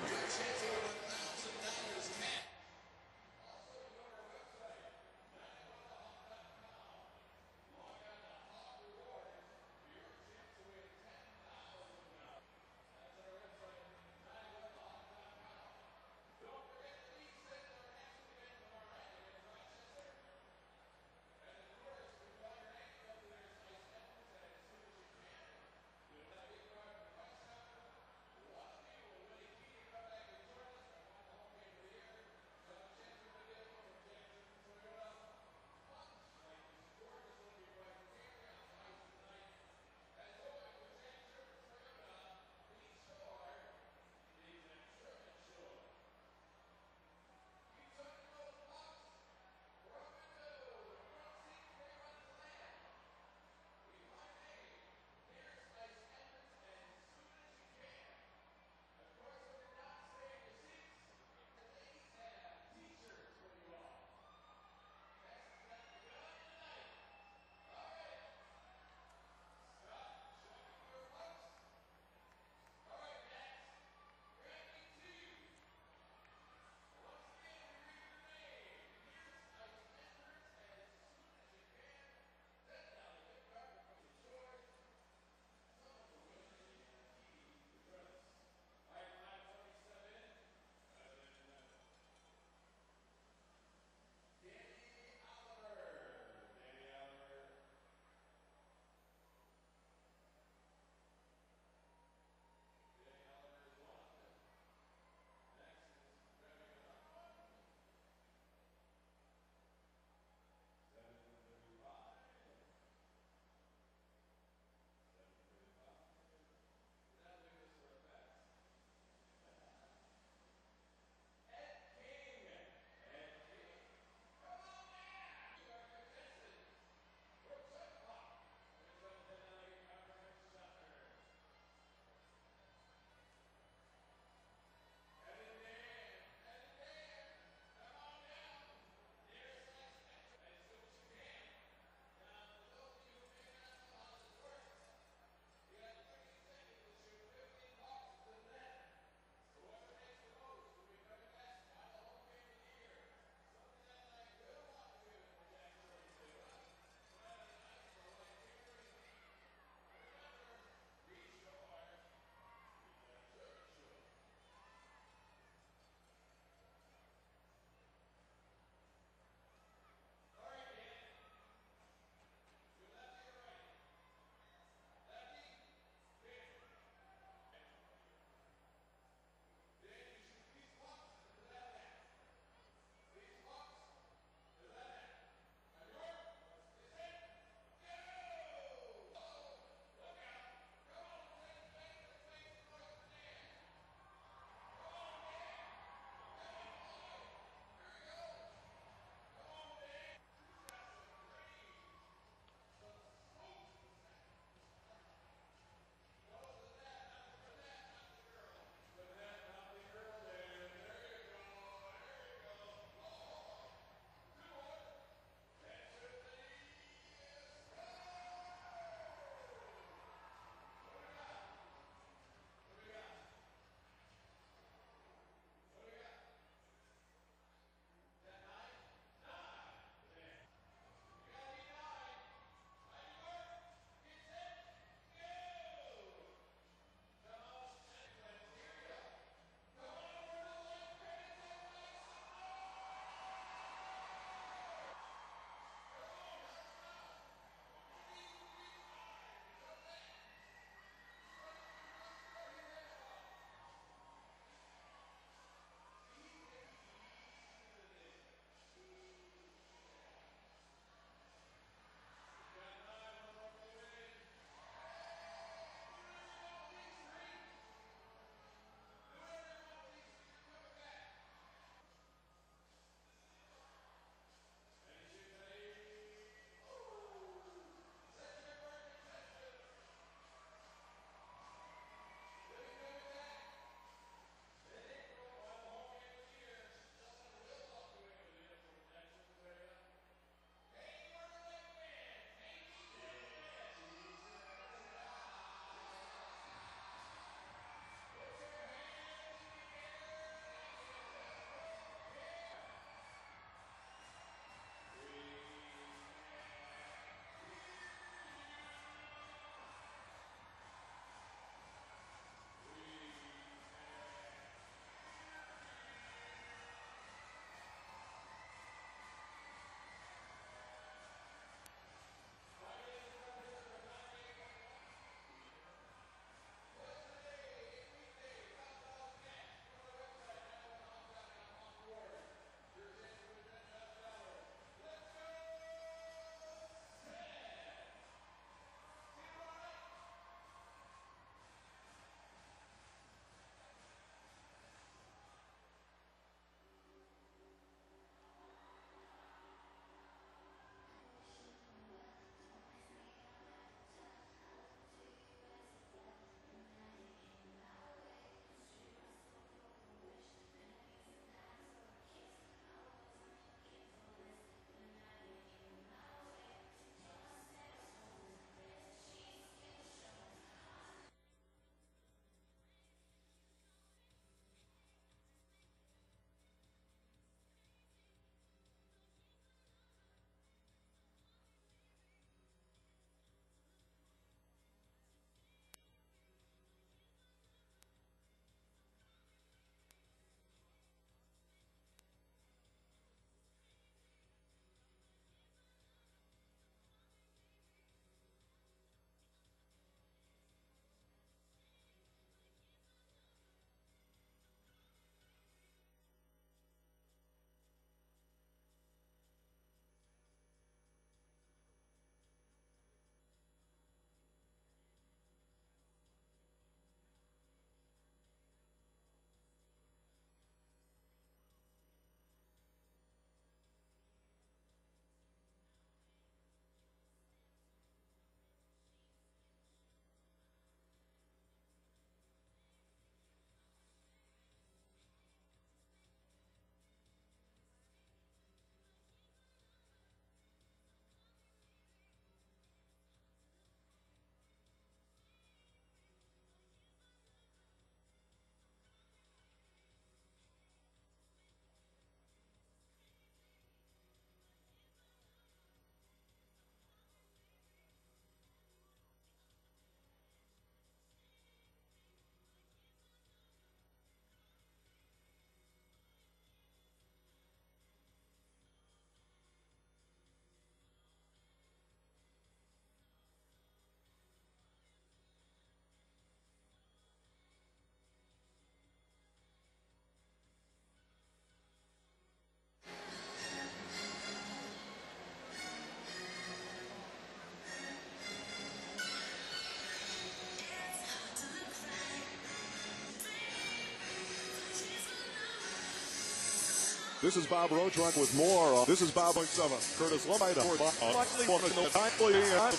This is Bob Rochrock with more. This is Bob 7. Curtis Lumite.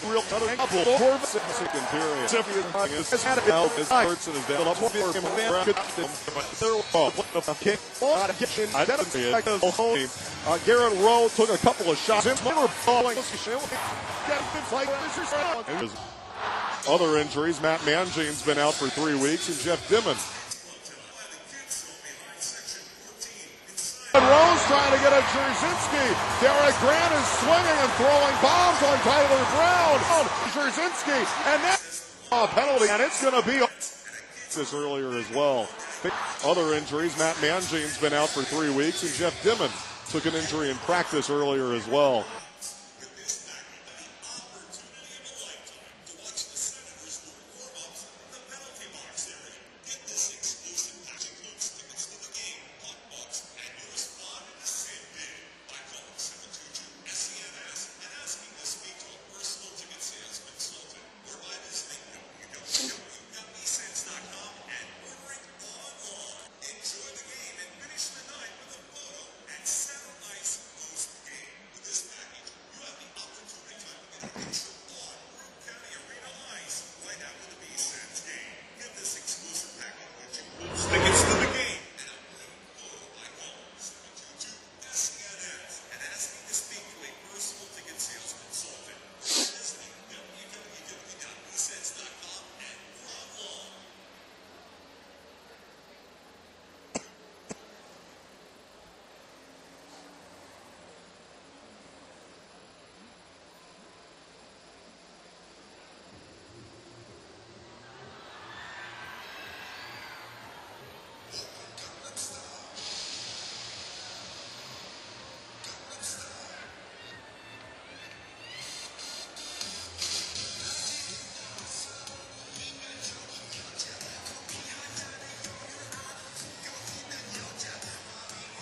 Real couple for second period. Has had it out. His hurts and his down. Garrett Rowe took a couple of shots. Other injuries. Matt Mangine's been out for 3 weeks, and Jeff Dimon. Rose trying to get a Jarzynski. Derek Grant is swinging and throwing bombs on Tyler Brown. Jarzynski, and that's a penalty, and it's going to be this earlier as well. Other injuries, Matt Mangine's been out for 3 weeks, and Jeff Dimon took an injury in practice earlier as well.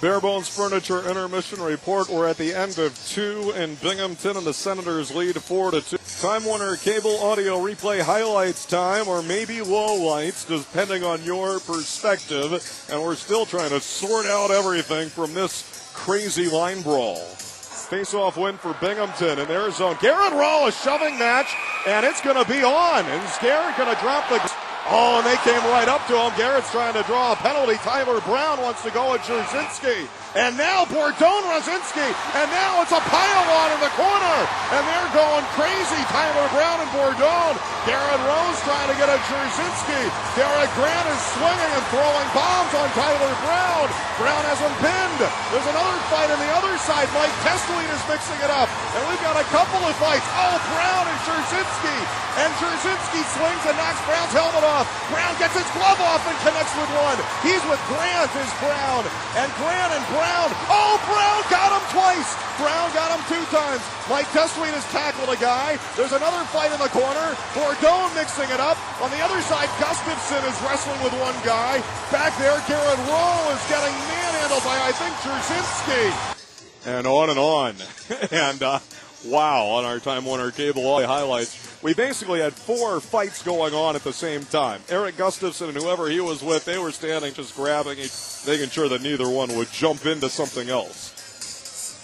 Bare Bones Furniture intermission report. We're at the end of 2 in Binghamton, and the Senators lead 4-2. Time Warner Cable Audio Replay highlights time, or maybe low lights, depending on your perspective. And we're still trying to sort out everything from this crazy line brawl. Face-off win for Binghamton in their zone. Garrett Rowe, a shoving match, and it's going to be on. And is Garrett going to drop the... Oh, and they came right up to him. Garrett's trying to draw a penalty. Tyler Brown wants to go at Jarzynski. And now Bourdon Rosinski. And now it's a pile-on in the corner. And they're going crazy. Tyler Brown and Bourdon. Garrett Rose trying to get a Jarzynski. Derek Grant is swinging and throwing bombs on Tyler Brown. Brown has him pinned. There's another fight on the other side. Mike Testoline is mixing it up. And we've got a couple of fights. Oh, Brown and Jarzynski. And Jarzynski swings and knocks Brown's helmet off. Brown gets his glove off and connects with one. He's with Grant, is Brown. And Grant and Brown. Oh, Brown got him twice. Brown got him 2 times. Mike Testoline has tackled a guy. There's another fight in the corner. Bourdon mixing it up. On the other side, Gustafson is wrestling with one guy. Back there, Garrett Rowe is getting manhandled by, I think, Jarzynski. And on. And, wow, on our Time Warner Cable highlights. We basically had 4 fights going on at the same time. Eric Gustafson and whoever he was with, they were standing just grabbing it, making sure that neither one would jump into something else.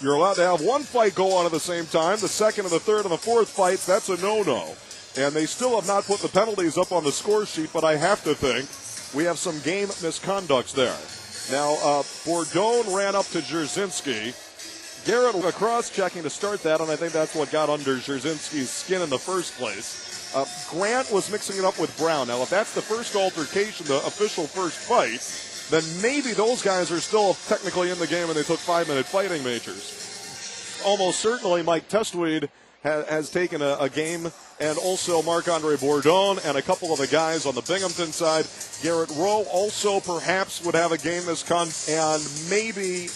You're allowed to have 1 fight go on at the same time. The second and the third and the fourth fights, that's a no-no. And they still have not put the penalties up on the score sheet, but I have to think we have some game misconducts there. Now, Bourdon ran up to Jarzynski. Garrett cross-checking to start that, and I think that's what got under Jarzynski's skin in the first place. Grant was mixing it up with Brown. Now, if that's the first altercation, the official first fight, then maybe those guys are still technically in the game and they took 5-minute fighting majors. Almost certainly Mike Testoline has taken a game, and also Marc-Andre Bourdon and a couple of the guys on the Binghamton side. Garrett Rowe also perhaps would have a game and maybe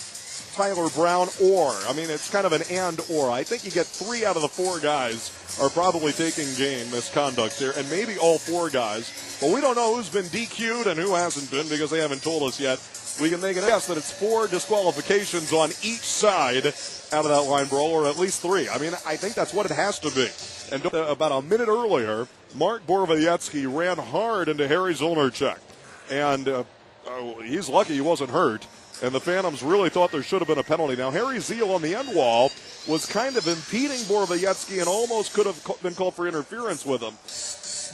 Tyler Brown it's kind of an and/or. I think you get 3 out of the 4 guys are probably taking game misconduct here, and maybe all 4 guys. But we don't know who's been DQ'd and who hasn't been because they haven't told us yet. We can make a guess that it's 4 disqualifications on each side out of that line brawl, or at least 3. I mean, I think that's what it has to be. And about a minute earlier, Mark Borowiecki ran hard into Harry Zolnarchuk. And he's lucky he wasn't hurt. and the Phantoms really thought there should have been a penalty. Now, Harry Zeal on the end wall was kind of impeding Borowiecki and almost could have been called for interference with him.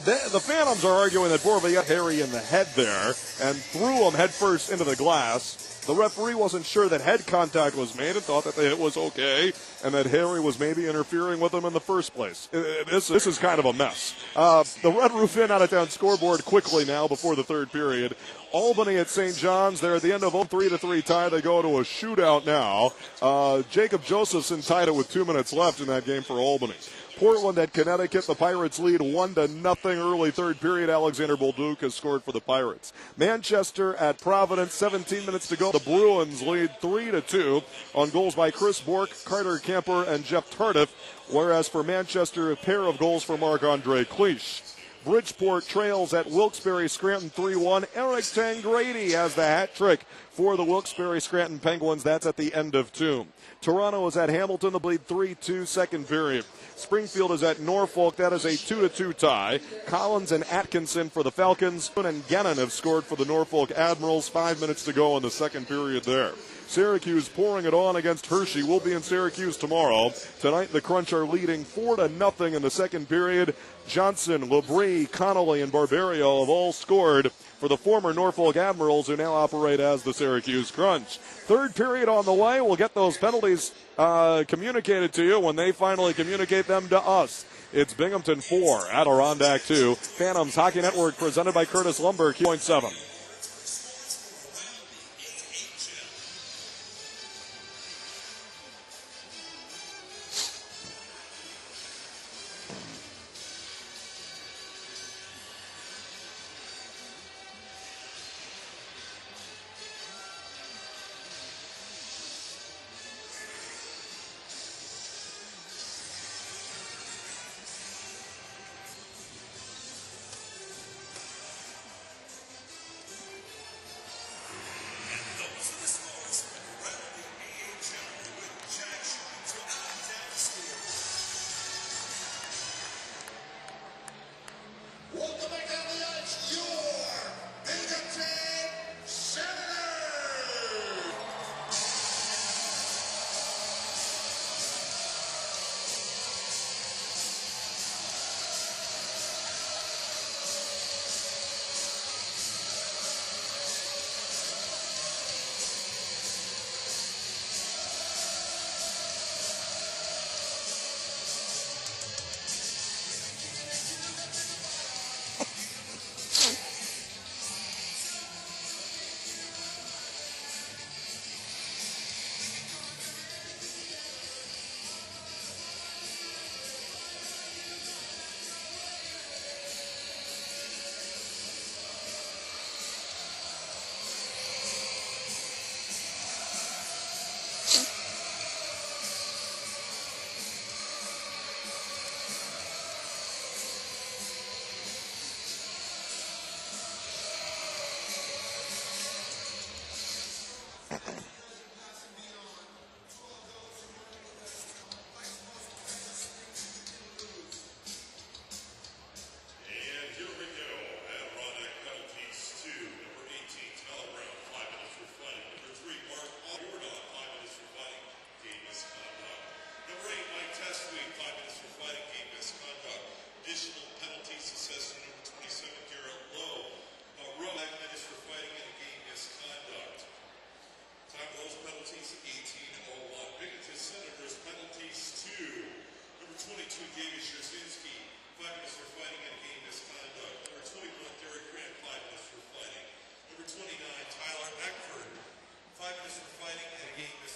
The Phantoms are arguing that Borowiecki hit Harry in the head there and threw him headfirst into the glass. The referee wasn't sure that head contact was made and thought that the hit was okay and that Harry was maybe interfering with him in the first place. This is kind of a mess. The Red Roof Inn out-of-town scoreboard quickly now before the third period. Albany at St. John's. They're at the end of a 3-3 tie. They go to a shootout now. Jacob Josephson tied it with 2 minutes left in that game for Albany. Portland at Connecticut. The Pirates lead 1-0 early third period. Alexander Bolduc has scored for the Pirates. Manchester at Providence. 17 minutes to go. The Bruins lead 3-2 on goals by Chris Bork, Carter Kemper, and Jeff Tardif. Whereas for Manchester, a pair of goals for Marc-Andre Cliche. Bridgeport trails at Wilkes-Barre Scranton 3-1. Eric Tangradi has the hat trick for the Wilkes-Barre Scranton Penguins. That's at the end of 2. Toronto is at Hamilton. The lead 3-2 second period. Springfield is at Norfolk. That is a 2-2 tie. Collins and Atkinson for the Falcons. And Gannon have scored for the Norfolk Admirals. 5 minutes to go in the second period there. Syracuse pouring it on against Hershey. We'll be in Syracuse tomorrow. Tonight, the Crunch are leading 4-0 in the second period. Johnson, Labrie, Connolly, and Barbario have all scored for the former Norfolk Admirals, who now operate as the Syracuse Crunch. Third period on the way. We'll get those penalties communicated to you when they finally communicate them to us. It's Binghamton 4, Adirondack 2. Phantoms Hockey Network presented by Curtis Lumber, Q.7.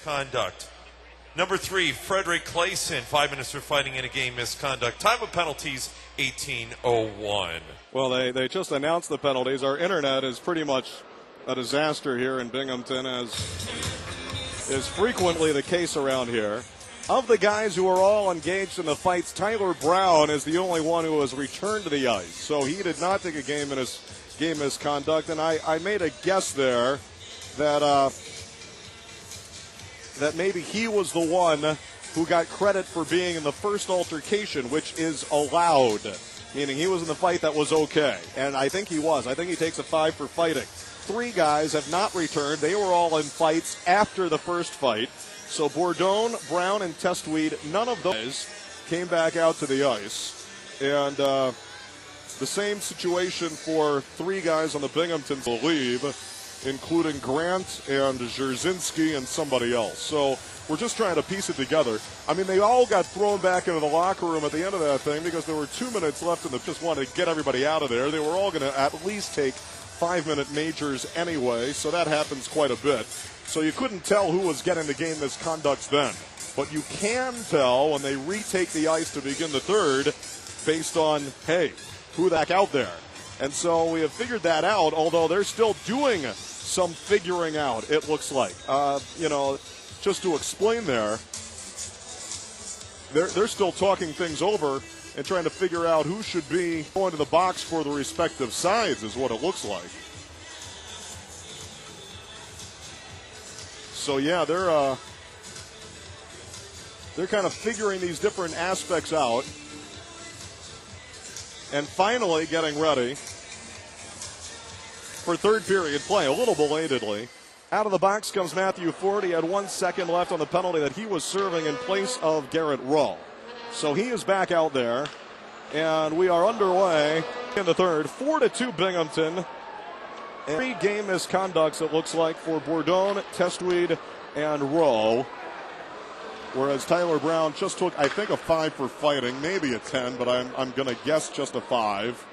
Conduct. Number 3, Frederick Clayson, 5 minutes for fighting in a game misconduct. Time of penalties, 18:01. Well, they just announced the penalties. Our internet is pretty much a disaster here in Binghamton, as is frequently the case around here. Of the guys who are all engaged in the fights, Tyler Brown is the only one who has returned to the ice. So he did not take a game misconduct, and I made a guess there that that maybe he was the one who got credit for being in the first altercation, which is allowed. meaning he was in the fight that was okay. And I think he was. I think he takes a 5 for fighting. 3 guys have not returned. They were all in fights after the first fight. So Bourdon, Brown, and Testweed, none of those came back out to the ice. And the same situation for 3 guys on the Binghamton leave, including Grant and Jerzinski and somebody else. So we're just trying to piece it together. I mean, they all got thrown back into the locker room at the end of that thing because there were 2 minutes left and they just wanted to get everybody out of there. They were all going to at least take 5-minute majors anyway, so that happens quite a bit. So you couldn't tell who was getting the game misconducts then. But you can tell when they retake the ice to begin the third based on, hey, who the heck out there? And so we have figured that out, although they're still doing some figuring out, it looks like. Just to explain they're still talking things over and trying to figure out who should be going to the box for the respective sides is what it looks like. So, yeah, they're kind of figuring these different aspects out and finally getting ready for third period play, a little belatedly. Out of the box comes Matthew Ford. He had 1 second left on the penalty that he was serving in place of Garrett Rowe. So he is back out there, and we are underway in the third. 4-2 Binghamton. 3 game misconducts, it looks like, for Bourdon, Testweed, and Rowe. Whereas Tyler Brown just took, I think, a 5 for fighting, maybe a 10, but I'm going to guess just a 5.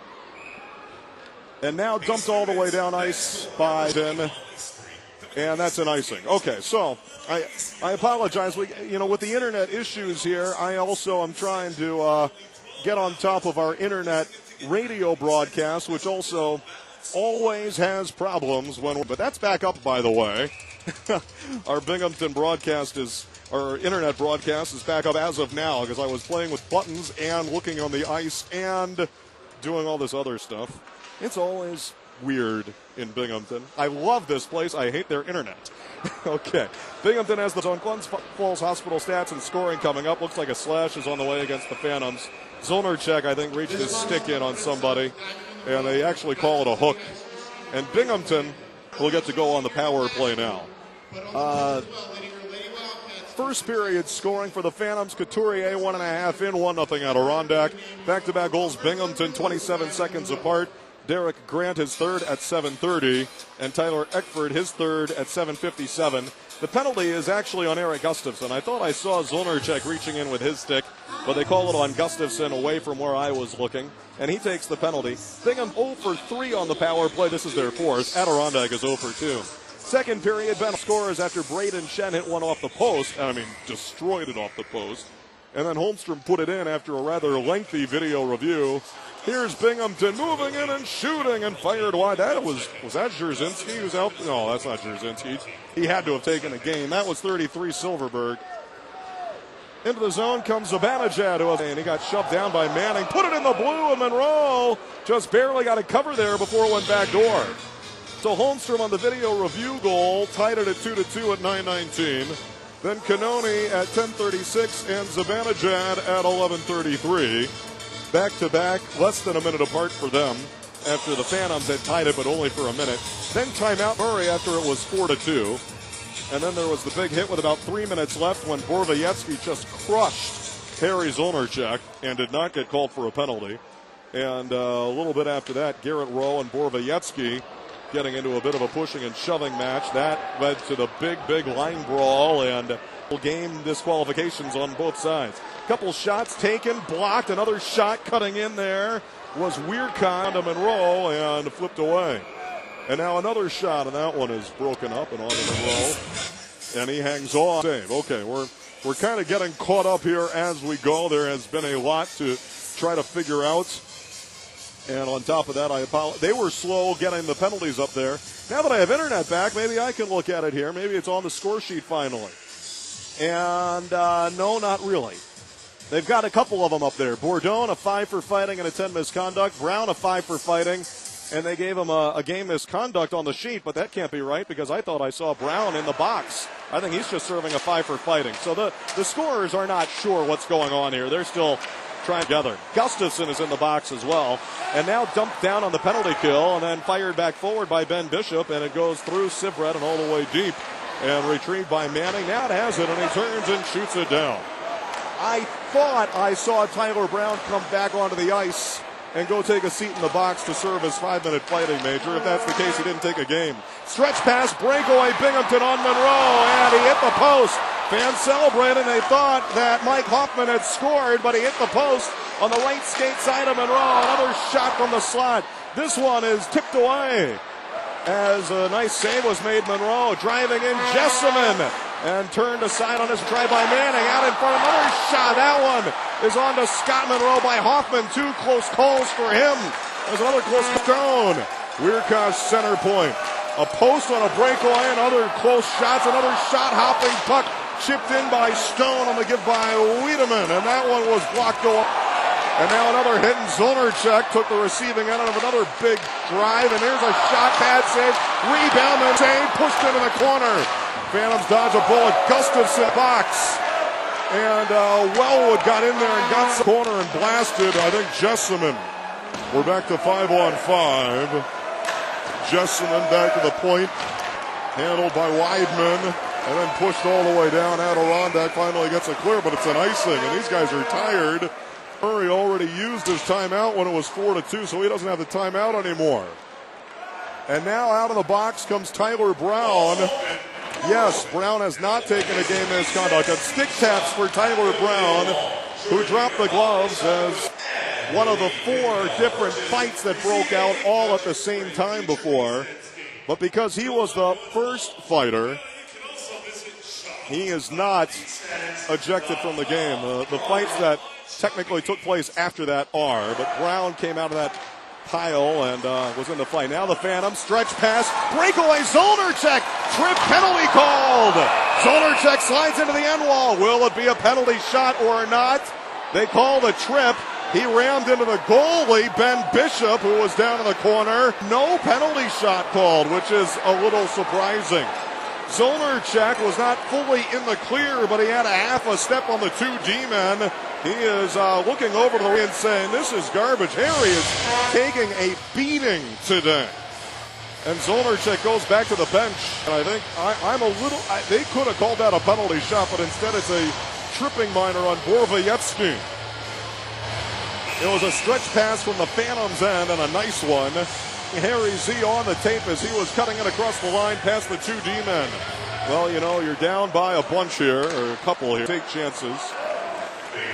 And now dumped all the way down ice by Ben. And that's an icing. Okay, so I apologize. With the internet issues here, I also am trying to get on top of our internet radio broadcast, which also always has problems but that's back up, by the way. Our Binghamton our internet broadcast is back up as of now because I was playing with buttons and looking on the ice and doing all this other stuff. It's always weird in Binghamton. I love this place. I hate their internet. Okay. Binghamton has the zone. Glens Falls Hospital stats and scoring coming up. Looks like a slash is on the way against the Phantoms. Zonarchek, I think, reached his stick in on somebody, and they actually call it a hook. And Binghamton will get to go on the power play now. First period scoring for the Phantoms. Couturier, 1.5 in, 1-0 Adirondack. Back-to-back goals, Binghamton, 27 seconds apart. Derek Grant, his third at 7:30, and Tyler Eckford, his third at 7:57. The penalty is actually on Eric Gustafson. I thought I saw Zonarchek reaching in with his stick, but they call it on Gustafson away from where I was looking, and he takes the penalty. Bingham 0 for 3 on the power play. This is their fourth. Adirondack is 0 for 2. Second period, Ben scores after Braden Shen hit one off the post. Destroyed it off the post. And then Holmstrom put it in after a rather lengthy video review. Here's Binghamton moving in and shooting and fired wide. Was that Jerzinski who's out? No, that's not Jerzinski. He had to have taken a game. That was 33 Silverberg. Into the zone comes Zibanejad, and he got shoved down by Manning. Put it in the blue, and Monroe just barely got a cover there before it went back door. So Holmstrom on the video review goal tied it at 2-2 at 9:19. Then Cannoni at 10:36 and Zibanejad at 11:33. Back-to-back, less than a minute apart for them after the Phantoms had tied it, but only for a minute. Then timeout Murray after it was 4-2. And then there was the big hit with about 3 minutes left when Borvietsky just crushed Harry Zonarchek and did not get called for a penalty. And a little bit after that, Garrett Rowe and Borvietsky getting into a bit of a pushing and shoving match. That led to the big line brawl and game disqualifications on both sides. Couple shots taken, blocked. Another shot cutting in there was Weirkon to Monroe and flipped away. And now another shot, and that one is broken up and on to Monroe. And he hangs on. Save. Okay, we're kind of getting caught up here as we go. There has been a lot to try to figure out. And on top of that, I apologize. They were slow getting the penalties up there. Now that I have internet back, maybe I can look at it here. Maybe it's on the score sheet finally. And no, not really. They've got a couple of them up there. Bourdon, a 5 for fighting and a 10 misconduct. Brown, a 5 for fighting. And they gave him a game misconduct on the sheet, but that can't be right because I thought I saw Brown in the box. I think he's just serving a 5 for fighting. So the scorers are not sure what's going on here. They're still trying together. Gustafson is in the box as well. And now dumped down on the penalty kill and then fired back forward by Ben Bishop. And it goes through Sivret and all the way deep. And retrieved by Manning. Now it has it, and he turns and shoots it down. I thought I saw Tyler Brown come back onto the ice and go take a seat in the box to serve his 5-minute fighting major. If that's the case, he didn't take a game. Stretch pass, breakaway, Binghamton on Monroe, and he hit the post. Fans celebrated. They thought that Mike Hoffman had scored, but he hit the post on the right skate side of Monroe. Another shot from the slot. This one is tipped away as a nice save was made. Monroe driving in Jessamine and turned aside on his try by Manning. Out in front, another shot. That one is on to Scott Monroe by Hoffman. Two close calls for him. There's another close stone. Weirkosh center point. A post on a breakaway and other close shots. Another shot hopping puck chipped in by Stone on the give by Wiedemann. And that one was blocked away. And now another hit, and Zonarchuk took the receiving end of another big drive. And there's a shot, bad save, rebound, and save, pushed into the corner. Phantoms dodge a bullet. Gustafson box. And Wellwood got in there and got some corner and blasted. I think Jessamine. We're back to 5-on-5. Jessamine back to the point. Handled by Weidman. And then pushed all the way down. Adirondack finally gets a clear, but it's an icing. And these guys are tired. Murray already used his timeout when it was 4-2, so he doesn't have the timeout anymore. And now out of the box comes Tyler Brown. Yes, Brown has not taken a game misconduct. And stick taps for Tyler Brown, who dropped the gloves as one of the 4 different fights that broke out all at the same time before. But because he was the first fighter, he is not ejected from the game. The fights that technically took place after that are, but Brown came out of that pile and was in the fight. Now the Phantoms, stretch pass, breakaway, Zonarchuk, trip penalty called. Zonarchuk slides into the end wall. Will it be a penalty shot or not? They call the trip. He rammed into the goalie, Ben Bishop, who was down in the corner. No penalty shot called, which is a little surprising. Zonarchuk was not fully in the clear, but he had a half a step on the 2 D-men. He is looking over to the and saying, this is garbage. Harry is taking a beating today. And Zonarchuk goes back to the bench. And I think they could have called that a penalty shot, but instead it's a tripping minor on Borvayevsky. It was a stretch pass from the Phantoms end and a nice one. Harry Z on the tape as he was cutting it across the line past the 2 D-men. Well, you know, you're down by a bunch here, or a couple here. Take chances.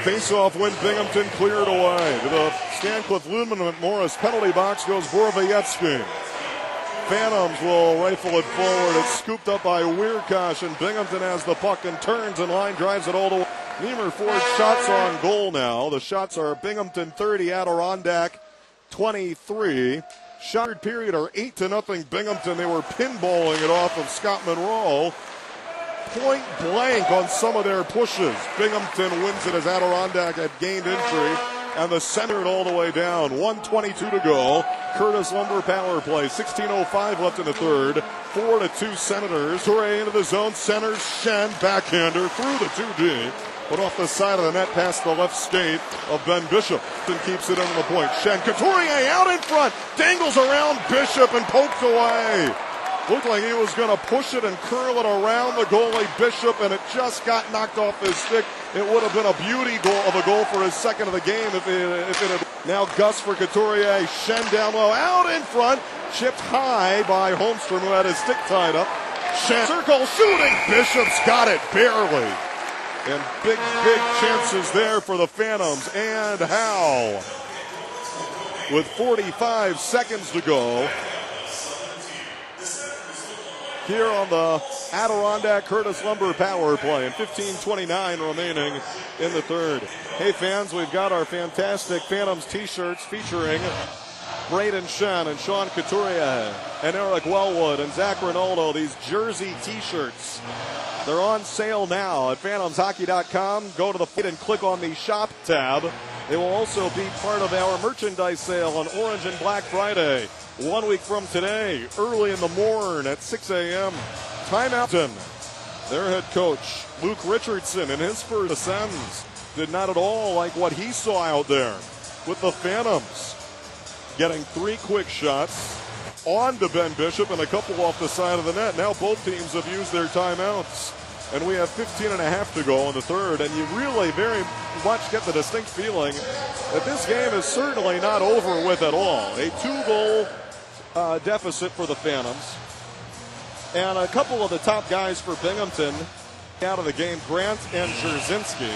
Face-off win, Binghamton cleared away. To the Stancliffe Lumen Morris penalty box goes Borvayevsky. Phantoms will rifle it forward. It's scooped up by Weirkosh, and Binghamton has the puck and turns and line drives it all the way. Niemer Ford shots on goal now. The shots are Binghamton 30, Adirondack 23. Shot period are 8-0 Binghamton. They were pinballing it off of Scott Monroe. Point blank on some of their pushes. Binghamton wins it as Adirondack had gained entry. And the center all the way down. 1:22 to go. Curtis Lumber power play. 16:05 left in the third. 4-2 Senators. Toure into the zone. Centers Shen. Backhander through the 2D. But off the side of the net past the left skate of Ben Bishop. And keeps it under the point. Shen. Couturier out in front. Dangles around Bishop and poked away. Looked like he was going to push it and curl it around the goalie Bishop, and it just got knocked off his stick. It would have been a beauty goal of a goal for his second of the game if it had. Now Gus for Couturier. Shen down low, out in front. Chipped high by Holmstrom, who had his stick tied up. Shen circle shooting. Bishop's got it barely. And big chances there for the Phantoms. And Howe with 45 seconds to go. Here on the Adirondack Curtis Lumber power play, and 15:29 remaining in the third. Hey fans, we've got our fantastic Phantoms t-shirts featuring Braden Shen and Sean Couturier and Eric Wellwood and Zach Rinaldo. These jersey t-shirts, they're on sale now at phantomshockey.com. Go to the feed and click on the shop tab. They will also be part of our merchandise sale on Orange and Black Friday. 1 week from today, early in the morn at 6 a.m. Timeout. Their head coach, Luke Richardson, in his first ascends did not at all like what he saw out there with the Phantoms getting 3 quick shots on to Ben Bishop and a couple off the side of the net. Now both teams have used their timeouts, and we have 15 and a half to go in the third, and you really very much get the distinct feeling that this game is certainly not over with at all. A 2-goal deficit for the Phantoms, and a couple of the top guys for Binghamton out of the game, Grant and Jerzinski.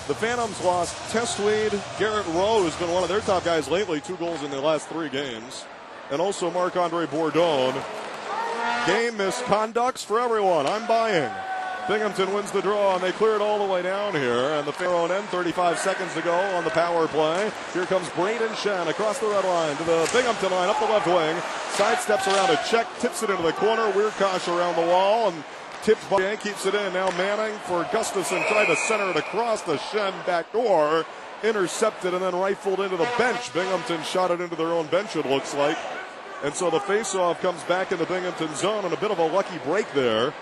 The Phantoms lost Testweed, Garrett Rowe, who's been one of their top guys lately, 2 goals in the last 3 games, and also Marc-Andre Bourdon. Game misconducts for everyone. I'm buying. Binghamton wins the draw, and they clear it all the way down here. And the Pharaoh end, 35 seconds to go on the power play. Here comes Braden Shen across the red line to the Binghamton line, up the left wing. Sidesteps around a check, tips it into the corner. Weirkosh around the wall, and tipped by keeps it in. Now Manning for Gustafson, tried to center it across the Shen back door. Intercepted and then rifled into the bench. Binghamton shot it into their own bench, it looks like. And so the faceoff comes back in the Binghamton zone, and a bit of a lucky break there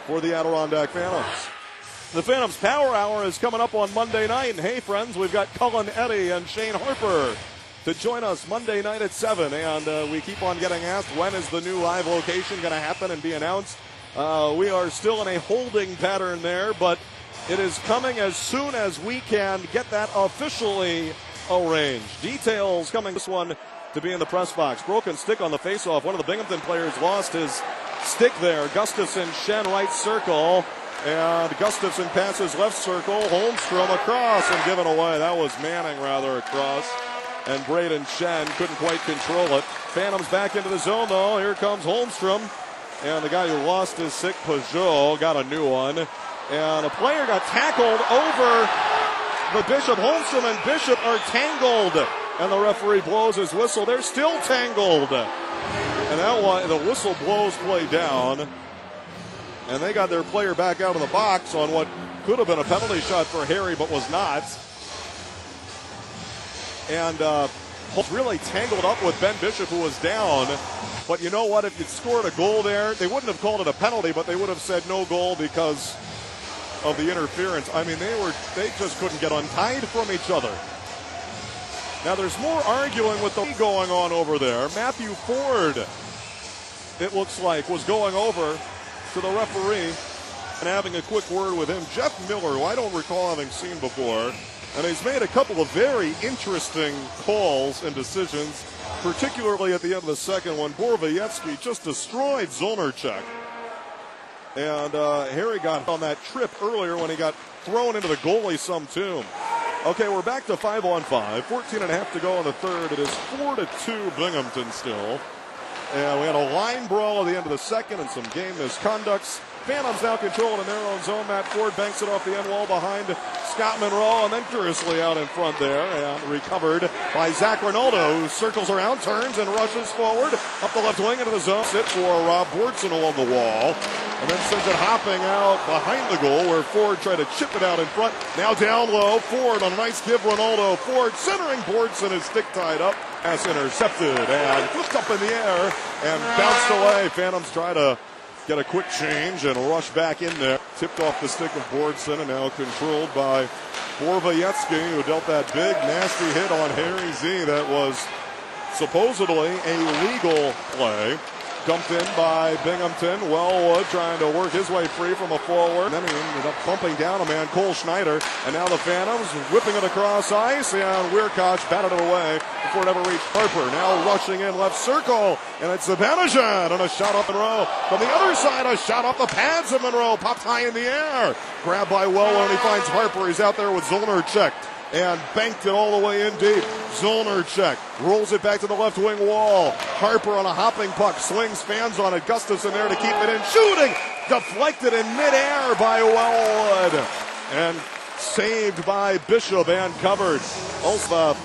for the Adirondack Phantoms. The Phantoms Power Hour is coming up on Monday night. And hey, friends, we've got Cullen Eddy and Shane Harper to join us Monday night at 7. And we keep on getting asked, when is the new live location going to happen and be announced? We are still in a holding pattern there, but it is coming as soon as we can get that officially arranged. Details coming this one to be in the press box. Broken stick on the faceoff. One of the Binghamton players lost his stick there. Gustafson, Shen, right circle. And Gustafson passes left circle. Holmstrom across and given away. That was Manning rather across. And Braden Shen couldn't quite control it. Phantoms back into the zone though. Here comes Holmstrom. And the guy who lost his stick, Peugeot, got a new one. And a player got tackled over the Bishop. Holmstrom and Bishop are tangled. And the referee blows his whistle. They're still tangled. And that one, the whistle blows play down. And they got their player back out of the box on what could have been a penalty shot for Harry, but was not. And really tangled up with Ben Bishop, who was down. But you know what? If you'd scored a goal there, they wouldn't have called it a penalty, but they would have said no goal because of the interference. I mean, they just couldn't get untied from each other. Now there's more arguing with the going on over there. Matthew Ford, it looks like, was going over to the referee and having a quick word with him. Jeff Miller, who I don't recall having seen before, and he's made a couple of very interesting calls and decisions, particularly at the end of the second one. Borowiecki just destroyed Zolnerchek. And Harry got on that trip earlier when he got thrown into the goalie some tomb. Okay, we're back to 5-on-5. 14 and a half to go in the third. It is 4-2 Binghamton still. And we had a line brawl at the end of the second and some game misconducts. Phantoms now control it in their own zone. Matt Ford banks it off the end wall behind Scott Monroe and then curiously out in front there and recovered by Zach Ronaldo, who circles around, turns and rushes forward up the left wing into the zone. Sit for Rob Bortson along the wall and then sends it hopping out behind the goal where Ford tried to chip it out in front. Now down low, Ford on a nice give. Ronaldo, Ford centering Bortson, his stick tied up. Pass intercepted and flipped up in the air and bounced away. Phantoms try to get a quick change and rush back in there. Tipped off the stick of Bortson and now controlled by Borowiecki, who dealt that big, nasty hit on Harry Z. That was supposedly a legal play. Dumped in by Binghamton. Wellwood trying to work his way free from a forward. And then he ended up bumping down a man, Cole Schneider. And now the Phantoms whipping it across ice. And Weirkosh batted it away before it ever reached Harper. Now rushing in left circle. And it's Zibanejad on a shot up Monroe. From the other side, a shot up the pads of Monroe. Popped high in the air. Grabbed by Wellwood and he finds Harper. He's out there with Zolnerchek. And banked it all the way in deep. Zolnerchek rolls it back to the left wing wall. Harper on a hopping puck, swings fans on it. Gustafson there to keep it in. Shooting! Deflected in midair by Wellwood. And saved by Bishop and covered. Also,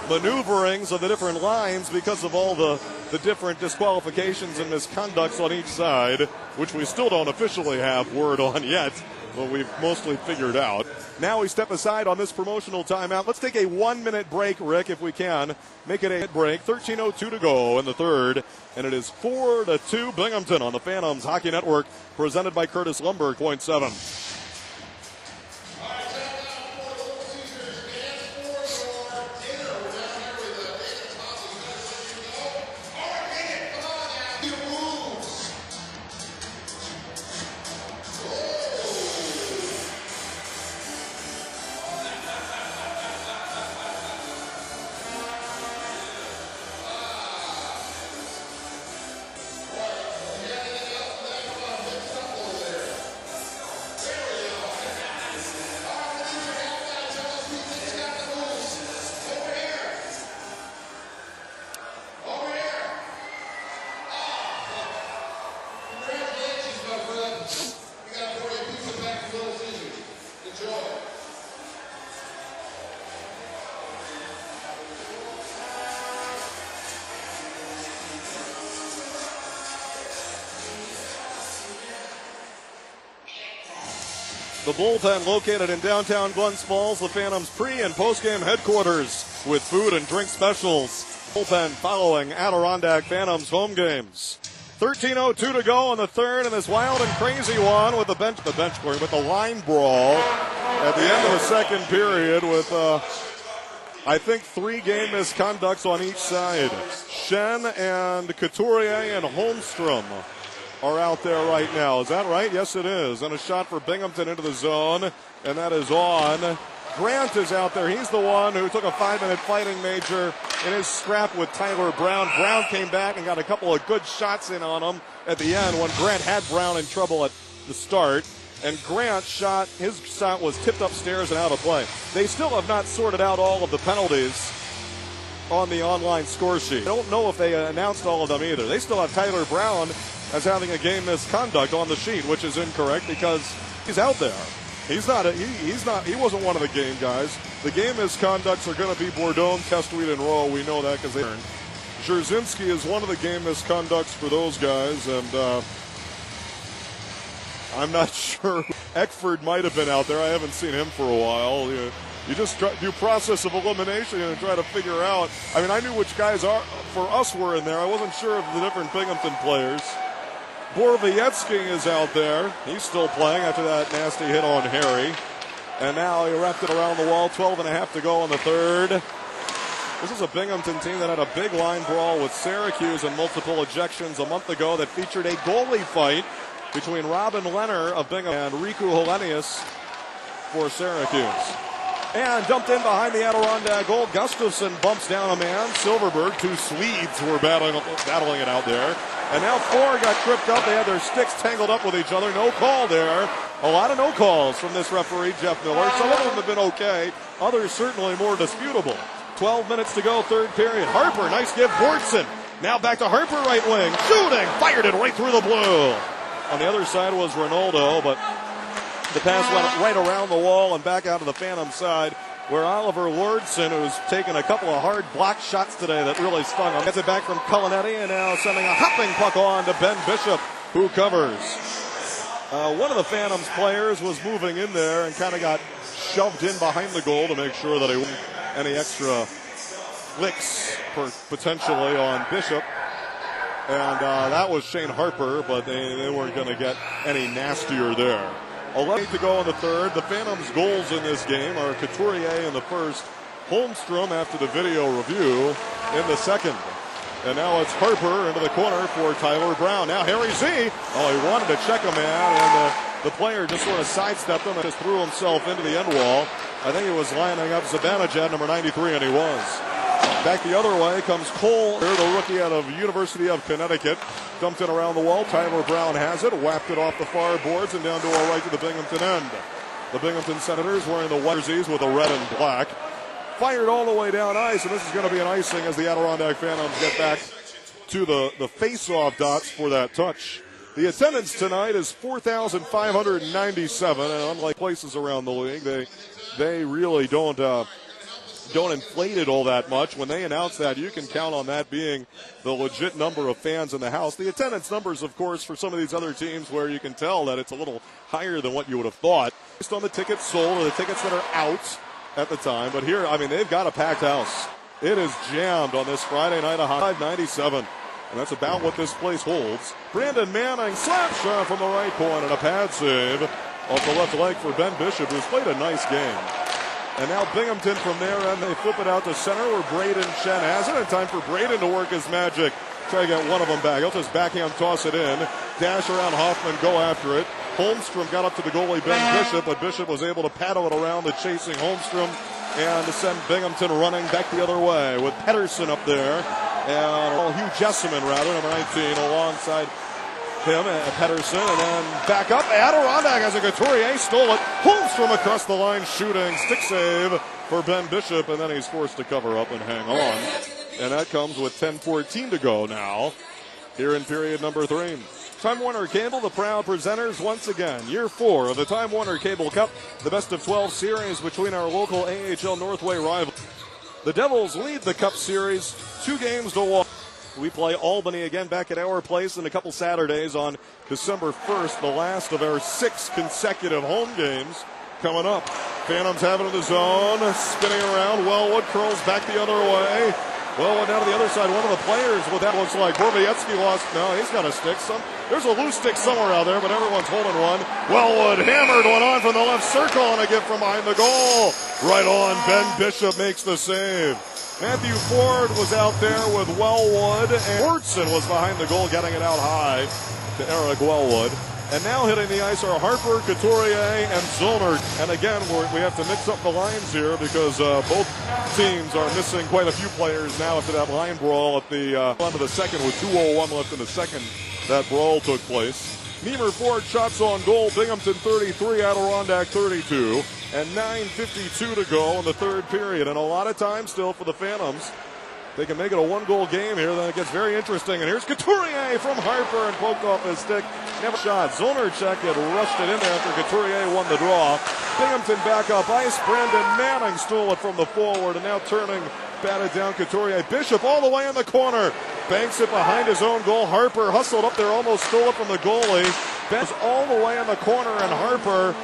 maneuverings of the different lines because of all the different disqualifications and misconducts on each side, which we still don't officially have word on yet. Well, we've mostly figured out. Now we step aside on this promotional timeout. Let's take a 1-minute break, Rick, if we can. Make it a break. 13:02 to go in the third. And it is 4-2 Binghamton on the Phantoms Hockey Network, presented by Curtis Lumberg, .7. The bullpen located in downtown Glens Falls, the Phantoms pre- and post-game headquarters with food and drink specials. Bullpen following Adirondack Phantoms home games. 13:02 to go in the third, and this wild and crazy one with the bench clearing, with the line brawl at the end of the second period with, I think, 3 game misconducts on each side. Shen and Couturier and Holmstrom are out there right now. Is that right? Yes, it is. And a shot for Binghamton into the zone, and that is on. Grant is out there. He's the one who took a 5-minute fighting major in his scrap with Tyler Brown. Brown came back and got a couple of good shots in on him at the end when Grant had Brown in trouble at the start. And Grant shot, his shot was tipped upstairs and out of play. They still have not sorted out all of the penalties on the online score sheet. I don't know if they announced all of them either. They still have Tyler Brown as having a game misconduct on the sheet, which is incorrect because he's out there. He wasn't one of the game guys. The game misconducts are going to be Bourdon, Testweed, and Rowe. We know that because they earned. Jerzinski is one of the game misconducts for those guys, and I'm not sure. Eckford might have been out there. I haven't seen him for a while. You just do process of elimination and try to figure out. I mean, I knew which guys for us were in there. I wasn't sure of the different Binghamton players. Borowiecki is out there. He's still playing after that nasty hit on Harry. And now he wrapped it around the wall. 12.5 to go in the third. This is a Binghamton team that had a big line brawl with Syracuse and multiple ejections a month ago that featured a goalie fight between Robin Leonard of Binghamton and Riku Helenius for Syracuse. And dumped in behind the Adirondack goal. Gustafson bumps down a man. Silverberg, 2 Swedes were battling it out there. And now 4 got tripped up. They had their sticks tangled up with each other. No call there. A lot of no calls from this referee, Jeff Miller. Some of them have been okay. Others certainly more disputable. 12 minutes to go, third period. Harper, nice give. Bordson. Now back to Harper, right wing. Shooting. Fired it right through the blue. On the other side was Ronaldo, but the pass went right around the wall and back out to the Phantom side, where Oliver Lordson, who's taken a couple of hard block shots today that really stung him, gets it back from Cullinetti and now sending a hopping puck on to Ben Bishop, who covers. One of the Phantoms players was moving in there and kind of got shoved in behind the goal to make sure that he wouldn't any extra flicks potentially on Bishop. And that was Shane Harper, but they weren't going to get any nastier there. 11 to go in the third. The Phantoms' goals in this game are Couturier in the first, Holmstrom after the video review in the second. And now it's Harper into the corner for Tyler Brown. Now Harry Z. Oh, he wanted to check a man, and the player just sort of sidestepped him and just threw himself into the end wall. I think he was lining up Zibanejad, number 93, and he was. Back the other way comes Cole, the rookie out of University of Connecticut. Dumped it around the wall. Tyler Brown has it. Whapped it off the far boards and down to our right to the Binghamton end. The Binghamton Senators wearing the white jerseys with the red and black. Fired all the way down ice, and this is going to be an icing as the Adirondack Phantoms get back to the face-off dots for that touch. The attendance tonight is 4,597, and unlike places around the league, they really don't inflate it all that much. When they announce that, you can count on that being the legit number of fans in the house. The attendance numbers, of course, for some of these other teams where you can tell that it's a little higher than what you would have thought, based on the tickets sold or the tickets that are out at the time. But here, I mean, they've got a packed house. It is jammed on this Friday night of 597. And that's about what this place holds. Brandon Manning, slap shot from the right point and a pad save off the left leg for Ben Bishop, who's played a nice game. And now Binghamton from there, and they flip it out to center where Braden Chen has it. And time for Braden to work his magic. Try to get one of them back. He'll just backhand toss it in. Dash around Hoffman, go after it. Holmstrom got up to the goalie, Ben Bishop, but Bishop was able to paddle it around the chasing Holmstrom and to send Binghamton running back the other way with Pedersen up there. And Hugh Jessamine, number 19, alongside him, Pedersen, and then back up. Adirondack has a Couturier, stole it. Holmstrom across the line, shooting. Stick save for Ben Bishop, and then he's forced to cover up and hang on. And that comes with 10:14 to go now here in period number 3. Time Warner Cable, the proud presenters once again. Year 4 of the Time Warner Cable Cup, the best of 12 series between our local AHL Northway rivals. The Devils lead the Cup Series 2-1. We play Albany again back at our place in a couple Saturdays on December 1st, the last of our 6 consecutive home games coming up. Phantoms have it in the zone, spinning around. Wellwood curls back the other way. Wellwood down to the other side. One of the players, what that looks like. Borbietsky lost. No, he's got a stick. There's a loose stick somewhere out there, but everyone's holding one. Wellwood hammered one on from the left circle, and a gift from behind the goal. Right on. Ben Bishop makes the save. Matthew Ford was out there with Wellwood, and Wurtson was behind the goal, getting it out high to Eric Wellwood. And now hitting the ice are Harper, Couturier, and Zollner. And again, we have to mix up the lines here because both teams are missing quite a few players now after that line brawl at the end of the second with 2:01 left in the second. That brawl took place. Niemer Ford shots on goal. Binghamton 33, Adirondack 32. And 9:52 to go in the third period. And a lot of time still for the Phantoms. They can make it a one-goal game here, then it gets very interesting. And here's Couturier from Harper and poked off his stick. Never shot. Zollnercheck had rushed it in there after Couturier won the draw. Binghamton back up ice. Brandon Manning stole it from the forward and now turning, batted down Couturier. Bishop all the way in the corner. Banks it behind his own goal. Harper hustled up there, almost stole it from the goalie. Banks all the way in the corner, and Harper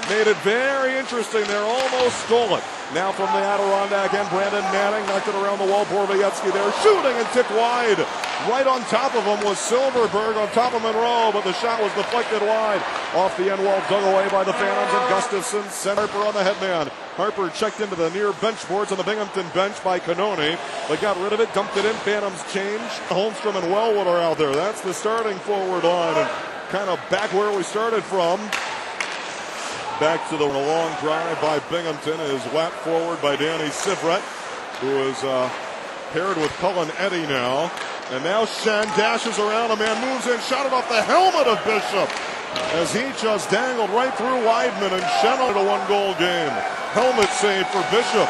made it very interesting there, almost stole it. Now from the Adirondack end, Brandon Manning knocked it around the wall. Borbietsky there shooting and tipped wide. Right on top of him was Silverberg, on top of Monroe, but the shot was deflected wide. Off the end wall, dug away by the Phantoms, and Gustafson sent Harper on the headman. Harper checked into the near bench boards on the Binghamton bench by Cannoni, but got rid of it, dumped it in. Phantoms change. Holmstrom and Wellwood are out there. That's the starting forward line, and kind of back where we started from. Back to the long drive by Binghamton is whacked forward by Danny Sivret, who is paired with Cullen Eddy now. And now Shen dashes around, a man moves in, shot it off the helmet of Bishop as he just dangled right through Weidman, and Shen on a one-goal game. Helmet save for Bishop,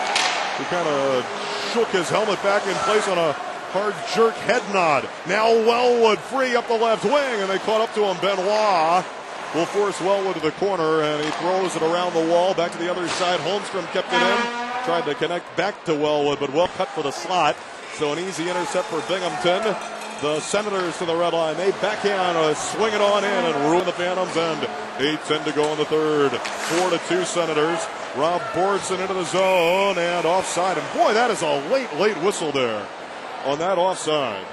who kind of shook his helmet back in place on a hard jerk head nod. Now Wellwood free up the left wing, and they caught up to him. Benoit will force Wellwood to the corner, and he throws it around the wall. Back to the other side. Holmstrom kept it in. Tried to connect back to Wellwood, but well cut for the slot. So an easy intercept for Binghamton. The Senators to the red line. They backhand, swing it on in and ruin the Phantoms end. 8:10 to go in the third. 4-2 Senators. Rob Bortson into the zone and offside. And boy, that is a late whistle there on that offside.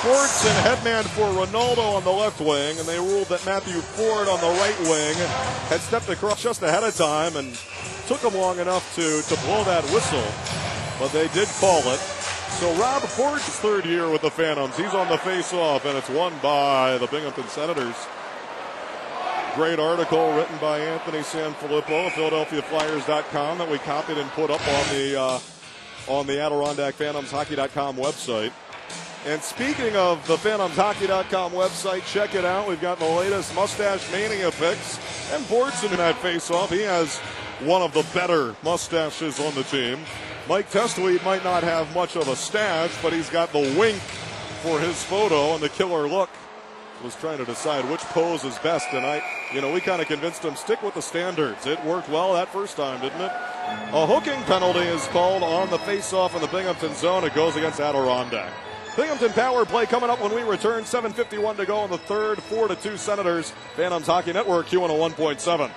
Bortson headman for Ronaldo on the left wing, and they ruled that Matthew Ford on the right wing had stepped across just ahead of time, and took them long enough to blow that whistle, but they did call it. So Rob Ford's third year with the Phantoms. He's on the face-off, and it's won by the Binghamton Senators. Great article written by Anthony Sanfilippo of PhiladelphiaFlyers.com that we copied and put up on the Adirondack Phantoms Hockey.com website. And speaking of the PhantomsHockey.com website, check it out. We've got the latest Mustache Mania picks. And Bortson in that face-off. He has one of the better mustaches on the team. Mike Testweed might not have much of a stash, but he's got the wink for his photo and the killer look. Was trying to decide which pose is best, and we kind of convinced him, stick with the standards. It worked well that first time, didn't it? A hooking penalty is called on the face-off in the Binghamton zone. It goes against Adirondack. Binghamton power play coming up when we return. 7:51 to go in the third. 4-2 Senators. Phantoms Hockey Network, Q101.7.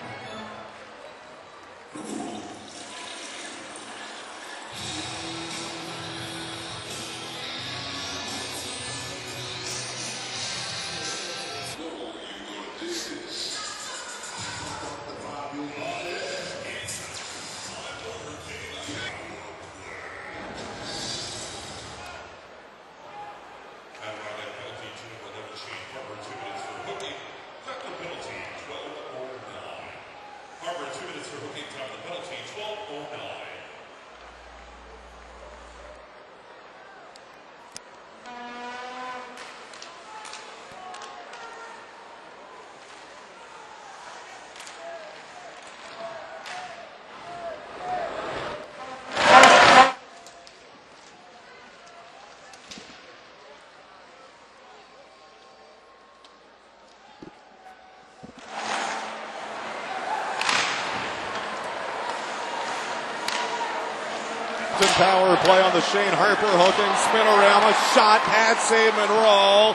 Power play on the Shane Harper hooking, spinorama, shot, pad save, Monroe.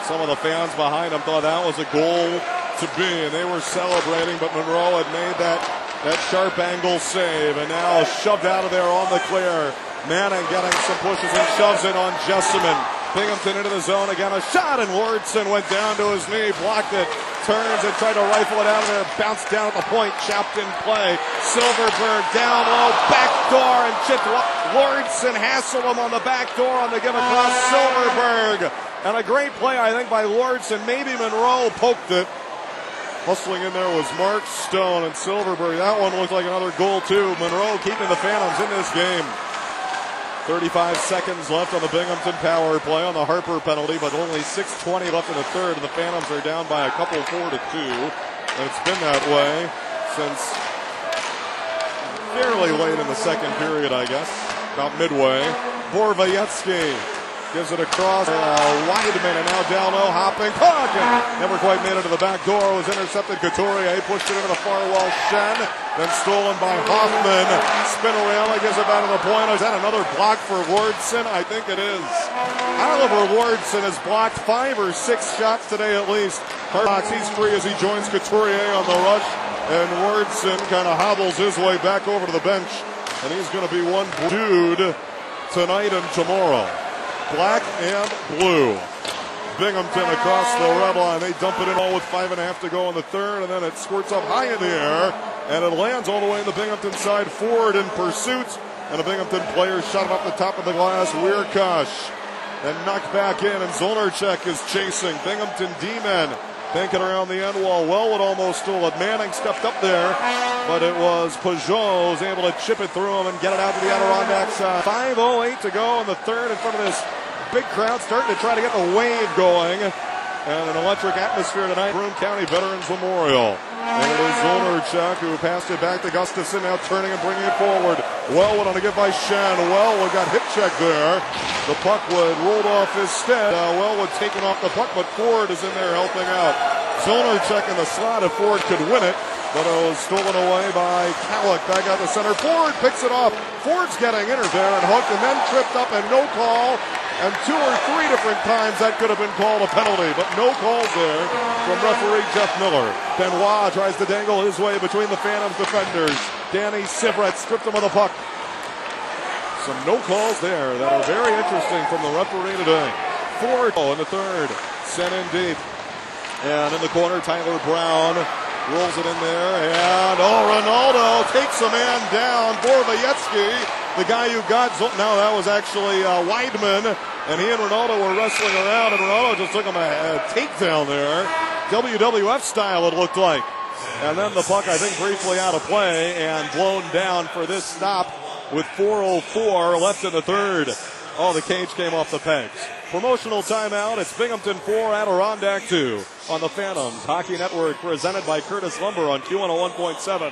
Some of the fans behind him thought that was a goal to be, and they were celebrating, but Monroe had made that sharp angle save, and now shoved out of there on the clear. Manning getting some pushes and shoves it on Jessamine. Binghamton into the zone again, a shot, and Wardson went down to his knee, blocked it, turns and tried to rifle it out of there, bounced down at the point, chopped in play. Silverberg down low, back door, and chipped. Wardson hassled him on the back door on the give across Silverberg. And a great play, I think, by Wardson. Maybe Monroe poked it. Hustling in there was Mark Stone and Silverberg. That one looked like another goal, too. Monroe keeping the Phantoms in this game. 35 seconds left on the Binghamton power play on the Harper penalty, but only 6:20 left in the third, and the Phantoms are down by a couple, 4-2. And it's been that way since fairly late in the second period, I guess, about midway. Borvaetsky gives it across. Weidman, and now down low, hopping puck, and never quite made it to the back door. It was intercepted. Couturier pushed it into the far wall. Shen, then stolen by Hoffman. Spinorama gives it back to the point. Is that another block for Wardson? I think it is. Oliver Wardson has blocked 5 or 6 shots today at least. Harbox, he's free as he joins Couturier on the rush, and Wardson kind of hobbles his way back over to the bench, and he's going to be one dude tonight and tomorrow. Black and blue. Binghamton across the red line. They dump it in all with 5.5 to go in the third, and then it squirts up high in the air, and it lands all the way in the Binghamton side. Ford in pursuit, and a Binghamton player shot it up the top of the glass. Weirkosh, and knocked back in, and Zonarchek is chasing. Binghamton D-men thinking around the end wall. Wellwood almost stole it. Manning stepped up there, but it was Peugeot who's able to chip it through him and get it out to the Adirondack side. 5:08 to go in the third in front of this big crowd starting to try to get the wave going. And an electric atmosphere tonight. Broome County Veterans Memorial. And it is Zonarchuk who passed it back to Gustafson, now turning and bringing it forward. Wellwood on a give by Shen. Wellwood got hip checked there. The puck would rolled off his stead. Wellwood taking off the puck, but Ford is in there helping out. Zonarchuk in the slot if Ford could win it, but it was stolen away by Calick. Back out to center. Ford picks it off. Ford's getting in her there and hooked, and then tripped up, and no call. And 2 or 3 different times that could have been called a penalty, but no calls there from referee Jeff Miller. Benoit tries to dangle his way between the Phantoms defenders. Danny Sivret stripped him of the puck. Some no calls there that are very interesting from the referee today. Ford in the third, sent in deep. And in the corner, Tyler Brown rolls it in there, and Ronaldo takes a man down. Borvaetsky, the guy who got, no, that was actually Weidman, and he and Ronaldo were wrestling around, and Ronaldo just took him a takedown there. WWF style, it looked like. And then the puck, I think, briefly out of play and blown down for this stop with 4:04 left in the third. Oh, the cage came off the pegs. Promotional timeout. It's Binghamton 4, Adirondack 2 on the Phantoms Hockey Network, presented by Curtis Lumber on Q101.7.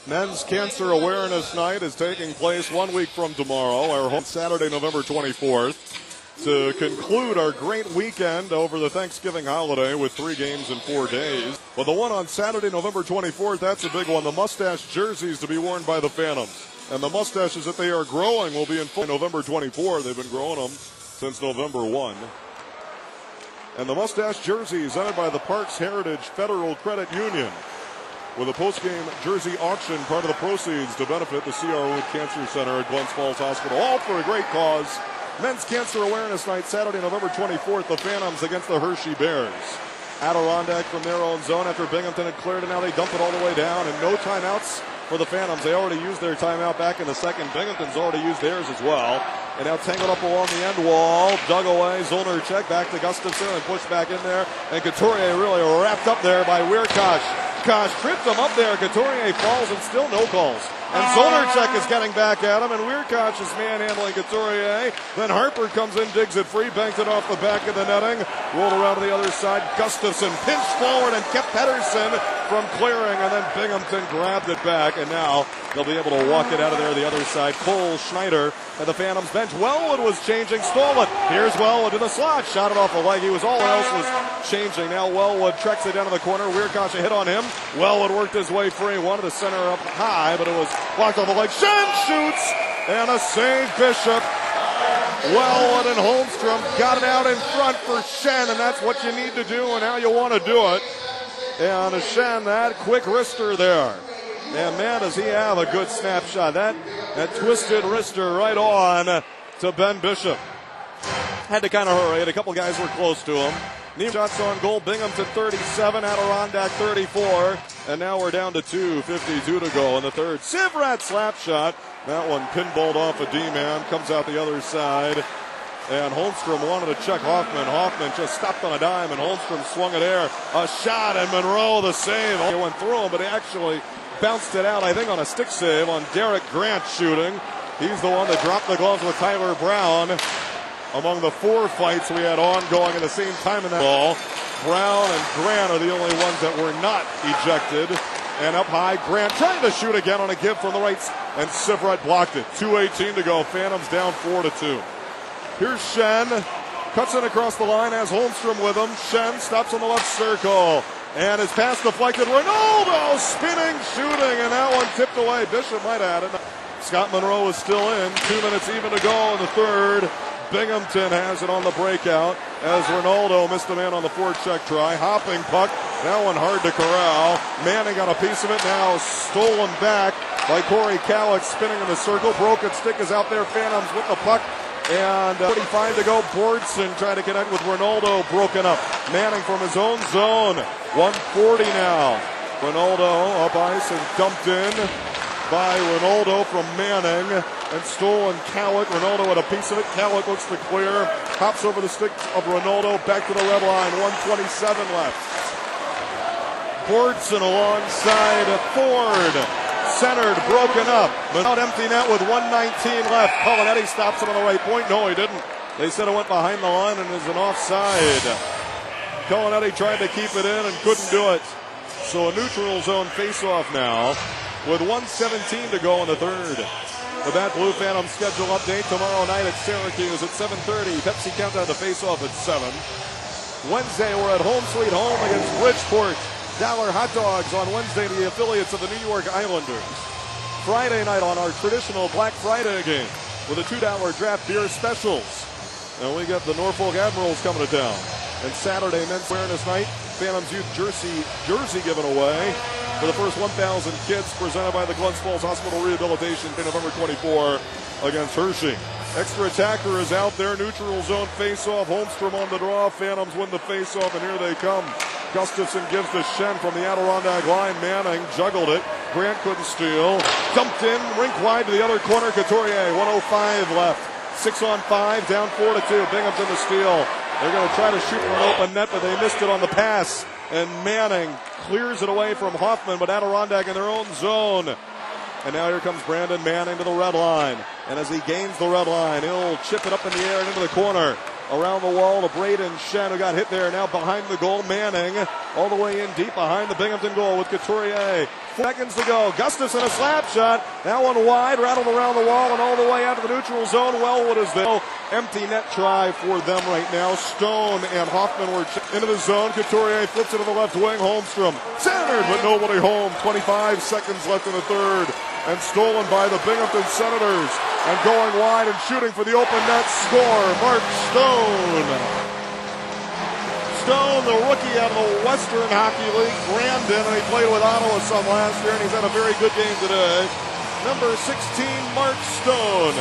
Men's Cancer Awareness Night is taking place 1 week from tomorrow, our home Saturday, November 24th, to conclude our great weekend over the Thanksgiving holiday with 3 games in 4 days. But the one on Saturday, November 24th, that's a big one. The mustache jerseys to be worn by the Phantoms. And the mustaches that they are growing will be in full November 24th. They've been growing them since November 1. And the mustache jerseys entered by the Parks Heritage Federal Credit Union. with a post-game jersey auction, part of the proceeds to benefit the C.R. Wood Cancer Center at Glens Falls Hospital. All for a great cause. Men's Cancer Awareness Night, Saturday, November 24th. The Phantoms against the Hershey Bears. Adirondack from their own zone after Binghamton had cleared it. Now they dump it all the way down, and no timeouts for the Phantoms. They already used their timeout back in the second. Binghamton's already used theirs as well. And now tangled up along the end wall. Dug away. Zollner check back to Gustafson and pushed back in there. And Couturier really wrapped up there by Weirkosh. Kosh tripped him up there. Couturier falls and still no calls. And Zollner is getting back at him, and Weirkosh is manhandling Couturier. Then Harper comes in, digs it free, banked it off the back of the netting. Rolled around to the other side. Gustafson pinched forward and kept Pettersson from clearing, and then Binghamton grabbed it back, and now they'll be able to walk it out of there the other side. Cole Schneider at the Phantoms bench. Wellwood was changing, stole it. Here's Wellwood to the slot, shot it off the leg. He was all else was changing. Now Wellwood treks it down to the corner. Weirkosh a hit on him. Wellwood worked his way free, wanted to center up high, but it was blocked off the leg. Schenn shoots, and a save Bishop. Wellwood and Holmstrom got it out in front for Schenn, and that's what you need to do and how you want to do it. And Schenn, that quick wrister there. And man, does he have a good snapshot. That twisted wrister right on to Ben Bishop. Had to kind of hurry, and a couple guys were close to him. Shots on goal, Binghamton 37, Adirondack 34. And now we're down to 2:52 to go in the third. Sivrat slap shot. That one pinballed off a D-man, comes out the other side. And Holmstrom wanted to check Hoffman. Hoffman just stopped on a dime, and Holmstrom swung it air. A shot, and Monroe the save. He went through him, but he actually bounced it out, I think, on a stick save on Derek Grant shooting. He's the one that dropped the gloves with Tyler Brown. Among the four fights we had ongoing at the same time in that ball, Brown and Grant are the only ones that were not ejected. And up high, Grant trying to shoot again on a give from the right, and Sivrat blocked it. 2:18 to go. Phantoms down 4-2. Here's Schenn. Cuts in across the line, has Holmstrom with him. Schenn stops on the left circle. And his pass deflected. Ronaldo spinning, shooting, and that one tipped away. Bishop might have had it. Scott Monroe is still in. 2 minutes even to go in the third. Binghamton has it on the breakout as Ronaldo missed a man on the forecheck try. Hopping puck. That one hard to corral. Manning got a piece of it. Now stolen back by Corey Calick, spinning in the circle. Broken stick is out there. Phantoms with the puck. And 45 to go. Bordson trying to connect with Ronaldo. Broken up. Manning from his own zone. 140 now. Ronaldo up ice and dumped in by Ronaldo from Manning. And stolen Calick. Ronaldo had a piece of it. Calick looks to clear. Hops over the stick of Ronaldo. Back to the red line. 1:27 left. Bordson alongside Ford. Centered, broken up. But out empty net with 1:19 left. Polinetti stops it on the right point. No, he didn't. They said it went behind the line and is an offside. Polinetti tried to keep it in and couldn't do it. So a neutral zone face-off now with 1:17 to go in the third. The Bat Blue Phantom schedule update tomorrow night at Syracuse at 7:30. Pepsi Countdown to face-off at 7. Wednesday, we're at home sweet home against Bridgeport. Dollar hot dogs on Wednesday to the affiliates of the New York Islanders. Friday night on our traditional Black Friday game with a $2 draft beer specials. And we got the Norfolk Admirals coming to town. And Saturday, men's awareness night, Phantoms Youth jersey given away for the first 1,000 kids presented by the Glens Falls Hospital Rehabilitation in November 24 against Hershey. Extra attacker is out there. Neutral zone face-off. Holmstrom on the draw. Phantoms win the face-off, and here they come. Gustafson gives to Schenn from the Adirondack line. Manning juggled it. Grant couldn't steal. Dumped in, rink wide to the other corner. Couturier, 1:05 left. 6-on-5, down 4-2. Binghamton the steal. They're going to try to shoot from an open net, but they missed it on the pass. And Manning clears it away from Hoffman, but Adirondack in their own zone. And now here comes Brandon Manning to the red line. And as he gains the red line, he'll chip it up in the air and into the corner. Around the wall to Braden Schenn, who got hit there. Now behind the goal, Manning all the way in deep behind the Binghamton goal with Couturier. 4 seconds to go. Gustafson a slap shot. That one wide, rattled around the wall and all the way out to the neutral zone. Wellwood is there. Empty net try for them right now. Stone and Hoffman were into the zone. Couturier flips it to the left wing. Holmstrom centered, but nobody home. 25 seconds left in the third. And stolen by the Binghamton Senators. And going wide and shooting for the open net. Score, Mark Stone. Stone, the rookie out of the Western Hockey League, Brandon, and he played with Ottawa some last year, and he's had a very good game today. Number 16, Mark Stone,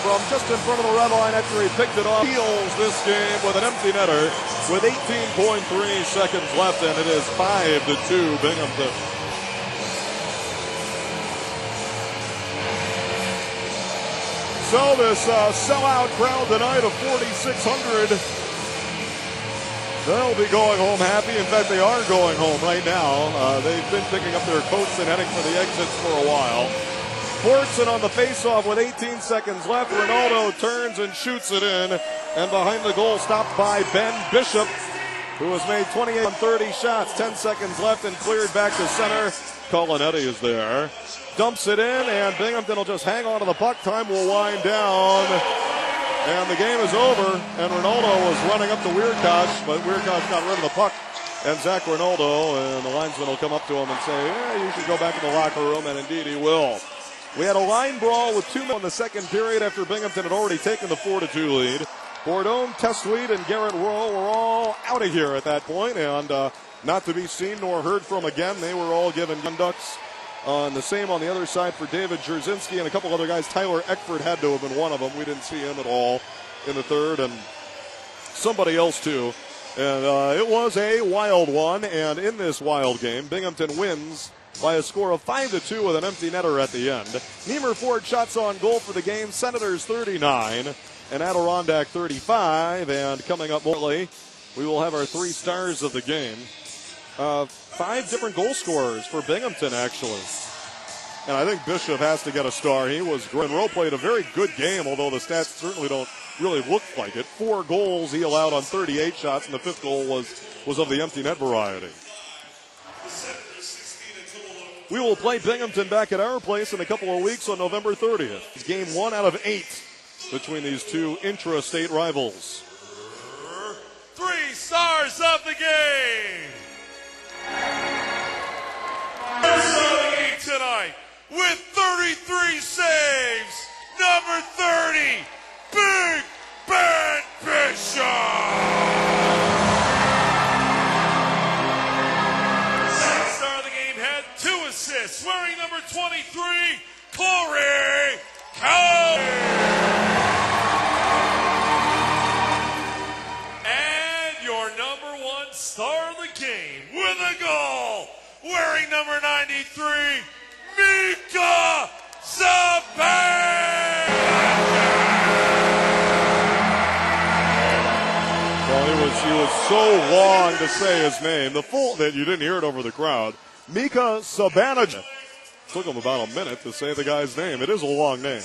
from just in front of the red line after he picked it off, heals this game with an empty netter with 18.3 seconds left, and it is 5-2 Binghamton. So this sellout crowd tonight of 4,600, they'll be going home happy. In fact, they are going home right now. They've been picking up their coats and heading for the exits for a while. Fortson on the faceoff with 18 seconds left. Ronaldo turns and shoots it in. And behind the goal, stopped by Ben Bishop, who has made 28 on 30 shots. 10 seconds left and cleared back to center. Colonetti is there. Dumps it in, and Binghamton will just hang on to the puck. Time will wind down. And the game is over, and Ronaldo was running up to Weirkosh, but Weirkosh got rid of the puck. And Zach Ronaldo, and the linesman will come up to him and say, yeah, you should go back to the locker room, and indeed he will. We had a line brawl with 2 minutes in the second period after Binghamton had already taken the 4-2 lead. Bourdon, Testuit, and Garrett Rowe were all out of here at that point, and not to be seen nor heard from again. They were all given ducks. On the same on the other side for David Jerzinski and a couple other guys. Tyler Eckford had to have been one of them. We didn't see him at all in the third, and somebody else too. And it was a wild one, and in this wild game, Binghamton wins by a score of 5-2 with an empty netter at the end. Niemer Ford shots on goal for the game. Senators 39 and Adirondack 35. And coming up shortly, we will have our 3 stars of the game. 5 different goal scorers for Binghamton, actually. And I think Bishop has to get a star. He was great. Rowe played a very good game, although the stats certainly don't really look like it. 4 goals he allowed on 38 shots, and the 5th goal was of the empty net variety. We will play Binghamton back at our place in a couple of weeks on November 30th. It's game 1 out of 8 between these 2 intra-state rivals. 3 stars of the game. Tonight with 33 saves, number 30, Big Ben Bishop. Second star of the game had 2 assists, wearing number 23, Corey Cowley. And your number 1 star of the game with a goal, wearing number 93, Mika Saban! Well, he was so long to say his name, the full that you didn't hear it over the crowd. Mika Sabanaj. Took him about a minute to say the guy's name. It is a long name.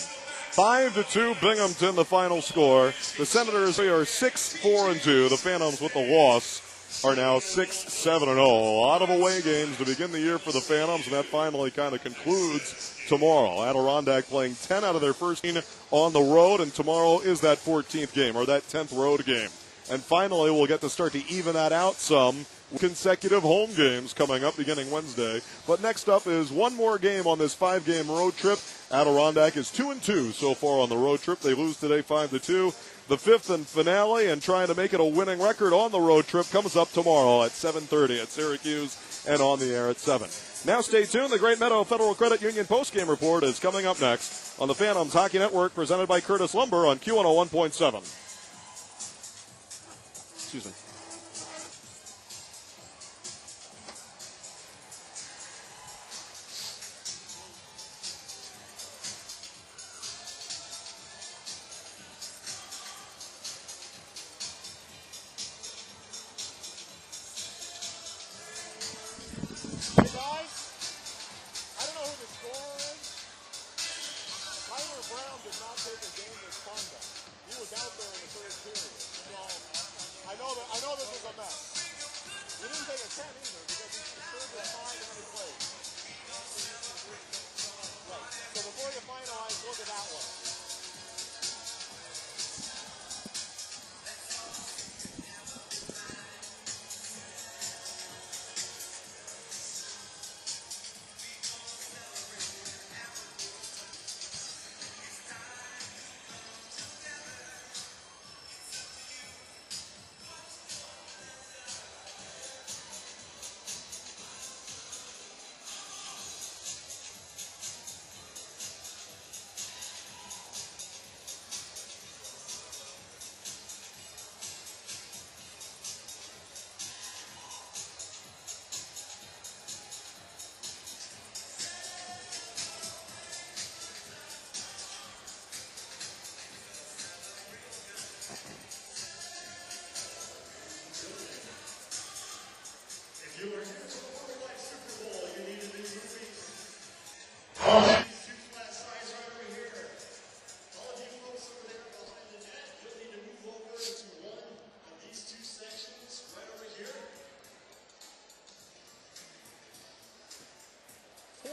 5-2 Binghamton, the final score. The Senators are 6-4-2. The Phantoms with the loss are now 6-7-0. A lot of away games to begin the year for the Phantoms, and that finally kind of concludes tomorrow. Adirondack playing 10 out of their first 15 on the road, and tomorrow is that 14th game, or that 10th road game. And finally, we'll get to start to even that out some. Consecutive home games coming up beginning Wednesday. But next up is one more game on this 5-game road trip. Adirondack is 2-2 so far on the road trip. They lose today 5-2. The 5th and finale, and trying to make it a winning record on the road trip, comes up tomorrow at 7:30 at Syracuse and on the air at 7. Now stay tuned. The Great Meadow Federal Credit Union postgame report is coming up next on the Phantoms Hockey Network, presented by Curtis Lumber on Q101.7. Excuse me.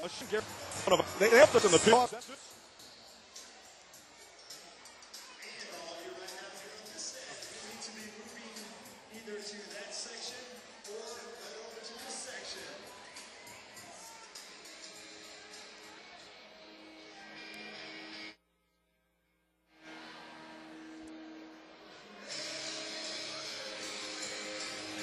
They have this in the pit.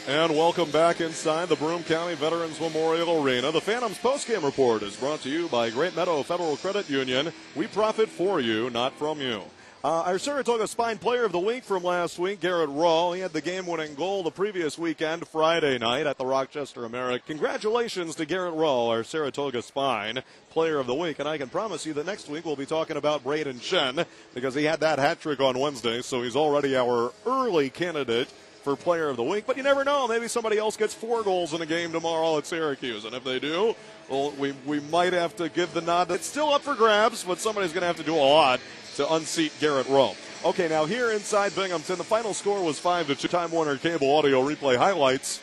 And welcome back inside the Broome County Veterans Memorial Arena. The Phantoms postgame report is brought to you by Great Meadow Federal Credit Union. We profit for you, not from you. Our Saratoga Spine Player of the Week from last week, Garrett Rowe. He had the game-winning goal the previous weekend, Friday night, at the Rochester American. Congratulations to Garrett Rowe, our Saratoga Spine Player of the Week. And I can promise you that next week we'll be talking about Braden Shen because he had that hat trick on Wednesday, so he's already our early candidate for Player of the Week. But you never know. Maybe somebody else gets 4 goals in a game tomorrow at Syracuse. And if they do, well, we might have to give the nod. It's still up for grabs, but somebody's going to have to do a lot to unseat Garrett Rowe. Okay, now here inside Binghamton, the final score was 5-2. Time Warner Cable Audio Replay highlights,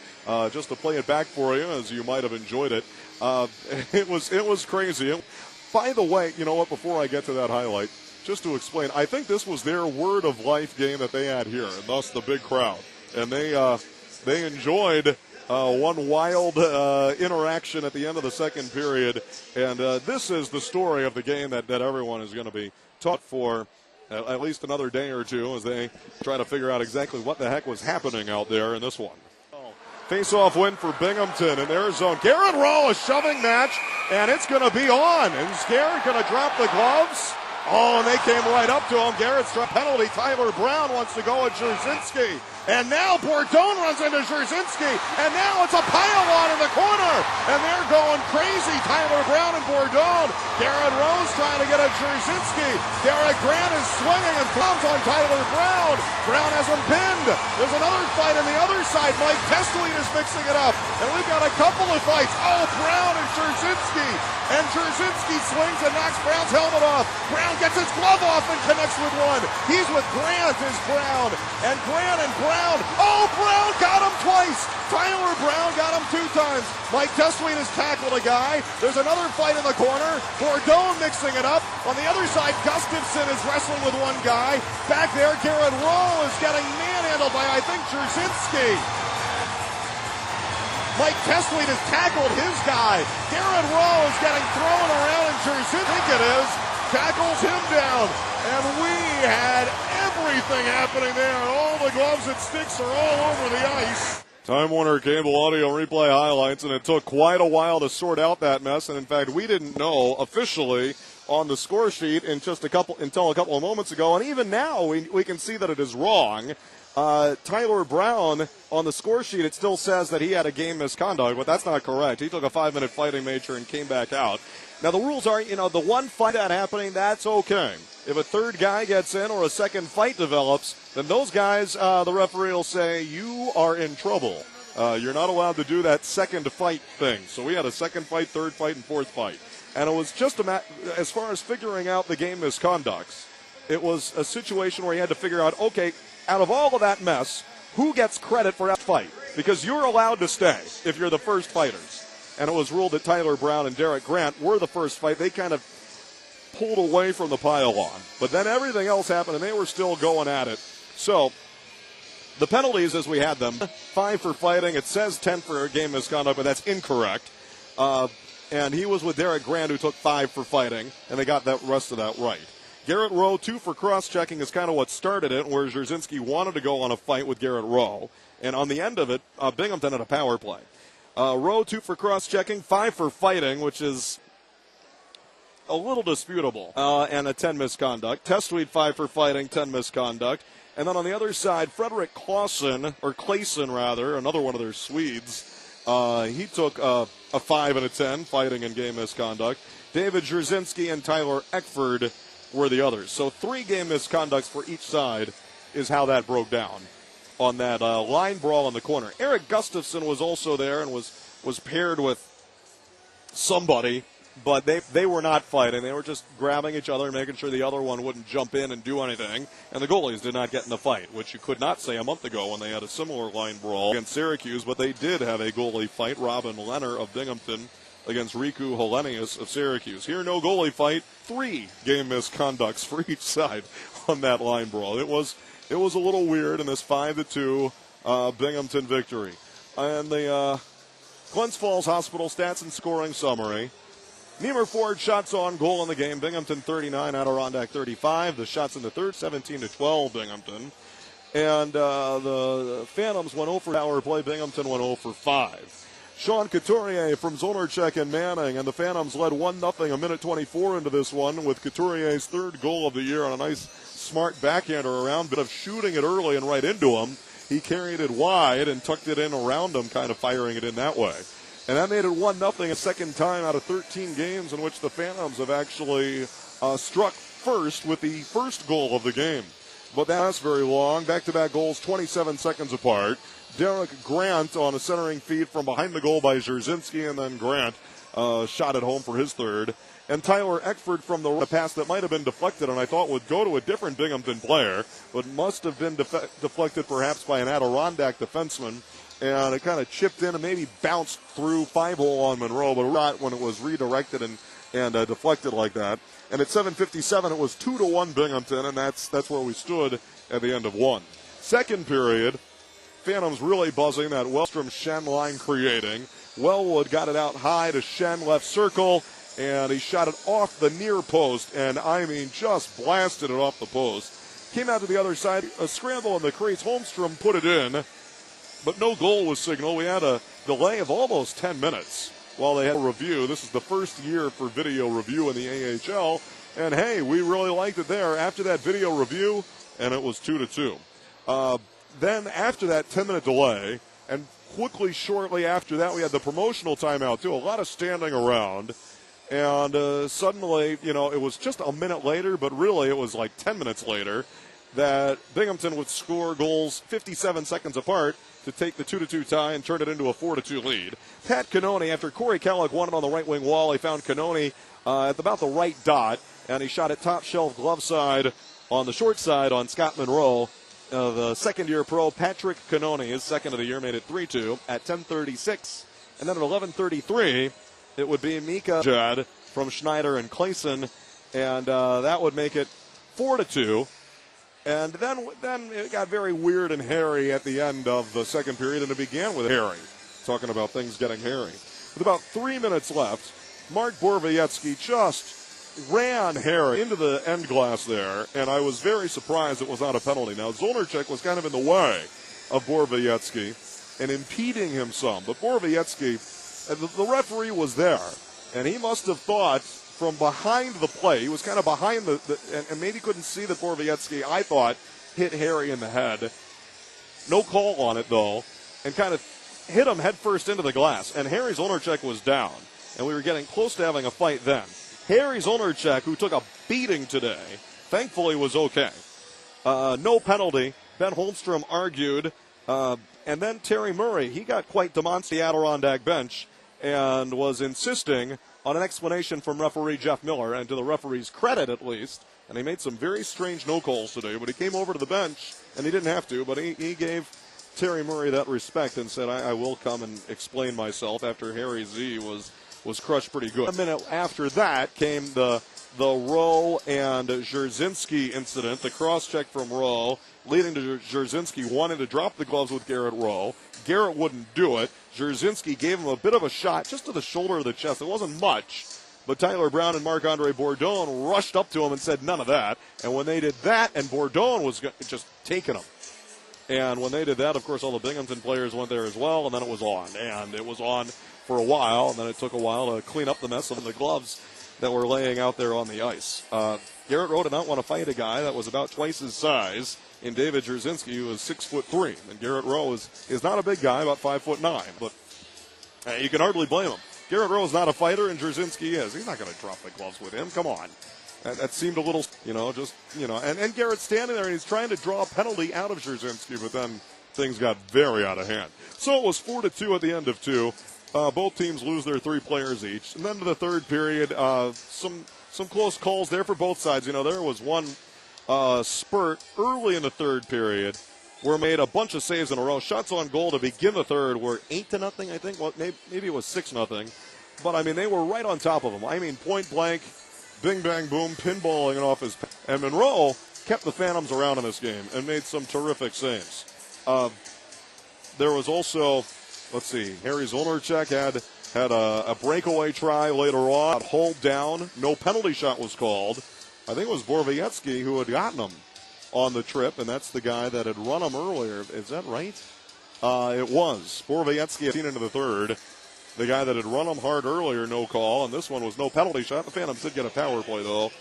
just to play it back for you, as you might have enjoyed it. It was crazy. By the way, you know what? Before I get to that highlight, just to explain, I think this was their word of life game that they had here, and thus the big crowd. And they enjoyed one wild interaction at the end of the second period. And this is the story of the game that everyone is going to be taught for at least another day or two as they try to figure out exactly what the heck was happening out there in this one. Face-off win for Binghamton in their zone. Garrett Rowe, a shoving match, and it's going to be on. Is Garrett going to drop the gloves? Oh, and they came right up to him. Garrett's penalty. Tyler Brown wants to go at Jarzynski. And now Bourdon runs into Jarzynski. And now it's a pile-on in the corner. And they're going crazy. Tyler Brown and Bourdon. Garrett Rowe's trying to get at Jarzynski. Derek Grant is swinging and comes on Tyler Brown. Brown has him pinned. There's another fight on the other side. Mike Testlein is mixing it up. And we've got a couple of fights. Oh, Brown and Jarzynski. And Jarzynski swings and knocks Brown's helmet off. Brown gets his glove off and connects with one. He's with Grant, is Brown. And Grant and Brown. Oh, Brown got him twice. Tyler Brown got him 2 times. Mike Testlein has tackled a guy. There's another fight in the corner. Bourdon mixing it up. On the other side, Gustafson is wrestling with one guy. Back there, Garrett Rowe is getting manhandled by, I think, Jarzynski. Mike Testlein has tackled his guy. Garrett Rowe is getting thrown around, and Jarzynski, I think it is, tackles him down. And we had everything happening there. All the gloves and sticks are all over the ice. Time Warner Cable Audio Replay highlights, and it took quite a while to sort out that mess. And in fact, we didn't know officially on the score sheet until a couple of moments ago. And even now, we can see that it is wrong. Tyler Brown, on the score sheet, it still says that he had a game misconduct, but that's not correct. He took a 5-minute fighting nature and came back out. Now, the rules are, the one fight that happening, that's okay. If a third guy gets in or a second fight develops, then those guys, the referee will say, you are in trouble. You're not allowed to do that second fight thing. So we had a second fight, third fight, and fourth fight. And it was just as far as figuring out the game misconducts, it was a situation where you had to figure out, okay, out of all of that mess, who gets credit for that fight? Because you're allowed to stay if you're the first fighters. And it was ruled that Tyler Brown and Derek Grant were the first fight. They kind of pulled away from the pile-on. But then everything else happened, and they were still going at it. So the penalties as we had them, 5 for fighting. It says 10 for game misconduct, but that's incorrect. And he was with Derek Grant, who took 5 for fighting, and they got that rest of that right. Garrett Rowe, 2 for cross-checking is kind of what started it, where Jarzynski wanted to go on a fight with Garrett Rowe. And on the end of it, Binghamton had a power play. Rowe, 2 for cross-checking, 5 for fighting, which is a little disputable, and a 10 misconduct. Testweed, 5 for fighting, 10 misconduct. And then on the other side, Frederick Clayson, another one of their Swedes, he took a 5 and a 10, fighting and game misconduct. David Jarzynski and Tyler Eckford were the others. So 3 game misconducts for each side is how that broke down on that line brawl in the corner. Eric Gustafson was also there and was paired with somebody, but they were not fighting. They were just grabbing each other and making sure the other one wouldn't jump in and do anything. And the goalies did not get in the fight, which you could not say a month ago when they had a similar line brawl against Syracuse, but they did have a goalie fight. Robin Leonard of Binghamton against Riku Helenius of Syracuse. Here, no goalie fight, 3 game misconducts for each side on that line brawl. It was a little weird in this 5-2 Binghamton victory. And the Glens Falls Hospital stats and scoring summary. Niemer Ford shots on goal in the game. Binghamton 39, Adirondack 35. The shots in the third, 17-12 Binghamton. And the Phantoms went 0 for power play. Binghamton went 0 for 5. Sean Couturier from Zonercheck and Manning, and the Phantoms led 1-0 a minute 24 into this one with Couturier's 3rd goal of the year on a nice, smart backhander around, bit of shooting it early and right into him. He carried it wide and tucked it in around him, kind of firing it in that way. And that made it 1-0 a second time out of 13 games in which the Phantoms have actually struck first with the first goal of the game. But that's very long. Back-to-back goals, 27 seconds apart. Derek Grant on a centering feed from behind the goal by Jerzinski, and then Grant shot it home for his 3rd. And Tyler Eckford from the pass that might have been deflected and I thought would go to a different Binghamton player, but must have been deflected perhaps by an Adirondack defenseman. And it kind of chipped in and maybe bounced through 5-hole on Monroe, but not when it was redirected and deflected like that. And at 7:57, it was 2-1 Binghamton, and that's where we stood at the end of 1. Second period, Phantoms really buzzing, that Wellstrom-Shen line creating. Wellwood got it out high to Shen, left circle, and he shot it off the near post, and I mean just blasted it off the post. Came out to the other side, a scramble in the crease. Holmstrom put it in, but no goal was signaled. We had a delay of almost 10 minutes while they had a review. This is the first year for video review in the AHL, and hey, we really liked it there after that video review, and it was 2-2. Then after that 10-minute delay, and quickly shortly after that, we had the promotional timeout too. A lot of standing around, and suddenly, it was just a minute later, but really it was like 10 minutes later, that Binghamton would score goals 57 seconds apart to take the 2-2 tie and turn it into a 4-2 lead. Pat Cannone, after Corey Kellogg won it on the right wing wall, he found Cannone at about the right dot, and he shot it top shelf glove side on the short side on Scott Monroe. The second-year pro, Patrick Cannone, his second of the year, made it 3-2 at 10:36. And then at 11:33, it would be Mika Judd from Schneider and Clayson, and that would make it 4-2. And then it got very weird and hairy at the end of the second period, and it began with hairy, talking about things getting hairy. With about 3 minutes left, Mark Borvietsky just ran Harry into the end glass there, and I was very surprised it was not a penalty. Now, Zonercheck was kind of in the way of Borvietsky and impeding him some, but Borvietsky, the referee was there, and he must have thought from behind the play, he was kind of behind and maybe couldn't see that Borvietsky, I thought, hit Harry in the head. No call on it, though, and kind of hit him head first into the glass, and Harry Zonercheck was down, and we were getting close to having a fight then. Harry Zonercheck, who took a beating today, thankfully was okay. No penalty. Ben Holmstrom argued. And then Terry Murray, he got quite demonstrative the Adirondack bench and was insisting on an explanation from referee Jeff Miller, and to the referee's credit at least. And he made some very strange no calls today, but he came over to the bench, and he didn't have to, but he gave Terry Murray that respect and said, I will come and explain myself after Harry Z was crushed pretty good. A minute after that came the Rowe and Jerzinski incident, the cross-check from Rowe, leading to Jerzinski wanting to drop the gloves with Garrett Rowe. Garrett wouldn't do it. Jerzinski gave him a bit of a shot just to the shoulder of the chest. It wasn't much, but Tyler Brown and Marc-Andre Bourdon rushed up to him and said none of that. And when they did that, and Bourdon was just taking him. And when they did that, of course, all the Binghamton players went there as well, and then it was on. And it was on for a while, and then it took a while to clean up the mess of the gloves that were laying out there on the ice. Garrett Rowe did not want to fight a guy that was about twice his size in David Jerzinski, who is 6'3", and Garrett Rowe is not a big guy, about 5'9", but you can hardly blame him. Garrett Rowe is not a fighter, and Jerzinski is. He's not going to drop the gloves with him. Come on. That seemed a little, and Garrett's standing there, and he's trying to draw a penalty out of Jerzinski, but then things got very out of hand. So it was 4-2 at the end of 2. Both teams lose their 3 players each. And then to the third period, some close calls there for both sides. There was one spurt early in the third period where made a bunch of saves in a row. Shots on goal to begin the third were 8-0, I think. Well, maybe it was 6-0. But, I mean, they were right on top of him. I mean, point blank, bing, bang, boom, pinballing it off his. And Monroe kept the Phantoms around in this game and made some terrific saves. There was also, let's see, Harry Zolnerchek had a breakaway try later on, hold down, no penalty shot was called. I think it was Borowiecki who had gotten him on the trip, and that's the guy that had run him earlier. Is that right? It was. Borowiecki had seen into the third. The guy that had run him hard earlier, no call, and this one was no penalty shot. The Phantoms did get a power play, though,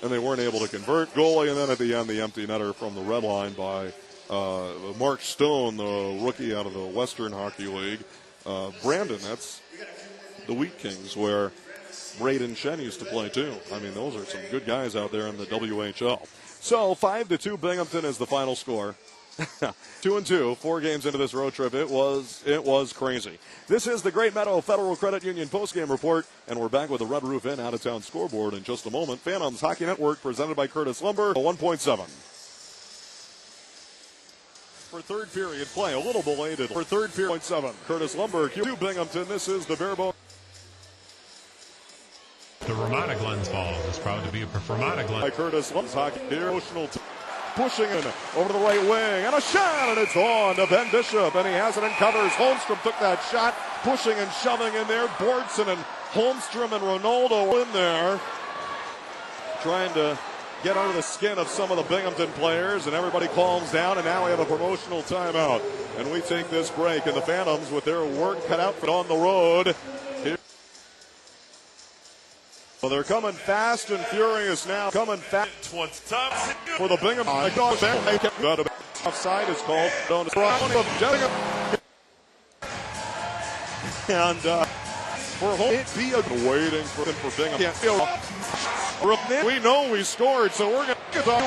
and they weren't able to convert. Goalie, and then at the end, the empty netter from the red line by Mark Stone, the rookie out of the Western Hockey League. Brandon, that's the Wheat Kings, where Braden Shen used to play, too. I mean, those are some good guys out there in the WHL. So, 5-2, Binghamton is the final score. 2-2, 4 games into this road trip. It was crazy. This is the Great Meadow Federal Credit Union postgame report, and we're back with the Red Roof Inn out-of-town scoreboard in just a moment. Phantoms Hockey Network presented by Curtis Lumber, 1.7. For third period play, a little belated. For third period, 0.7. Curtis Lumber, Q2 Binghamton. This is the Barebone. The Ramada Glens ball is proud to be a Ramada Glen. By Curtis Lumber's hockey here. Emotional pushing in over to the right wing, and a shot, and it's on to Ben Bishop, and he has it and covers. Holmstrom took that shot, pushing and shoving in there. Bordson and Holmstrom and Ronaldo in there, trying to get under the skin of some of the Binghamton players, and everybody calms down, and now we have a promotional timeout. And we take this break, and the Phantoms, with their work cut out for on the road. Well, they're coming fast and furious now. Coming fast. 20 times for the Bingham. Offside is called. And for home, be waiting for Bingham. We know we scored, so we're going to get on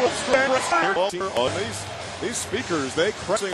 these speakers. They crushing.